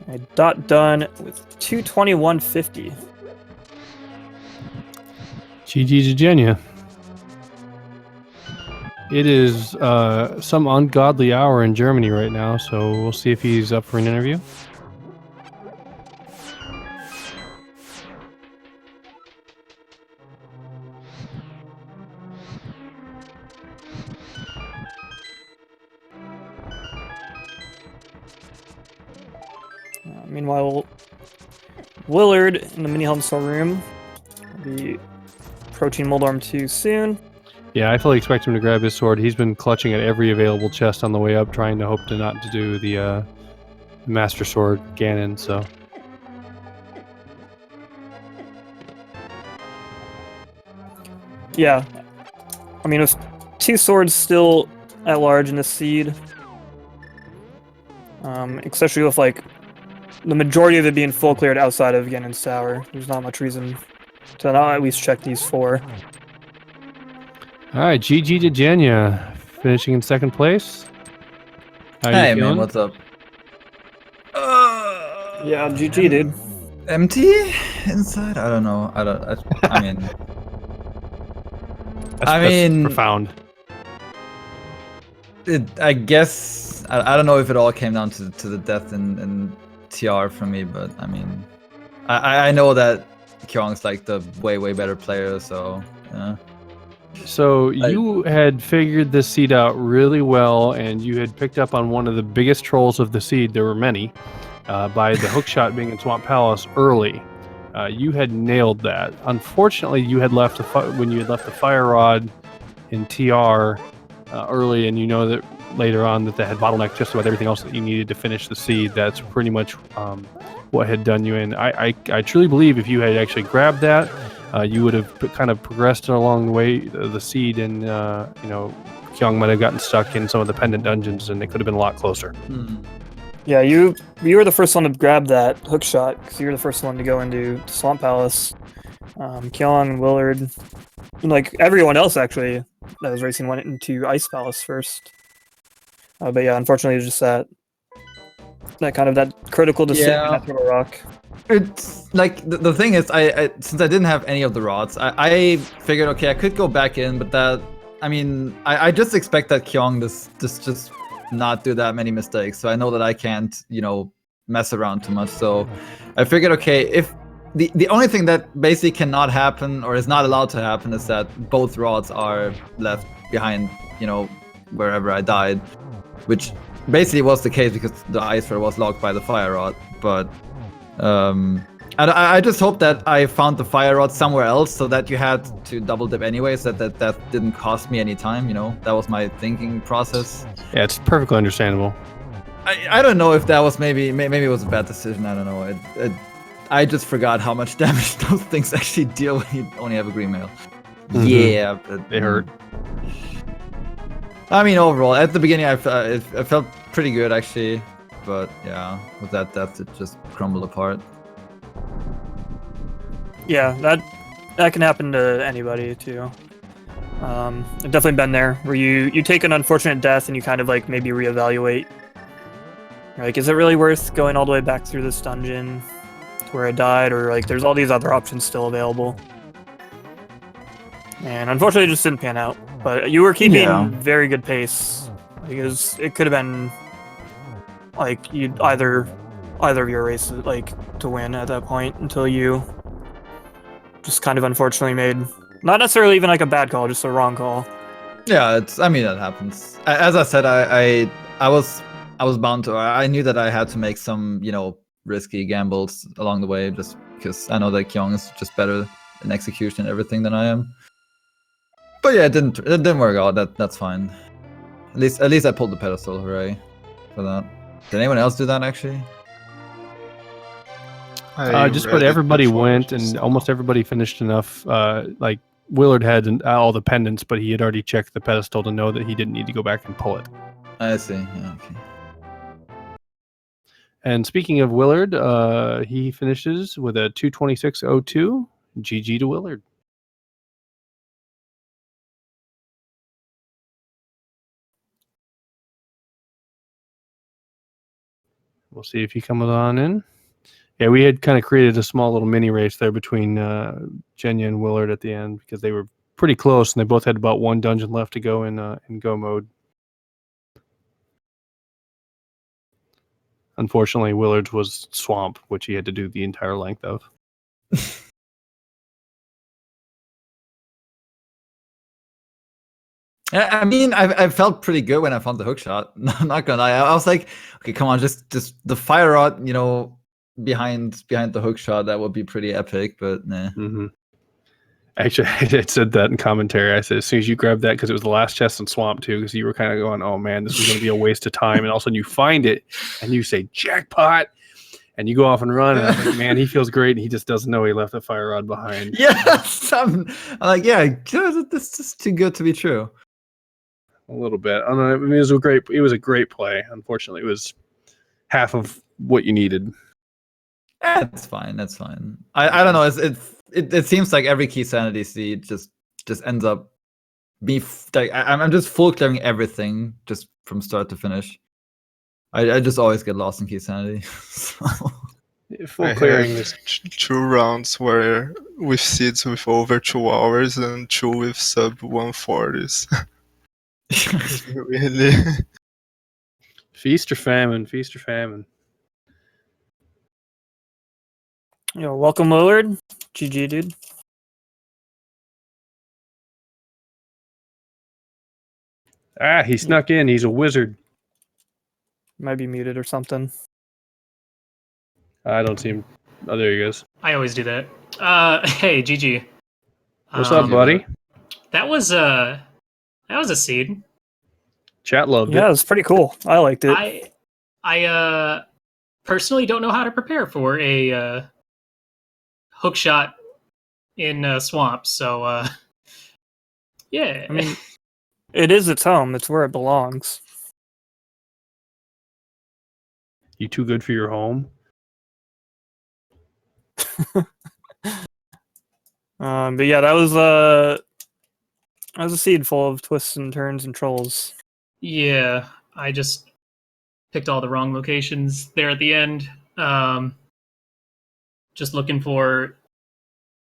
A dot done with 221.50. GG to Jenya. It is some ungodly hour in Germany right now, so we'll see if he's up for an interview. Meanwhile, Willard in the mini home store room will be approaching Moldorm 2 soon. Yeah, I fully expect him to grab his sword. He's been clutching at every available chest on the way up, trying to hope to not to do the Master Sword Ganon, so... Yeah. I mean, with 2 swords still at large in the seed, especially with, like, the majority of it being full cleared outside of Ganon's tower, there's not much reason to not at least check these 4. Alright, GG to Jenya, finishing in second place. How you Hey feeling? man, what's up? Yeah, GG, dude. Empty inside? I don't know. I mean, That's profound. I guess I don't know if it all came down to the death in TR for me, but I mean, I know that Kyong's like the way better player, so yeah. So you had figured this seed out really well, and you had picked up on one of the biggest trolls of the seed. There were many, by the hookshot being in Swamp Palace early. You had nailed that. Unfortunately, you had left when you had left the Fire Rod in TR early, and you know that later on that had bottlenecked just about everything else that you needed to finish the seed. That's pretty much what had done you in. I truly believe if you had actually grabbed that, you would have kind of progressed along the way, the seed, and you know, Kyong might have gotten stuck in some of the pendant dungeons, and it could have been a lot closer. Yeah, you were the first one to grab that hook shot because you were the first one to go into Swamp Palace. Kyong, Willard, like everyone else actually that was racing went into Ice Palace first. But yeah, unfortunately, it's just that kind of that critical decision at Turtle Rock. It's like the thing is, I since I didn't have any of the rods, I figured okay, I could go back in, but that I mean, I just expect that Kyong just not do that many mistakes. So I know that I can't, you know, mess around too much. So I figured okay, if the only thing that basically cannot happen or is not allowed to happen is that both rods are left behind, you know, wherever I died, which basically was the case because the ice rod was locked by the fire rod. But and I just hope that I found the fire rod somewhere else so that you had to double dip anyways, that didn't cost me any time, you know. That was my thinking process. Yeah, it's perfectly understandable. I don't know if that was maybe it was a bad decision. I don't know. I just forgot how much damage those things actually deal when you only have a green mail. Yeah, but They hurt. I mean, overall, at the beginning, I felt pretty good actually. but yeah, with that depth, it just crumbled apart. Yeah, that can happen to anybody too. I've definitely been there where you take an unfortunate death and you kind of like maybe reevaluate. You're like, is it really worth going all the way back through this dungeon to where I died, or like there's all these other options still available? And unfortunately, it just didn't pan out. But you were keeping very good pace, because it could have been like you'd either of your races like to win at that point until you just kind of unfortunately made not necessarily even like a bad call, just a wrong call. Yeah, I mean, that happens. As I said, I was bound to. I knew that I had to make some, risky gambles along the way, just because I know that Kyong is just better in execution and everything than I am. But yeah, it didn't work out. That's fine. At least I pulled the pedestal. Hooray for that. Did anyone else do that actually? Just about everybody went, and almost everybody finished enough. Like Willard had all the pendants, but he had already checked the pedestal to know that he didn't need to go back and pull it. I see. Yeah, okay. And speaking of Willard, he finishes with a 226.02. GG to Willard. We'll see if he comes on in. Yeah, we had kind of created a small little mini race there between Jenja and Willard at the end, because they were pretty close and they both had about one dungeon left to go in go mode. Unfortunately, Willard's was Swamp, which he had to do the entire length of. I mean, I felt pretty good when I found the hook shot. I'm not gonna lie. I was like, okay, come on, just the fire rod, behind the hook shot, that would be pretty epic. But nah. Mm-hmm. Actually, I said that in commentary. I said as soon as you grabbed that, because it was the last chest in Swamp too, because you were kind of going, "Oh man, this is going to be a waste of time," and all of a sudden you find it and you say "jackpot," and you go off and run. And I'm like, man, he feels great, and he just doesn't know he left the fire rod behind. Yes, I'm like, yeah, this is too good to be true. A little bit. I mean, it was a great play. Unfortunately, it was half of what you needed. That's fine. That's fine. I don't know. It seems like every Keysanity seed just ends up I'm just full clearing everything just from start to finish. I just always get lost in Keysanity. Full clearing is 2 rounds where with seeds with over 2 hours and 2 with sub 140s. Really. Feast or famine. Feast or famine. Welcome, Willard. GG, dude. He snuck in. He's a wizard. Might be muted or something. I don't see him. Oh, there he goes. I always do that. Hey, GG. What's up, buddy? That was a seed. Chat loved Yeah, it. it was pretty cool. I liked it. I personally don't know how to prepare for a hook shot in Swamp, so yeah. I mean, it is its home. It's where it belongs. You too good for your home? But yeah, that was a seed full of twists and turns and trolls. Yeah, I just picked all the wrong locations there at the end. Just looking for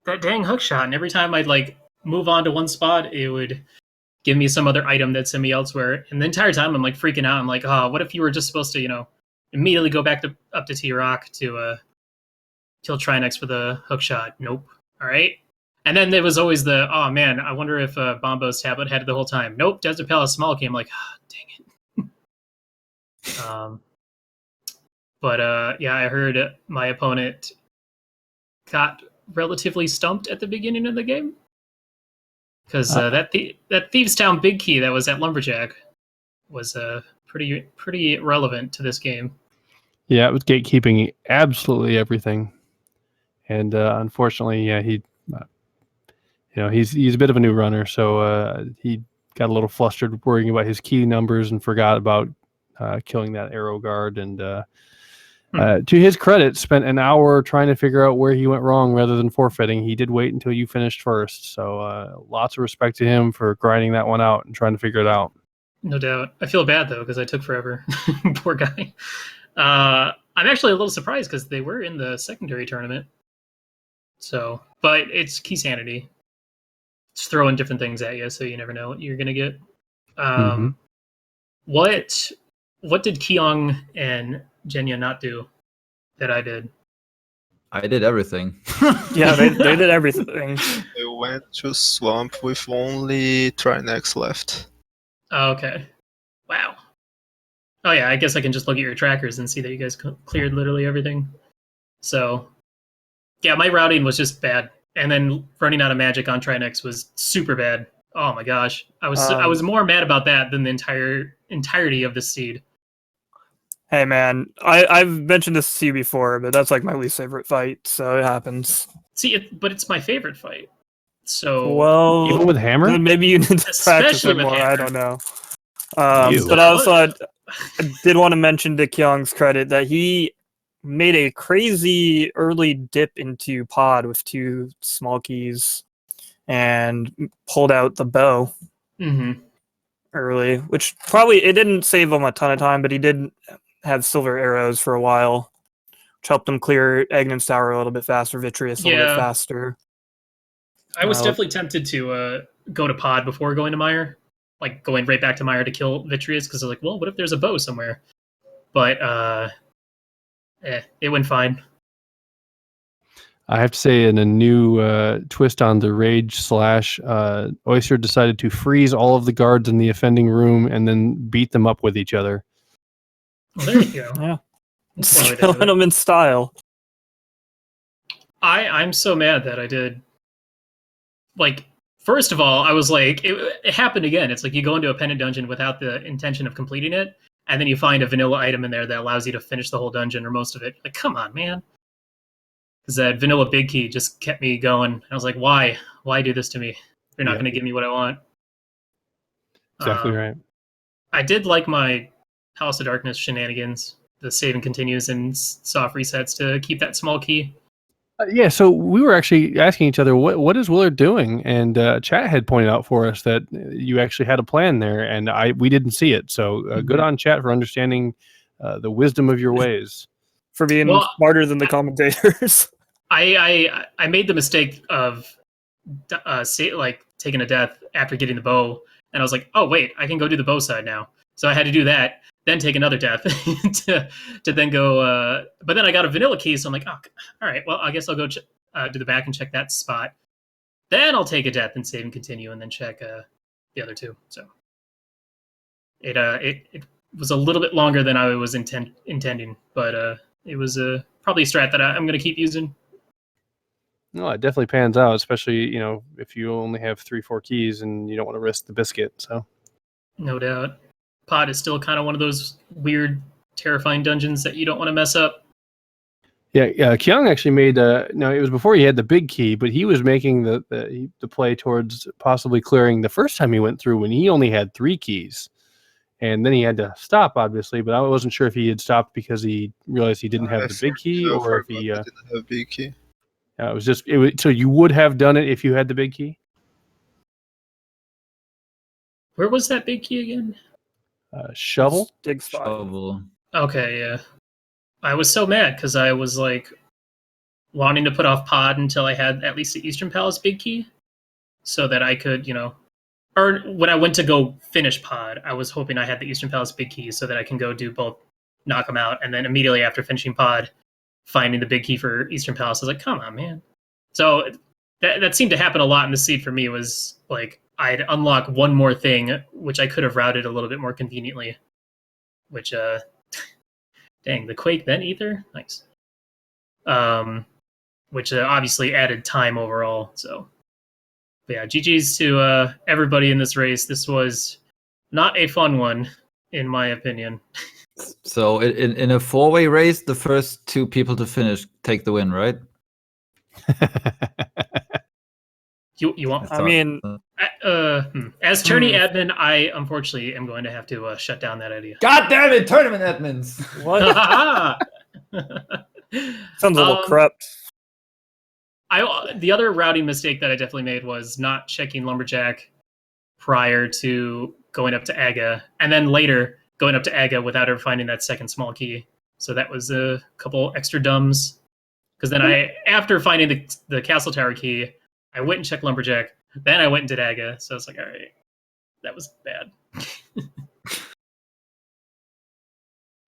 that dang hook shot, and every time I'd like move on to one spot, it would give me some other item that sent me elsewhere. And the entire time I'm like freaking out. I'm like, oh, what if you were just supposed to, immediately go back up to T-Rock to kill Trinex for the hook shot? Nope. All right. And then there was always the, oh man, I wonder if Bombo's tablet had it the whole time. Nope, Desert Palace Small came. Like, oh, dang it. But yeah, I heard my opponent got relatively stumped at the beginning of the game, because that Thieves Town big key that was at Lumberjack was pretty relevant to this game. Yeah, it was gatekeeping absolutely everything, and unfortunately, yeah, he. He's a bit of a new runner, so he got a little flustered worrying about his key numbers and forgot about killing that arrow guard. And to his credit, spent an hour trying to figure out where he went wrong rather than forfeiting. He did wait until you finished first. So lots of respect to him for grinding that one out and trying to figure it out. No doubt. I feel bad though because I took forever. Poor guy. I'm actually a little surprised because they were in the secondary tournament. So, but it's Keysanity. It's throwing different things at you, so you never know what you're gonna get. What did Kyong and Jenja not do that I did? I did everything. Yeah, they did everything. They went to swamp with only Trinex left. Okay. Wow. Oh yeah, I guess I can just look at your trackers and see that you guys cleared literally everything. So, yeah, my routing was just bad, and then running out of magic on Trinex was super bad. Oh my gosh, I was more mad about that than the entirety of the seed. Hey man, I've mentioned this to you before, but that's like my least favorite fight, so it happens. See, but it's my favorate fight. So Well, Even with Hammer? then maybe you need to practice Especially it with more. I Hammer. don't know. You. But also, I did want to mention to Kyung's credit that he made a crazy early dip into pod with 2 small keys and pulled out the bow early, which probably it didn't save him a ton of time, but he did have silver arrows for a while, which helped him clear Agnon's Tower a little bit faster, Vitreous a little bit faster. I was definitely tempted to go to pod before going to Mire, like going right back to Mire to kill Vitreous, because I was like, well, what if there's a bow somewhere? But it went fine. I have to say, in a new twist on the Rage slash, Oyster decided to freeze all of the guards in the offending room and then beat them up with each other. Well, there you go. Yeah. That's one way to do Killing it. them in style. I'm so mad that I did. Like, first of all, I was like, it happened again. It's like you go into a pendant dungeon without the intention of completing it, and then you find a vanilla item in there that allows you to finish the whole dungeon or most of it. Like, come on, man. Because that vanilla big key just kept me going. I was like, why? Why do this to me? You're not going to give me what I want. Exactly right. I did like my House of Darkness shenanigans. The save and continues and soft resets to keep that small key. Yeah, so we were actually asking each other, what is Willard doing? And Chat had pointed out for us that you actually had a plan there, and we didn't see it. So good on Chat for understanding the wisdom of your ways. For being smarter than the commentators. I made the mistake of taking a death after getting the bow, and I was like, oh wait, I can go do the bow side now. So I had to do that, then take another death to then go. But then I got a vanilla key, so I'm like, oh, all right, well, I guess I'll go do the back and check that spot. Then I'll take a death and save and continue, and then check the other 2. So it was a little bit longer than I was intending, but it was probably a strat that I'm going to keep using. No, it definitely pans out, especially if you only have 3-4 keys and you don't want to risk the biscuit. So no doubt. Pod is still kind of one of those weird, terrifying dungeons that you don't want to mess up. Yeah. Kyong actually made it was before he had the big key, but he was making the play towards possibly clearing the first time he went through when he only had 3 keys, and then he had to stop, obviously. But I wasn't sure if he had stopped because he realized he didn't have the big key, or if he didn't have big key. So you would have done it if you had the big key. Where was that big key again? Shovel. Dig spot. Shovel. Okay, yeah. I was so mad because I was like wanting to put off pod until I had at least the Eastern Palace big key, so that I could, or when I went to go finish pod, I was hoping I had the Eastern Palace big key so that I can go do both, knock them out, and then immediately after finishing pod, finding the big key for Eastern Palace. I was like, come on, man. So that seemed to happen a lot in the seed for me. Was like I'd unlock one more thing, which I could have routed a little bit more conveniently. Which, dang, the Quake then Ether? Nice. Which obviously added time overall. So, but yeah, GG's to everybody in this race. This was not a fun one, in my opinion. So in a 4-way race, the first 2 people to finish take the win, right? You want? I mean, As tourney admin, I unfortunately am going to have to shut down that idea. God damn it, tournament admins! what? Sounds a little corrupt. The other routing mistake that I definitely made was not checking Lumberjack prior to going up to Aga, and then later going up to Aga without ever finding that second small key. So that was a couple extra dumbs. Because then after finding the Castle Tower key, I went and checked Lumberjack. Then I went and did Aga. So it's like, all right, that was bad.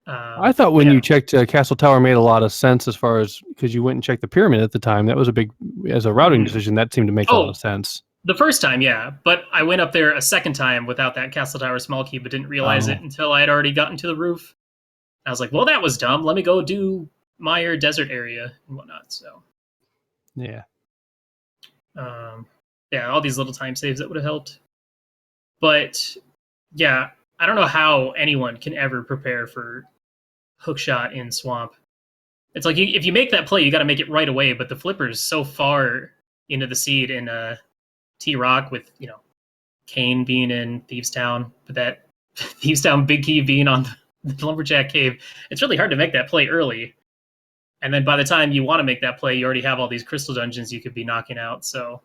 I thought when you checked Castle Tower made a lot of sense as far as because you went and checked the pyramid at the time. That was a big, as a routing decision, that seemed to make a lot of sense. The first time, yeah. But I went up there a second time without that Castle Tower small key, but didn't realize it until I had already gotten to the roof. I was like, well, that was dumb. Let me go do Meyer Desert area and whatnot. So, yeah. Yeah, all these little time saves that would have helped. But, yeah, I don't know how anyone can ever prepare for hookshot in Swamp. It's like if you make that play, you got to make it right away. But the flipper is so far into the seed in T-Rock with, Kane being in Thieves Town, but that Thieves Town big key being on the Lumberjack Cave. It's really hard to make that play early. And then by the time you want to make that play, you already have all these crystal dungeons you could be knocking out. So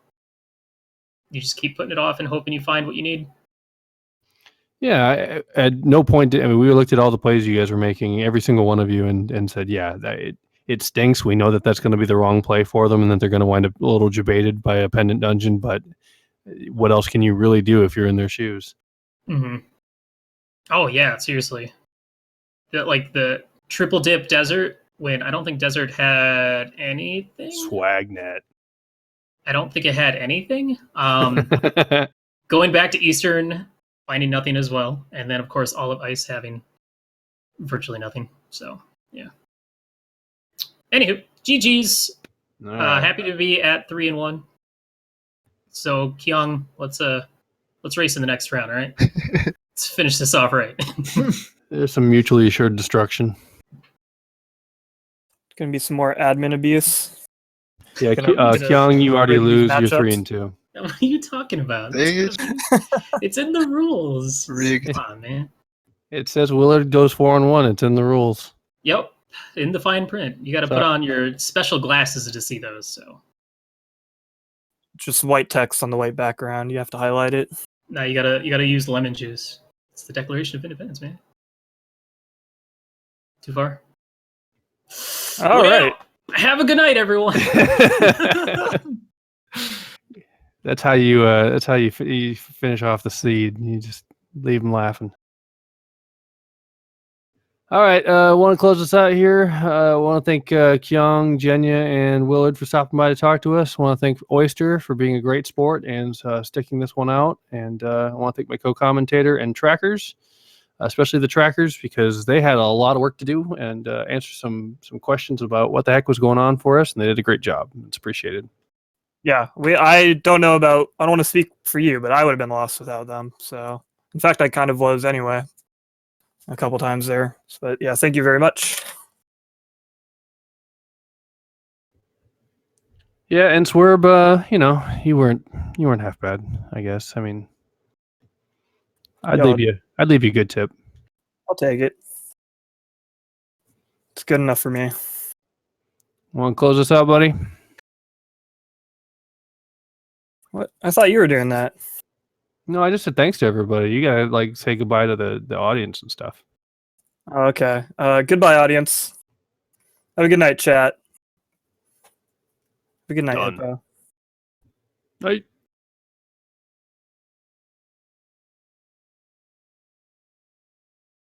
you just keep putting it off and hoping you find what you need. Yeah, at no point, we looked at all the plays you guys were making, every single one of you, and said, yeah, it stinks. We know that that's going to be the wrong play for them and that they're going to wind up a little jebaited by a pendant dungeon, but what else can you really do if you're in their shoes? Mm-hmm. Oh, yeah, seriously. The triple dip desert, when I don't think desert had anything. Swagnet. I don't think it had anything. Going back to Eastern, finding nothing as well. And then, of course, all of Ice having virtually nothing. So, yeah. Anywho, GG's. Right. Happy to be at 3-1. So, Kyong, let's race in the next round, all right? Let's finish this off right. There's some mutually assured destruction. Gonna be some more admin abuse. Yeah, Kyong, you already lose. You're matchups. 3-2. What are you talking about? Rigged. It's in the rules. Rigged. Come on, man. It says Willard goes 4-1. It's in the rules. Yep, in the fine print. You got to put on your special glasses to see those. So Just white text on the white background. You have to highlight it. now you gotta use lemon juice. It's the Declaration of Independence, man. Too far. All right. Have a good night, everyone. That's how you finish off the seed. You just leave them laughing. All right, want to close this out here. I want to thank Kyong, Jenya, and Willard for stopping by to talk to us. I want to thank Oyster for being a great sport and sticking this one out. And I want to thank my co-commentator and trackers, especially the trackers, because they had a lot of work to do and answer some questions about what the heck was going on for us, and they did a great job. It's appreciated. Yeah, I don't want to speak for you, but I would have been lost without them. So, in fact, I kind of was anyway, a couple times there. But yeah, thank you very much. Yeah, and Swerb, you weren't half bad, I guess. I mean, I'd leave you a good tip. I'll take it. It's good enough for me. Want to close this out, buddy? What? I thought you were doing that. No, I just said thanks to everybody. You gotta say goodbye to the audience and stuff. Okay. Goodbye, audience. Have a good night, chat. Have a good night, Done. Hippo. Bye.